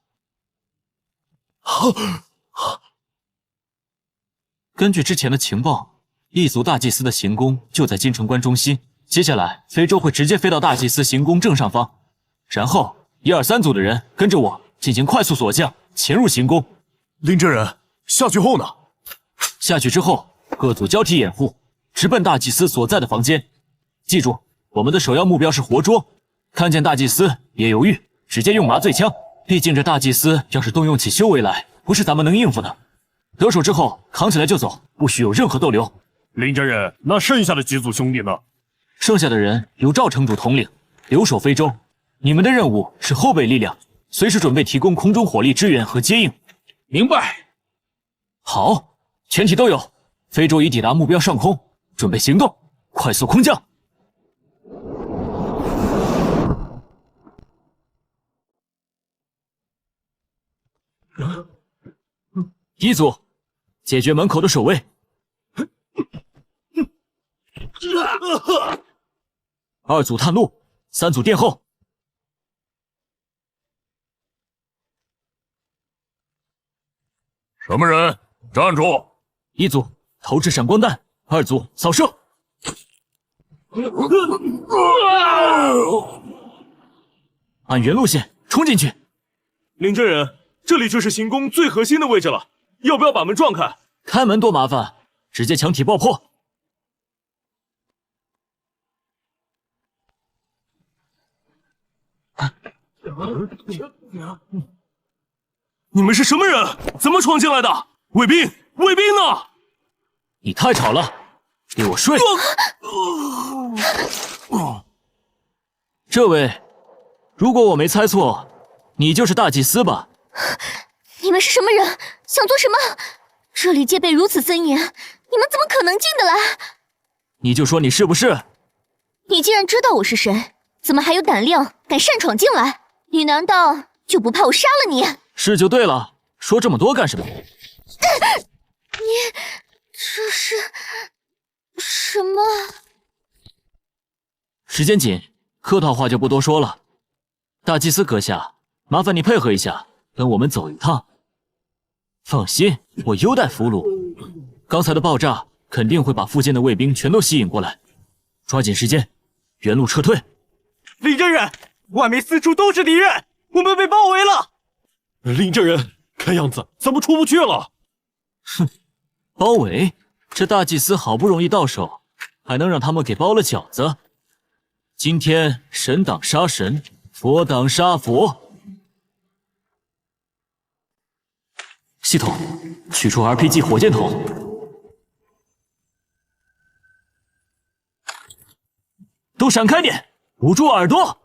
根据之前的情报，异族大祭司的行宫就在京城关中心，接下来非洲会直接飞到大祭司行宫正上方，然后1、2、3组的人跟着我进行快速锁降，潜入行宫。林真人，下去后呢？下去之后，各组交替掩护，直奔大祭司所在的房间。记住，我们的首要目标是活捉，看见大祭司别犹豫，直接用麻醉枪。毕竟这大祭司要是动用起修为来，不是咱们能应付的。得手之后扛起来就走，不许有任何逗留。林真人，那剩下的几组兄弟呢？剩下的人由赵城主统领，留守非洲。你们的任务是后备力量，随时准备提供空中火力支援和接应。明白。好，全体都有。非洲已抵达目标上空，准备行动，快速空降。一组，解决门口的守卫。2组探路，3组殿后。什么人？站住！1组投掷闪光弹，2组扫射。按原路线冲进去。林真人，这里就是行宫最核心的位置了，要不要把门撞开？开门多麻烦，直接墙体爆破。你们是什么人？怎么闯进来的？卫兵，卫兵呢？你太吵了，给我睡！这位，如果我没猜错，你就是大祭司吧？你们是什么人？想做什么？这里戒备如此森严，你们怎么可能进得来？你就说你是不是？你既然知道我是谁，怎么还有胆量敢擅闯进来？你难道就不怕我杀了你？是就对了，说这么多干什么？你这是什么？时间紧，客套话就不多说了。大祭司阁下，麻烦你配合一下，跟我们走一趟。放心，我优待俘虏。刚才的爆炸肯定会把附近的卫兵全都吸引过来，抓紧时间，原路撤退。林真人，外面四处都是敌人，我们被包围了。林真人，看样子咱们出不去了。哼，包围？这大祭司好不容易到手，还能让他们给包了饺子？今天神挡杀神，佛挡杀佛。系统，取出 RPG 火箭筒。都闪开点，捂住耳朵。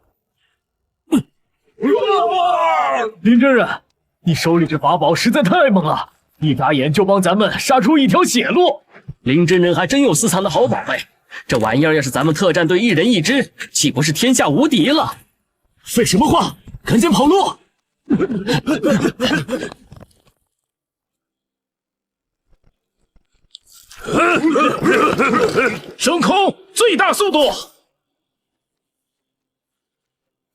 林真人，你手里这法宝实在太猛了，一眨眼就帮咱们杀出一条血路。林真人还真有私藏的好宝贝，这玩意儿要是咱们特战队一人一只，岂不是天下无敌了？废什么话，赶紧跑路！升空，最大速度！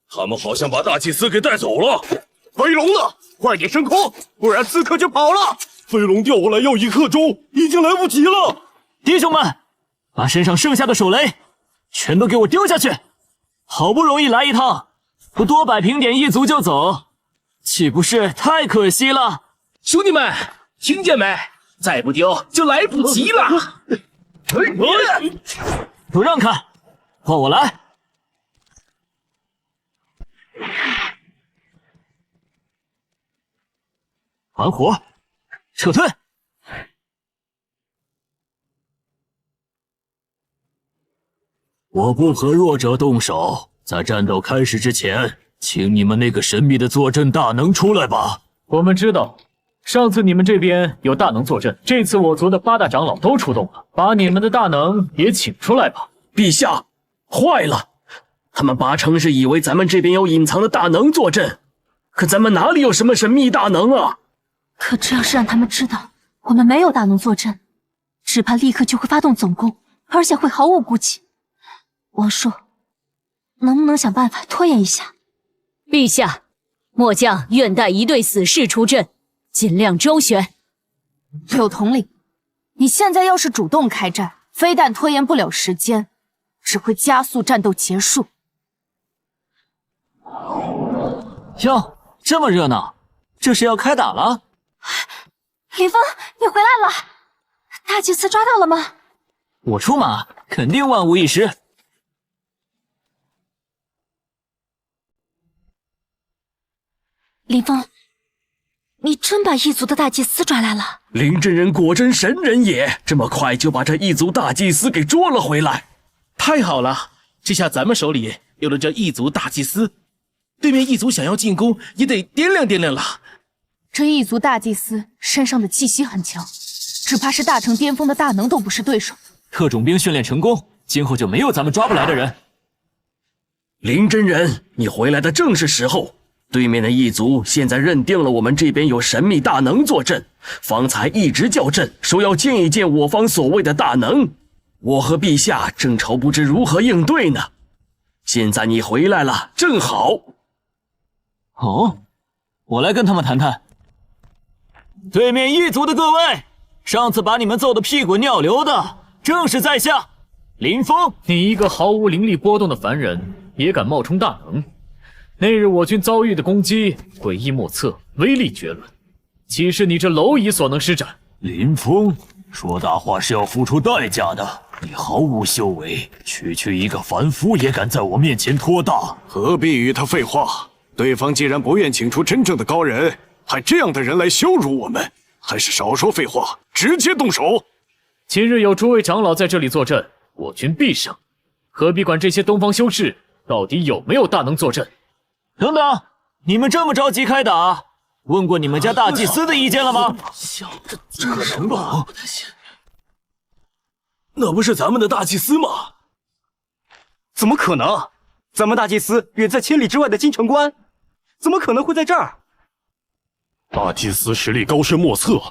他们好像把大祭司给带走了。飞龙呢？快点升空，不然刺客就跑了。飞龙调过来要1刻钟，已经来不及了。弟兄们，把身上剩下的手雷全都给我丢下去！好不容易来一趟，不多摆平点一族就走，岂不是太可惜了？兄弟们，听见没？再不丢就来不及了！都让开，换我来！还活，撤退！我不和弱者动手，在战斗开始之前，请你们那个神秘的坐镇大能出来吧。我们知道，上次你们这边有大能坐镇，这次我族的8大长老都出动了，把你们的大能也请出来吧。陛下，坏了！他们八成是以为咱们这边有隐藏的大能坐镇，可咱们哪里有什么神秘大能啊？可这要是让他们知道我们没有大能坐镇，只怕立刻就会发动总攻，而且会毫无顾忌。王叔，能不能想办法拖延一下？陛下，末将愿带一队死士出阵，尽量周旋。柳统领，你现在要是主动开战，非但拖延不了时间，只会加速战斗结束。哟，这么热闹，这是要开打了？林峰，你回来了！大祭司抓到了吗？我出马，肯定万无一失。林峰，你真把异族的大祭司抓来了？林真人果真神人也，这么快就把这异族大祭司给捉了回来，太好了！这下咱们手里有了这异族大祭司，对面异族想要进攻也得掂量掂量了。这异族大祭司身上的气息很强，只怕是大成巅峰的大能都不是对手。特种兵训练成功，今后就没有咱们抓不来的人。林真人，你回来的正是时候。对面的异族现在认定了我们这边有神秘大能坐镇，方才一直叫阵，说要见一见我方所谓的大能。我和陛下正愁不知如何应对呢。现在你回来了，正好。哦，我来跟他们谈谈。对面异族的各位，上次把你们揍得屁滚尿流的，正是在下林峰。你一个毫无灵力波动的凡人，也敢冒充大能？那日我军遭遇的攻击诡异莫测，威力绝伦，岂是你这蝼蚁所能施展？林峰，说大话是要付出代价的。你毫无修为，区一个凡夫也敢在我面前托大，何必与他废话？对方既然不愿请出真正的高人，派这样的人来羞辱我们，还是少说废话，直接动手。今日有诸位长老在这里坐镇，我军必胜，何必管这些东方修士到底有没有大能坐镇？等等，你们这么着急开打，问过你们家大祭司的意见了吗？这可能吧？那不是咱们的大祭司吗？怎么可能？咱们大祭司远在千里之外的京城关，怎么可能会在这儿？大祭司实力高深莫测，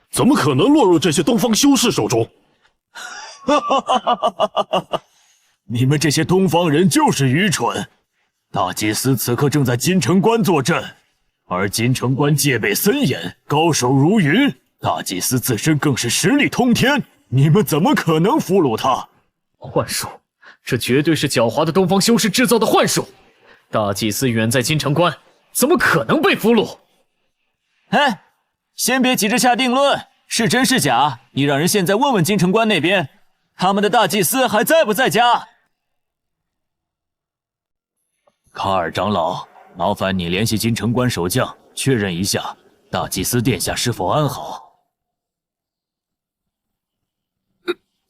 怎么可能落入这些东方修士手中？你们这些东方人就是愚蠢。大祭司此刻正在金城关坐镇，而金城关戒备森严，高手如云。大祭司自身更是实力通天，你们怎么可能俘虏他？幻术，这绝对是狡猾的东方修士制造的幻术。大祭司远在金城关，怎么可能被俘虏？哎，先别急着下定论，是真是假，你让人现在问问金城关那边，他们的大祭司还在不在家？卡尔长老，麻烦你联系金城关守将，确认一下大祭司殿下是否安好。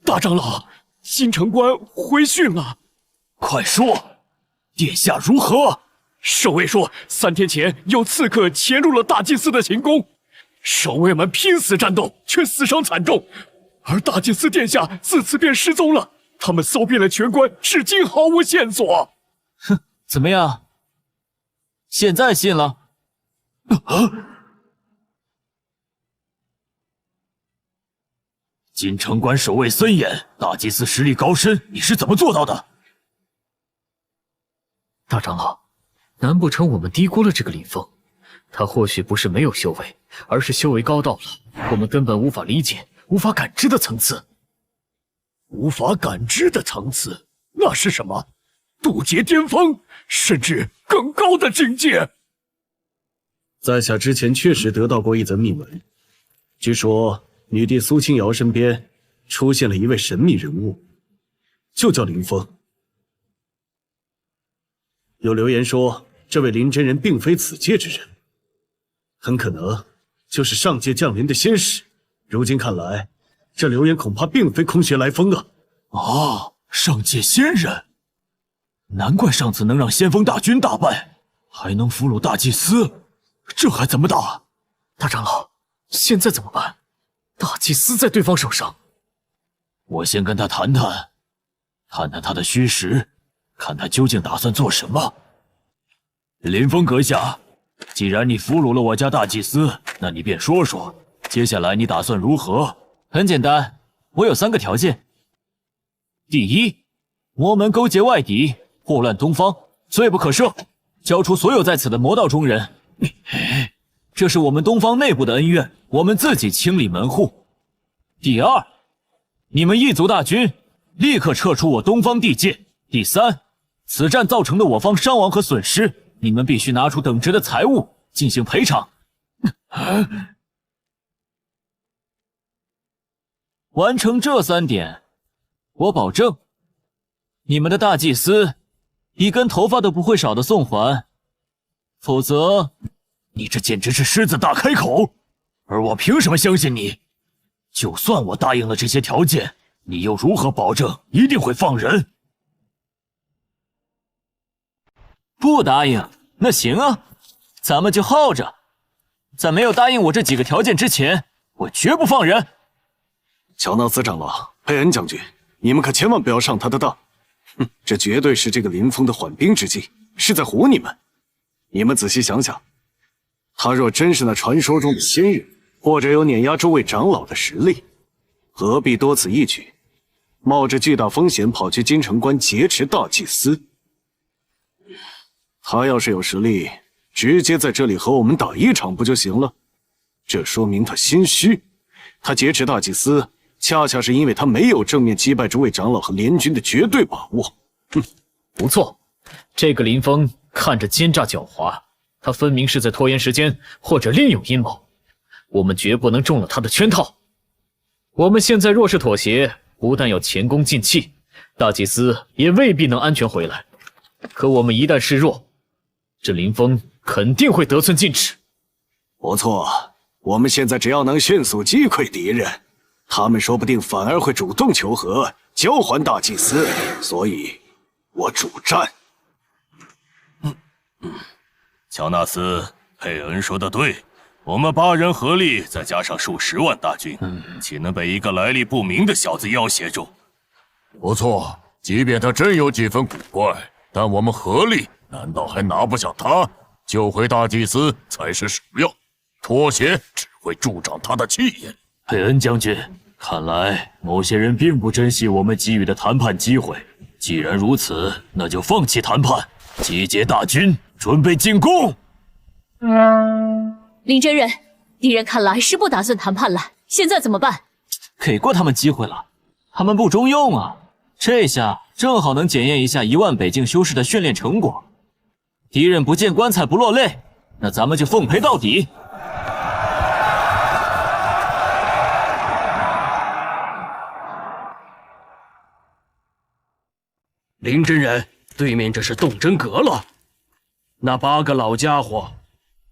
大长老，金城关回讯了。快说，殿下如何？守卫说，3天前有刺客潜入了大祭司的行宫，守卫们拼死战斗，却死伤惨重，而大祭司殿下自此便失踪了。他们搜遍了全关，至今毫无线索。哼，怎么样？现在信了？金城关守卫森严，大祭司实力高深，你是怎么做到的？大长老，难不成我们低估了这个林峰？他或许不是没有修为，而是修为高到了我们根本无法理解、无法感知的层次。无法感知的层次，那是什么？渡劫巅峰，甚至更高的境界。在下之前确实得到过一则秘闻，据说女帝苏清瑶身边出现了一位神秘人物，就叫林峰。有流言说，这位林真人并非此界之人，很可能就是上界降临的仙使。如今看来，这流言恐怕并非空穴来风啊！啊，上界仙人，难怪上次能让先锋大军大败，还能俘虏大祭司，这还怎么打？大长老，现在怎么办？大祭司在对方手上，我先跟他谈谈，探探他的虚实，看他究竟打算做什么。林峰阁下，既然你俘虏了我家大祭司，那你便说说，接下来你打算如何？很简单，我有3个条件。第一，魔门勾结外敌，祸乱东方，罪不可赦，交出所有在此的魔道中人。这是我们东方内部的恩怨，我们自己清理门户。第二，你们异族大军立刻撤出我东方地界。第三，此战造成的我方伤亡和损失，你们必须拿出等值的财物进行赔偿。完成这3点，我保证，你们的大祭司一根头发都不会少的送还。否则，你这简直是狮子大开口，而我凭什么相信你？就算我答应了这些条件，你又如何保证一定会放人？不答应，那行啊，咱们就耗着。在没有答应我这几个条件之前，我绝不放人。乔纳斯长老、佩恩将军，你们可千万不要上他的当。哼，这绝对是这个林峰的缓兵之计，是在唬你们。你们仔细想想，他若真是那传说中的仙人，或者有碾压诸位长老的实力，何必多此一举，冒着巨大风险跑去金城关劫持大祭司？他要是有实力，直接在这里和我们打一场不就行了？这说明他心虚。他劫持大祭司，恰恰是因为他没有正面击败诸位长老和联军的绝对把握。不错，这个林峰看着奸诈狡猾，他分明是在拖延时间，或者另有阴谋。我们绝不能中了他的圈套。我们现在若是妥协，不但要前功尽弃，大祭司也未必能安全回来。可我们一旦示弱，这林峰肯定会得寸进尺。不错，我们现在只要能迅速击溃敌人，他们说不定反而会主动求和，交还大祭司。所以，我主战。乔纳斯、佩恩说的对，我们8人合力，再加上数10万大军，岂能被一个来历不明的小子要挟住？不错，即便他真有几分古怪，但我们合力难道还拿不下他？救回大祭司才是首要，妥协只会助长他的气焰。佩恩将军，看来某些人并不珍惜我们给予的谈判机会。既然如此，那就放弃谈判，集结大军，准备进攻。林真人，敌人看来是不打算谈判了，现在怎么办？给过他们机会了，他们不中用啊！这下正好能检验一下1万北境修士的训练成果。敌人不见棺材不落泪，那咱们就奉陪到底。林真人，对面这是动真格了。那8个老家伙，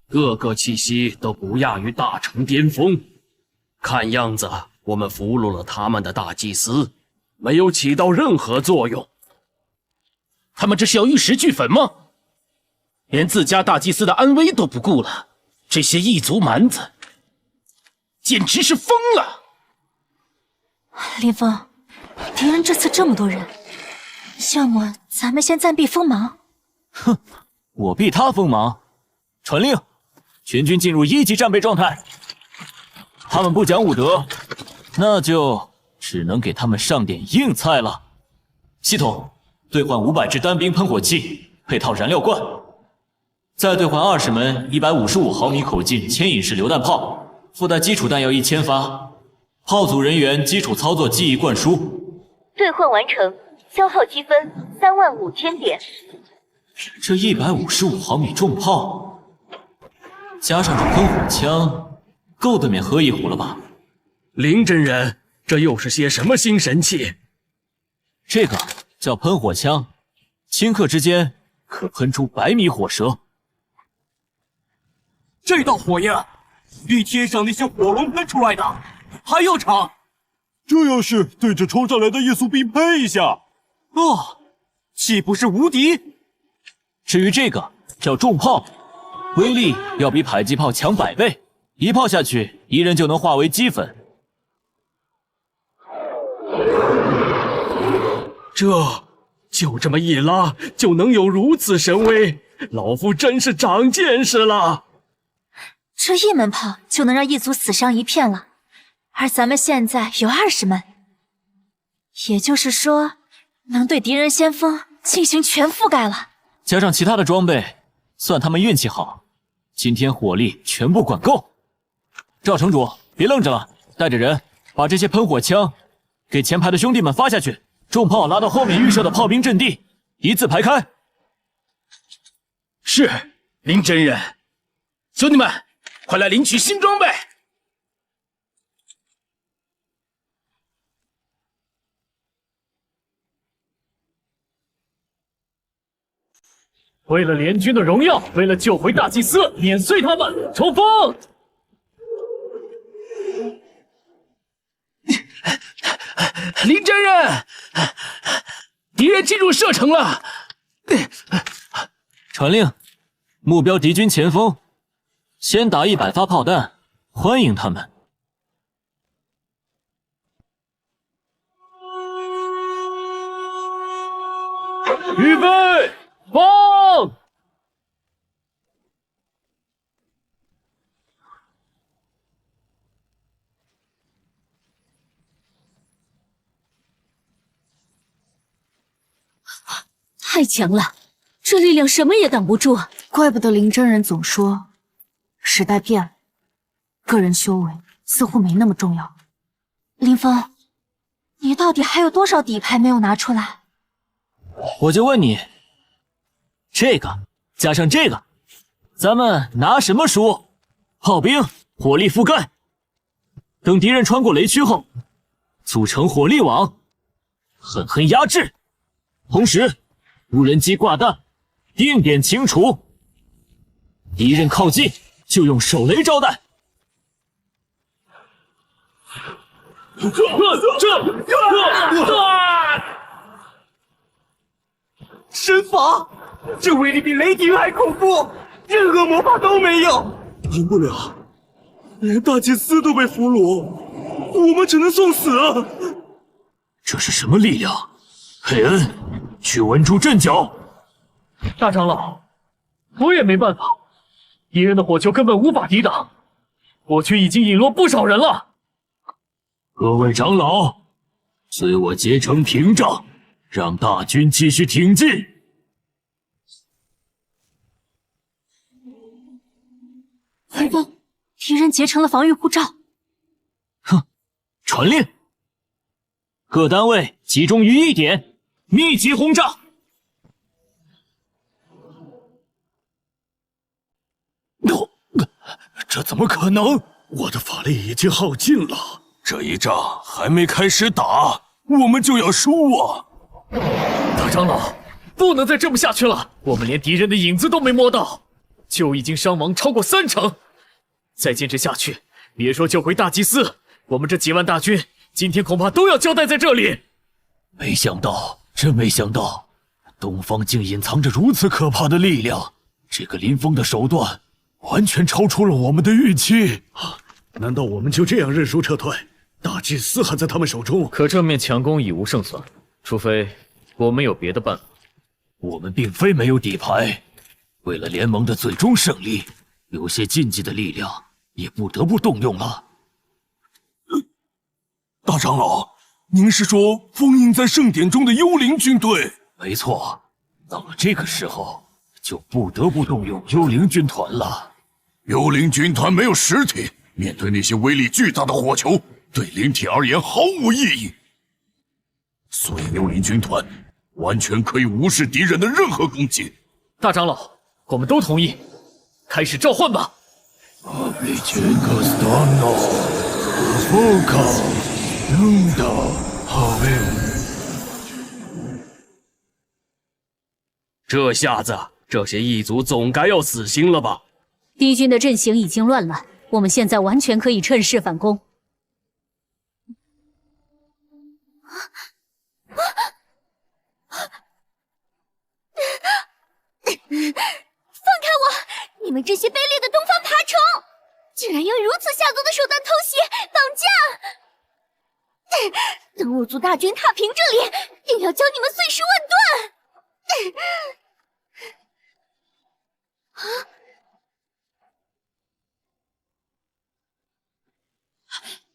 个个气息都不亚于大成巅峰。看样子，我们俘虏了他们的大祭司，没有起到任何作用。他们这是要玉石俱焚吗？连自家大祭司的安危都不顾了，这些异族蛮子简直是疯了！林峰，敌人这次这么多人，要么咱们先暂避锋芒。哼，我避他锋芒。传令，全军进入1级战备状态。他们不讲武德，那就只能给他们上点硬菜了。系统兑换500支单兵喷火器，配套燃料罐。再兑换20门155毫米口径牵引式榴弹炮，附带基础弹药1000发。炮组人员基础操作记忆灌输。兑换完成，消耗积分35000点。这155毫米重炮，加上这喷火枪，够对面喝一壶了吧？林真人，这又是些什么新神器？这个叫喷火枪，顷刻之间可喷出100米火舌。这道火焰比天上那些火龙喷出来的还要长。这要是对着冲上来的异族兵喷一下，岂不是无敌？至于这个叫重炮，威力要比迫击炮强100倍，一炮下去，敌人就能化为齑粉。就这么一拉，就能有如此神威，老夫真是长见识了。这1门炮就能让异族死伤一片了，而咱们现在有20门，也就是说，能对敌人先锋进行全覆盖了。加上其他的装备，算他们运气好，今天火力全部管够。赵城主，别愣着了，带着人把这些喷火枪给前排的兄弟们发下去，重炮拉到后面预设的炮兵阵地，一字排开。是，林真人。兄弟们，快来领取新装备！为了联军的荣耀，为了救回大祭司，碾碎他们，冲锋！林真人，敌人进入射程了。传令，目标敌军前锋，先打100发炮弹，欢迎他们。预备，放！太强了，这力量什么也挡不住啊！怪不得林真人总说，时代变了，个人修为似乎没那么重要。林峰，你到底还有多少底牌没有拿出来？我就问你，这个加上这个，咱们拿什么输？炮兵火力覆盖，等敌人穿过雷区后，组成火力网，狠狠压制。同时，无人机挂弹，定点清除。敌人靠近就用手雷招弹。神法，这威力比雷霆还恐怖，任何魔法都没有，赢不了，连大祭司都被俘虏，我们只能送死啊！这是什么力量？佩恩，去稳住阵脚。大长老，我也没办法，敌人的火球根本无法抵挡，我军已经引落不少人了。各位长老，随我结成屏障，让大军继续挺进。林峰，敌人结成了防御护罩。哼，传令，各单位集中于一点，密集轰炸。这怎么可能？我的法力已经耗尽了，这一仗还没开始打，我们就要输啊！大长老，不能再这么下去了，我们连敌人的影子都没摸到，就已经伤亡超过30%。再坚持下去，别说救回大祭司，我们这几万大军今天恐怕都要交代在这里。没想到，真没想到，东方竟隐藏着如此可怕的力量。这个林峰的手段完全超出了我们的预期。难道我们就这样认输撤退？大祭司还在他们手中，可正面强攻已无胜算，除非我们有别的办法。我们并非没有底牌，为了联盟的最终胜利，有些禁忌的力量也不得不动用了。大长老，您是说封印在圣典中的幽灵军队？没错，到了这个时候，就不得不动用幽灵军团了。幽灵军团没有实体，面对那些威力巨大的火球，对灵体而言毫无意义。所以幽灵军团完全可以无视敌人的任何攻击。大长老，我们都同意，开始召唤吧。这下子，这些异族总该要死心了吧？敌军的阵型已经乱了，我们现在完全可以趁势反攻。放开我！你们这些卑劣的东方爬虫，居然用如此下作的手段偷袭、绑架！等我族大军踏平这里，定要将你们碎尸万段！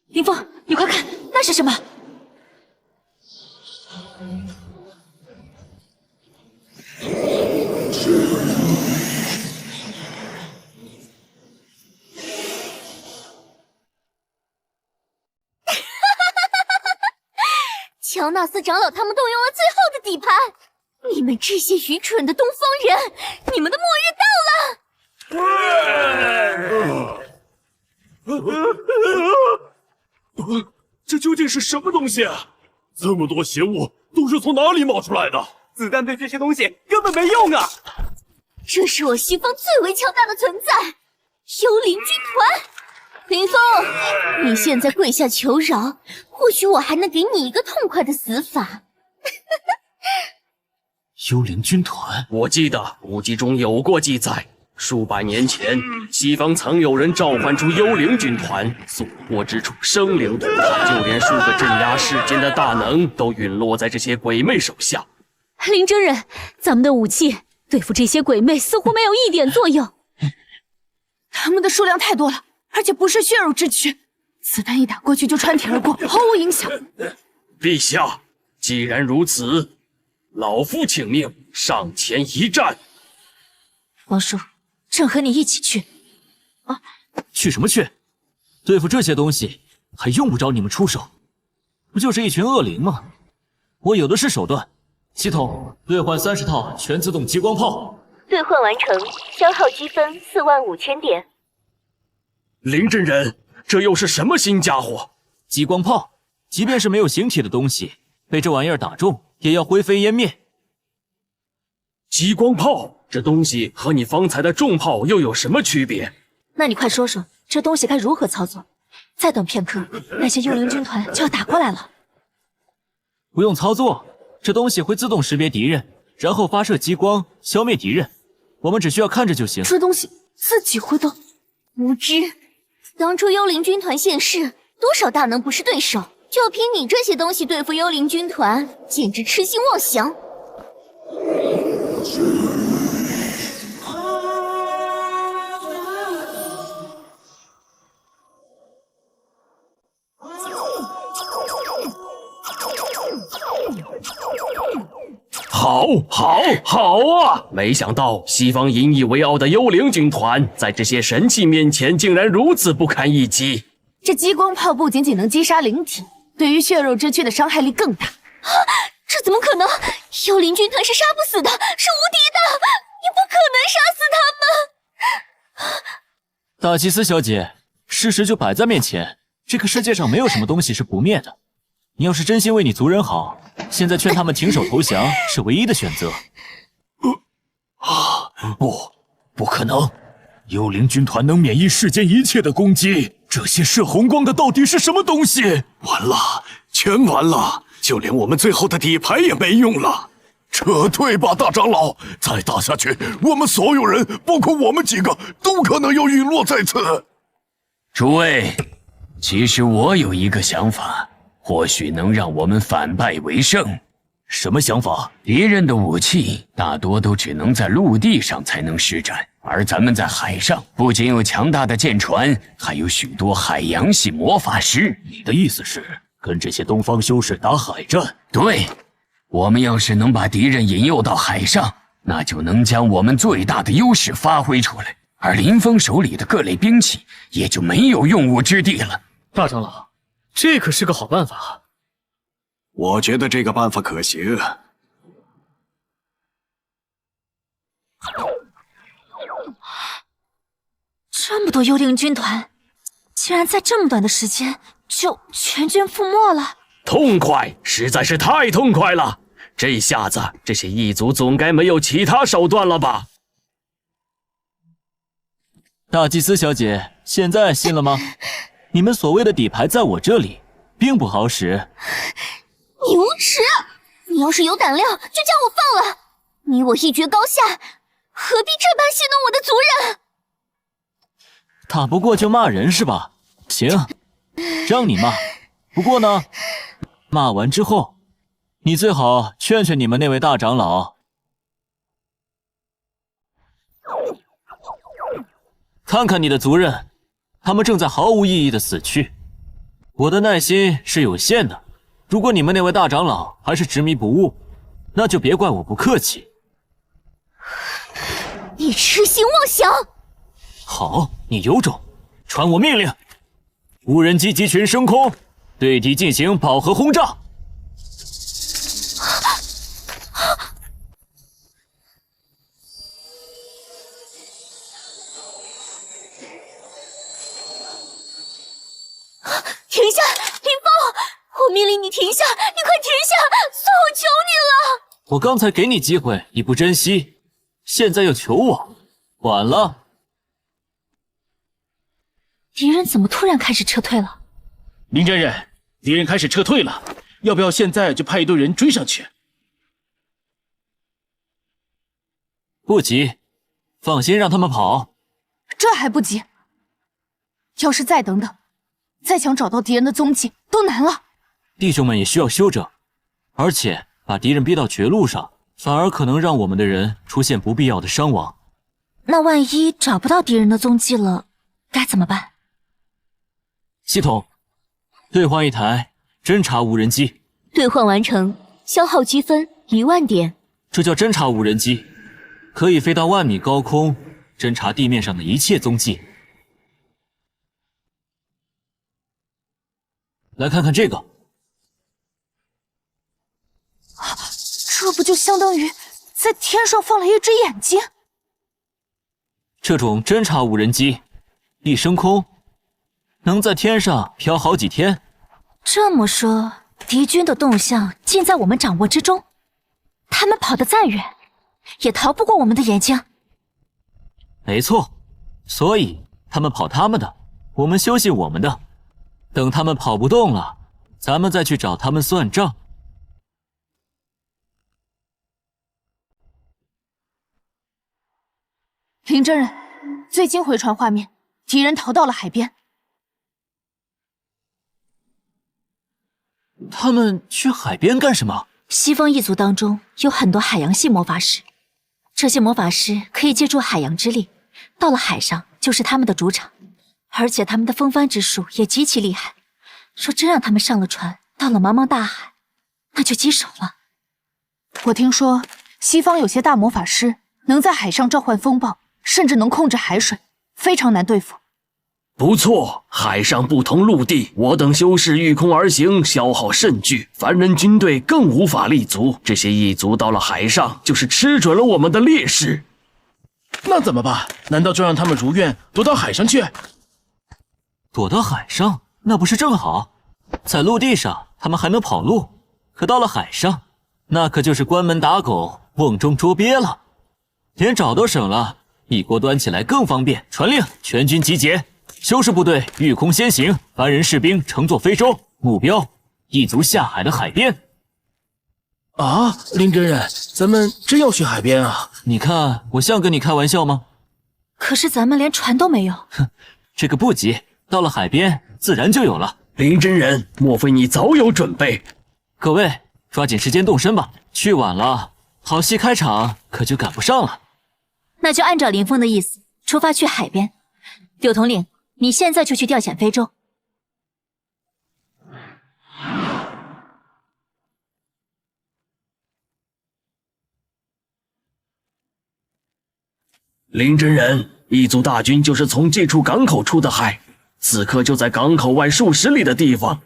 林峰，你快看，那是什么？乔纳斯长老他们动用了最后的底牌，你们这些愚蠢的东方人，你们的末日到了！这究竟是什么东西？这么多邪物都是从哪里冒出来的？子弹对这些东西根本没用啊！这是我西方最为强大的存在——幽灵军团。林峰，你现在跪下求饶，或许我还能给你一个痛快的死法。幽灵军团，我记得古籍中有过记载，数百年前，西方曾有人召唤出幽灵军团，所过之处生灵涂炭，就连数个镇压世间的大能都陨落在这些鬼魅手下。林真人，咱们的武器对付这些鬼魅似乎没有一点作用。他们的数量太多了，而且不是血肉之躯，子弹一打过去就穿体而过，毫无影响。陛下，既然如此，老夫请命上前一战。王叔，朕和你一起去。啊，去什么去？对付这些东西还用不着你们出手，不就是一群恶灵吗？我有的是手段。系统兑换30套全自动激光炮。兑换完成，消耗积分45000点。林真人，这又是什么新家伙？激光炮，即便是没有形体的东西，被这玩意儿打中，也要灰飞烟灭。激光炮，这东西和你方才的重炮又有什么区别？那你快说说，这东西该如何操作？再等片刻，那些幽灵军团就要打过来了。不用操作，这东西会自动识别敌人，然后发射激光消灭敌人。我们只需要看着就行。这东西自己会动？无知！当初幽灵军团现世，多少大能不是对手？就凭你这些东西对付幽灵军团，简直痴心妄想！好啊！没想到西方引以为傲的幽灵军团，在这些神器面前竟然如此不堪一击。这激光炮不仅仅能击杀灵体，对于血肉之躯的伤害力更大。啊！这怎么可能？幽灵军团是杀不死的，是无敌的，你不可能杀死他们！大祭司小姐，事实就摆在面前，这个世界上没有什么东西是不灭的。你要是真心为你族人好，现在劝他们停手投降是唯一的选择。不可能！幽灵军团能免疫世间一切的攻击，这些射红光的到底是什么东西？完了，全完了，就连我们最后的底牌也没用了。撤退吧，大长老！再打下去，我们所有人，包括我们几个，都可能要陨落在此。诸位，其实我有一个想法。或许能让我们反败为胜。什么想法？敌人的武器大多都只能在陆地上才能施展，而咱们在海上不仅有强大的舰船，还有许多海洋系魔法师。你的意思是跟这些东方修士打海战？对，我们要是能把敌人引诱到海上，那就能将我们最大的优势发挥出来，而林峰手里的各类兵器也就没有用武之地了。大长老，这可是个好办法。我觉得这个办法可行。这么多幽灵军团，竟然在这么短的时间就全军覆没了。痛快，实在是太痛快了！这下子，这些异族总该没有其他手段了吧？大祭司小姐，现在信了吗？你们所谓的底牌在我这里，并不好使。你无耻！你要是有胆量，就将我放了。你我一决高下，何必这般戏弄我的族人？打不过就骂人是吧？行，让你骂。不过呢，骂完之后，你最好劝劝你们那位大长老。看看你的族人，他们正在毫无意义的死去。我的耐心是有限的，如果你们那位大长老还是执迷不悟，那就别怪我不客气。你痴心妄想！好，你有种，传我命令，无人机集群升空，对敌进行饱和轰炸。停下，林峰！我命令你停下！你快停下！算我求你了！我刚才给你机会，你不珍惜，现在又求我，晚了。敌人怎么突然开始撤退了？林真人，敌人开始撤退了，要不要现在就派一队人追上去？不急，放心让他们跑。这还不急？要是再等等，再想找到敌人的踪迹都难了。弟兄们也需要休整，而且把敌人逼到绝路上，反而可能让我们的人出现不必要的伤亡。那万一找不到敌人的踪迹了，该怎么办？系统，兑换一台侦察无人机。兑换完成，消耗积分10000点。这叫侦察无人机，可以飞到10000米高空，侦察地面上的一切踪迹。来看看这个，这不就相当于在天上放了一只眼睛？这种侦察无人机一升空，能在天上飘好几天。这么说，敌军的动向尽在我们掌握之中，他们跑得再远，也逃不过我们的眼睛。没错，所以他们跑他们的，我们休息我们的。等他们跑不动了，咱们再去找他们算账。林真人，最近回传画面，敌人逃到了海边。他们去海边干什么？西方一族当中有很多海洋系魔法师，这些魔法师可以借助海洋之力，到了海上就是他们的主场，而且他们的风帆之术也极其厉害。说真让他们上了船，到了茫茫大海，那就棘手了。我听说西方有些大魔法师能在海上召唤风暴，甚至能控制海水，非常难对付。不错，海上不同陆地，我等修士御空而行，消耗甚巨，凡人军队更无法立足。这些异族到了海上，就是吃准了我们的劣势。那怎么办？难道就让他们如愿躲到海上去？躲到海上，那不是正好？在陆地上他们还能跑路，可到了海上，那可就是关门打狗，瓮中捉鳖了。连找都省了，一锅端起来更方便。传令，全军集结，修士部队御空先行，凡人士兵乘坐非舟，目标异族下海的海边。啊，林真人，咱们真要去海边啊？你看我像跟你开玩笑吗？可是咱们连船都没有。哼，这个不急，到了海边自然就有了。林真人，莫非你早有准备？各位，抓紧时间动身吧，去晚了，好戏开场可就赶不上了。那就按照林峰的意思，出发去海边。柳统领，你现在就去调遣非洲。林真人，异族大军就是从这处港口出的海，此刻就在港口外数十里的地方。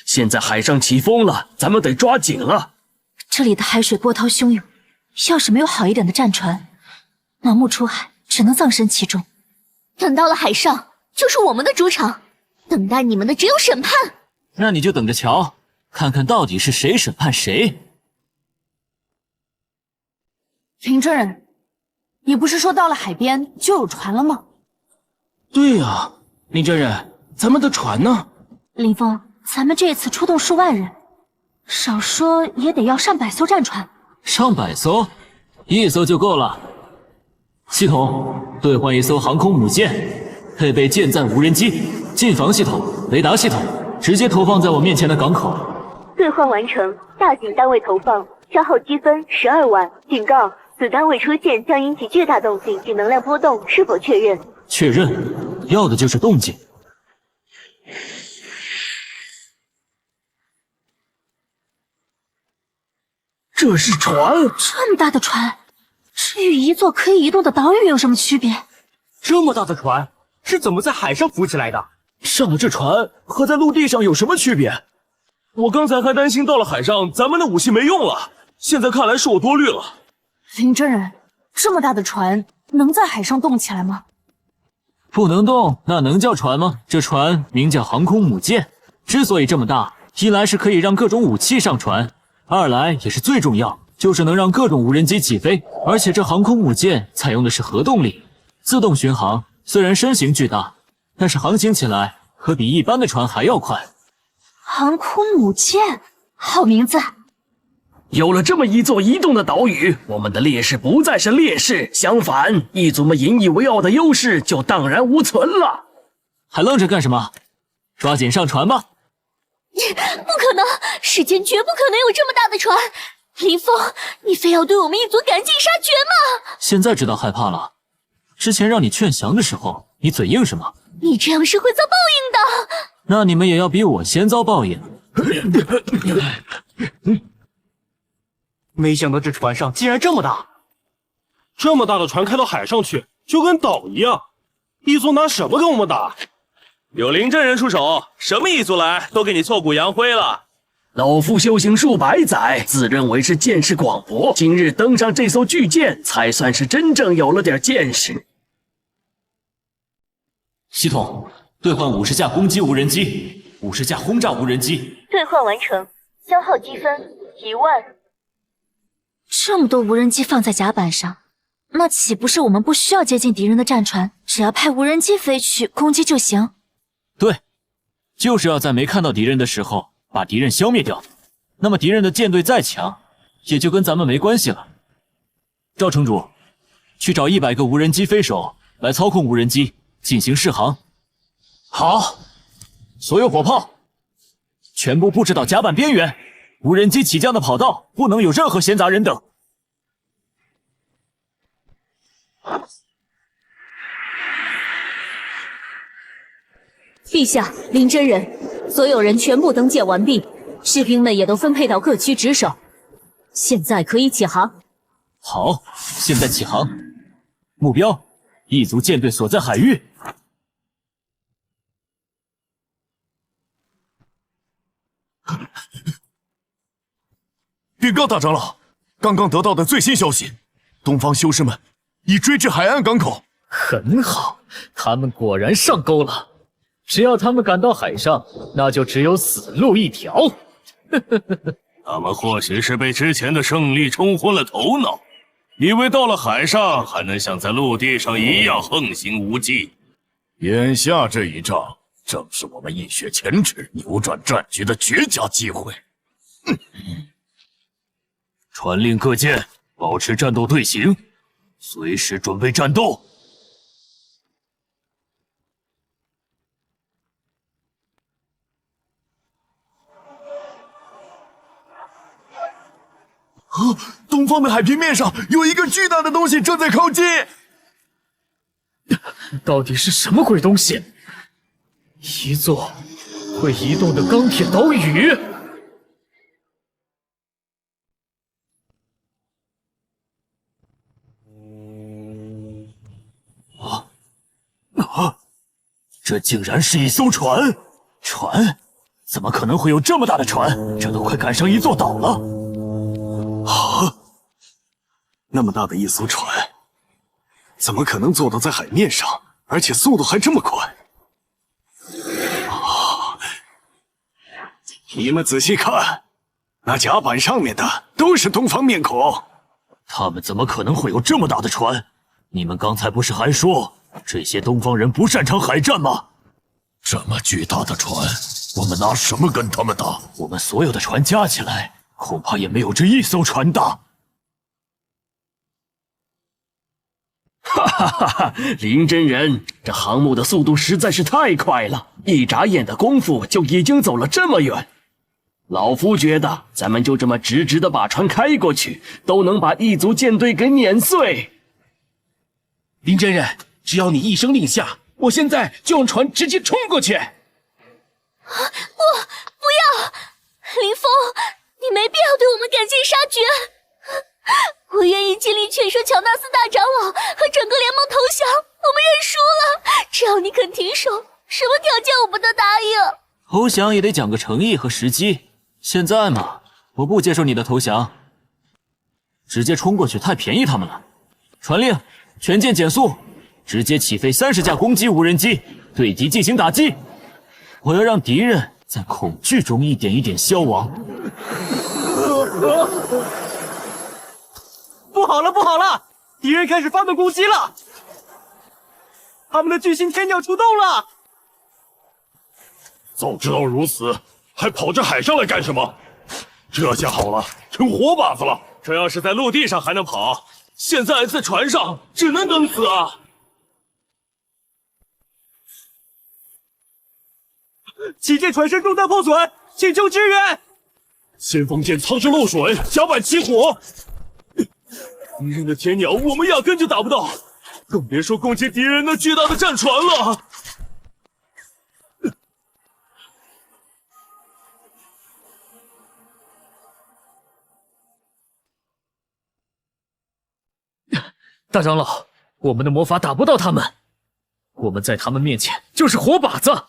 现在海上起风了，咱们得抓紧了。这里的海水波涛汹涌，要是没有好一点的战船，盲目出海只能葬身其中。等到了海上，就是我们的主场，等待你们的只有审判。那你就等着瞧，看看到底是谁审判谁。林真人，你不是说到了海边就有船了吗？对呀，林真人，咱们的船呢？林峰，咱们这次出动数万人，少说也得要上百艘战船。上百艘？1艘就够了。系统，兑换1艘航空母舰，配备舰载无人机、近防系统、雷达系统，直接投放在我面前的港口。兑换完成，大型单位投放，消耗积分12万。警告，此单位出现将引起巨大动静及能量波动，是否确认？确认，要的就是动静。这是船？这么大的船，这与一座可以移动的岛屿有什么区别？这么大的船是怎么在海上浮起来的？上了这船和在陆地上有什么区别？我刚才还担心到了海上咱们的武器没用了，现在看来是我多虑了。林真人，这么大的船能在海上动起来吗？不能动，那能叫船吗？这船名叫航空母舰，之所以这么大，一来是可以让各种武器上传，二来也是最重要，就是能让各种无人机起飞。而且这航空母舰采用的是核动力，自动巡航，虽然身形巨大，但是航行起来可比一般的船还要快。航空母舰，好名字。有了这么一座移动的岛屿，我们的劣势不再是劣势，相反，异族们引以为傲的优势就荡然无存了。还愣着干什么？抓紧上船吧！不可能，世间绝不可能有这么大的船。林峰，你非要对我们一族赶尽杀绝吗？现在知道害怕了。之前让你劝降的时候，你嘴硬什么？你这样是会遭报应的。那你们也要比我先遭报应。没想到这船上竟然这么大，这么大的船开到海上去，就跟岛一样。异族拿什么跟我们打？有林真人出手，什么异族来都给你挫骨扬灰了。老夫修行数百载，自认为是见识广博，今日登上这艘巨舰，才算是真正有了点见识。系统兑换50架攻击无人机，50架轰炸无人机。兑换完成，消耗积分10000。这么多无人机放在甲板上，那岂不是我们不需要接近敌人的战船，只要派无人机飞去攻击就行？对，就是要在没看到敌人的时候把敌人消灭掉。那么敌人的舰队再强，也就跟咱们没关系了。赵城主，去找100个无人机飞手来操控无人机进行试航。好，所有火炮全部布置到甲板边缘，无人机起降的跑道不能有任何闲杂人等。陛下，林真人，所有人全部登舰完毕，士兵们也都分配到各区值守，现在可以起航。好，现在起航。目标：异族舰队所在海域。禀告大长老，刚刚得到的最新消息，东方修士们已追至海岸港口。很好，他们果然上钩了。只要他们赶到海上，那就只有死路一条。他们或许是被之前的胜利冲昏了头脑，以为到了海上还能像在陆地上一样横行无忌。眼下这一仗，正是我们一雪前耻、扭转战局的绝佳机会。传令各舰保持战斗队形，随时准备战斗。东方的海平面上有一个巨大的东西正在靠近。到底是什么鬼东西？一座会移动的钢铁岛屿。这竟然是一艘船！船？怎么可能会有这么大的船？这都快赶上一座岛了！啊！那么大的一艘船，怎么可能坐到在海面上，而且速度还这么快？啊！你们仔细看，那甲板上面的都是东方面孔。他们怎么可能会有这么大的船？你们刚才不是还说这些东方人不擅长海战吗？这么巨大的船，我们拿什么跟他们打？我们所有的船加起来，恐怕也没有这一艘船大。哈哈哈哈！林真人，这航母的速度实在是太快了，一眨眼的功夫就已经走了这么远。老夫觉得，咱们就这么直直的把船开过去，都能把异族舰队给碾碎。林真人，只要你一声令下，我现在就用船直接冲过去。不要，林峰，你没必要对我们赶尽杀绝。我愿意尽力劝说乔纳斯大长老和整个联盟投降，我们认输了。只要你肯停手，什么条件我们都答应。投降也得讲个诚意和时机。现在嘛，我不接受你的投降，直接冲过去太便宜他们了。传令，全舰减速，直接起飞30架攻击无人机，对敌进行打击。我要让敌人在恐惧中一点一点消亡。不好了，不好了！敌人开始发动攻击了，他们的巨型天鸟出动了。早知道如此，还跑着海上来干什么？这下好了，成活靶子了。这要是在陆地上还能跑，现在在船上只能等死啊！旗舰船身中弹破损，请求支援！先锋舰舱室漏水，甲板起火。敌人的天鸟我们压根就打不到，更别说攻击敌人那巨大的战船了。大长老，我们的魔法打不到他们，我们在他们面前就是活靶子。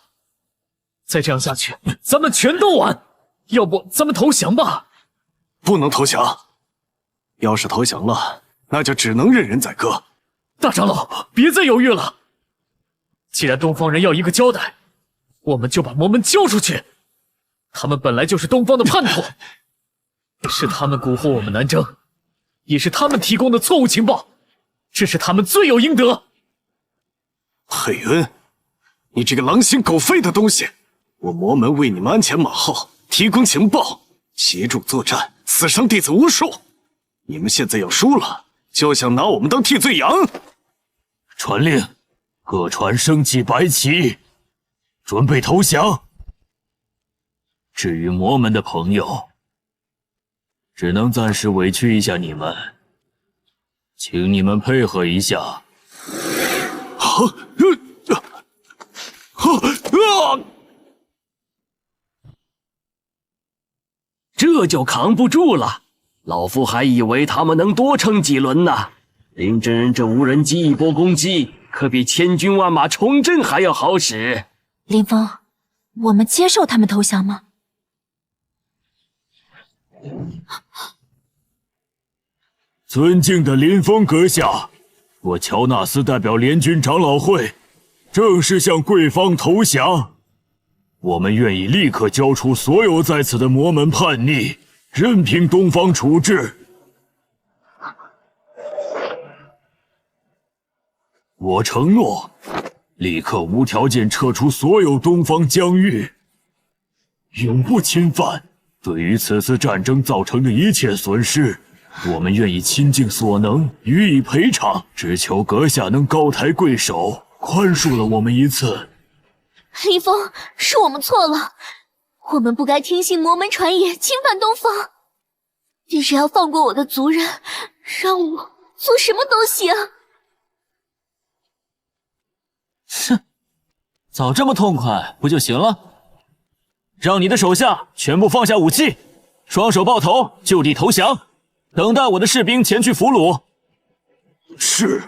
再这样下去，咱们全都完。要不咱们投降吧？不能投降，要是投降了，那就只能任人宰割。大长老，别再犹豫了。既然东方人要一个交代，我们就把魔门交出去。他们本来就是东方的叛徒，是他们蛊惑我们南征，也是他们提供的错误情报，这是他们罪有应得。佩恩，你这个狼心狗肺的东西！我魔门为你们鞍前马后，提供情报，协助作战，死伤弟子无数。你们现在要输了，就想拿我们当替罪羊？传令，各船升起白旗，准备投降。至于魔门的朋友，只能暂时委屈一下你们，请你们配合一下。这就扛不住了，老夫还以为他们能多撑几轮呢。林真人这无人机一波攻击，可比千军万马冲阵还要好使。林峰，我们接受他们投降吗？尊敬的林峰阁下，我乔纳斯代表联军长老会，正式向贵方投降。我们愿意立刻交出所有在此的魔门叛逆，任凭东方处置。我承诺，立刻无条件撤出所有东方疆域，永不侵犯。对于此次战争造成的一切损失，我们愿意倾尽所能予以赔偿，只求阁下能高抬贵手，宽恕了我们一次。林峰，是我们错了，我们不该听信魔门传言侵犯东方。你只要放过我的族人，让我做什么都行。哼，早这么痛快不就行了？让你的手下全部放下武器，双手抱头，就地投降，等待我的士兵前去俘虏。是。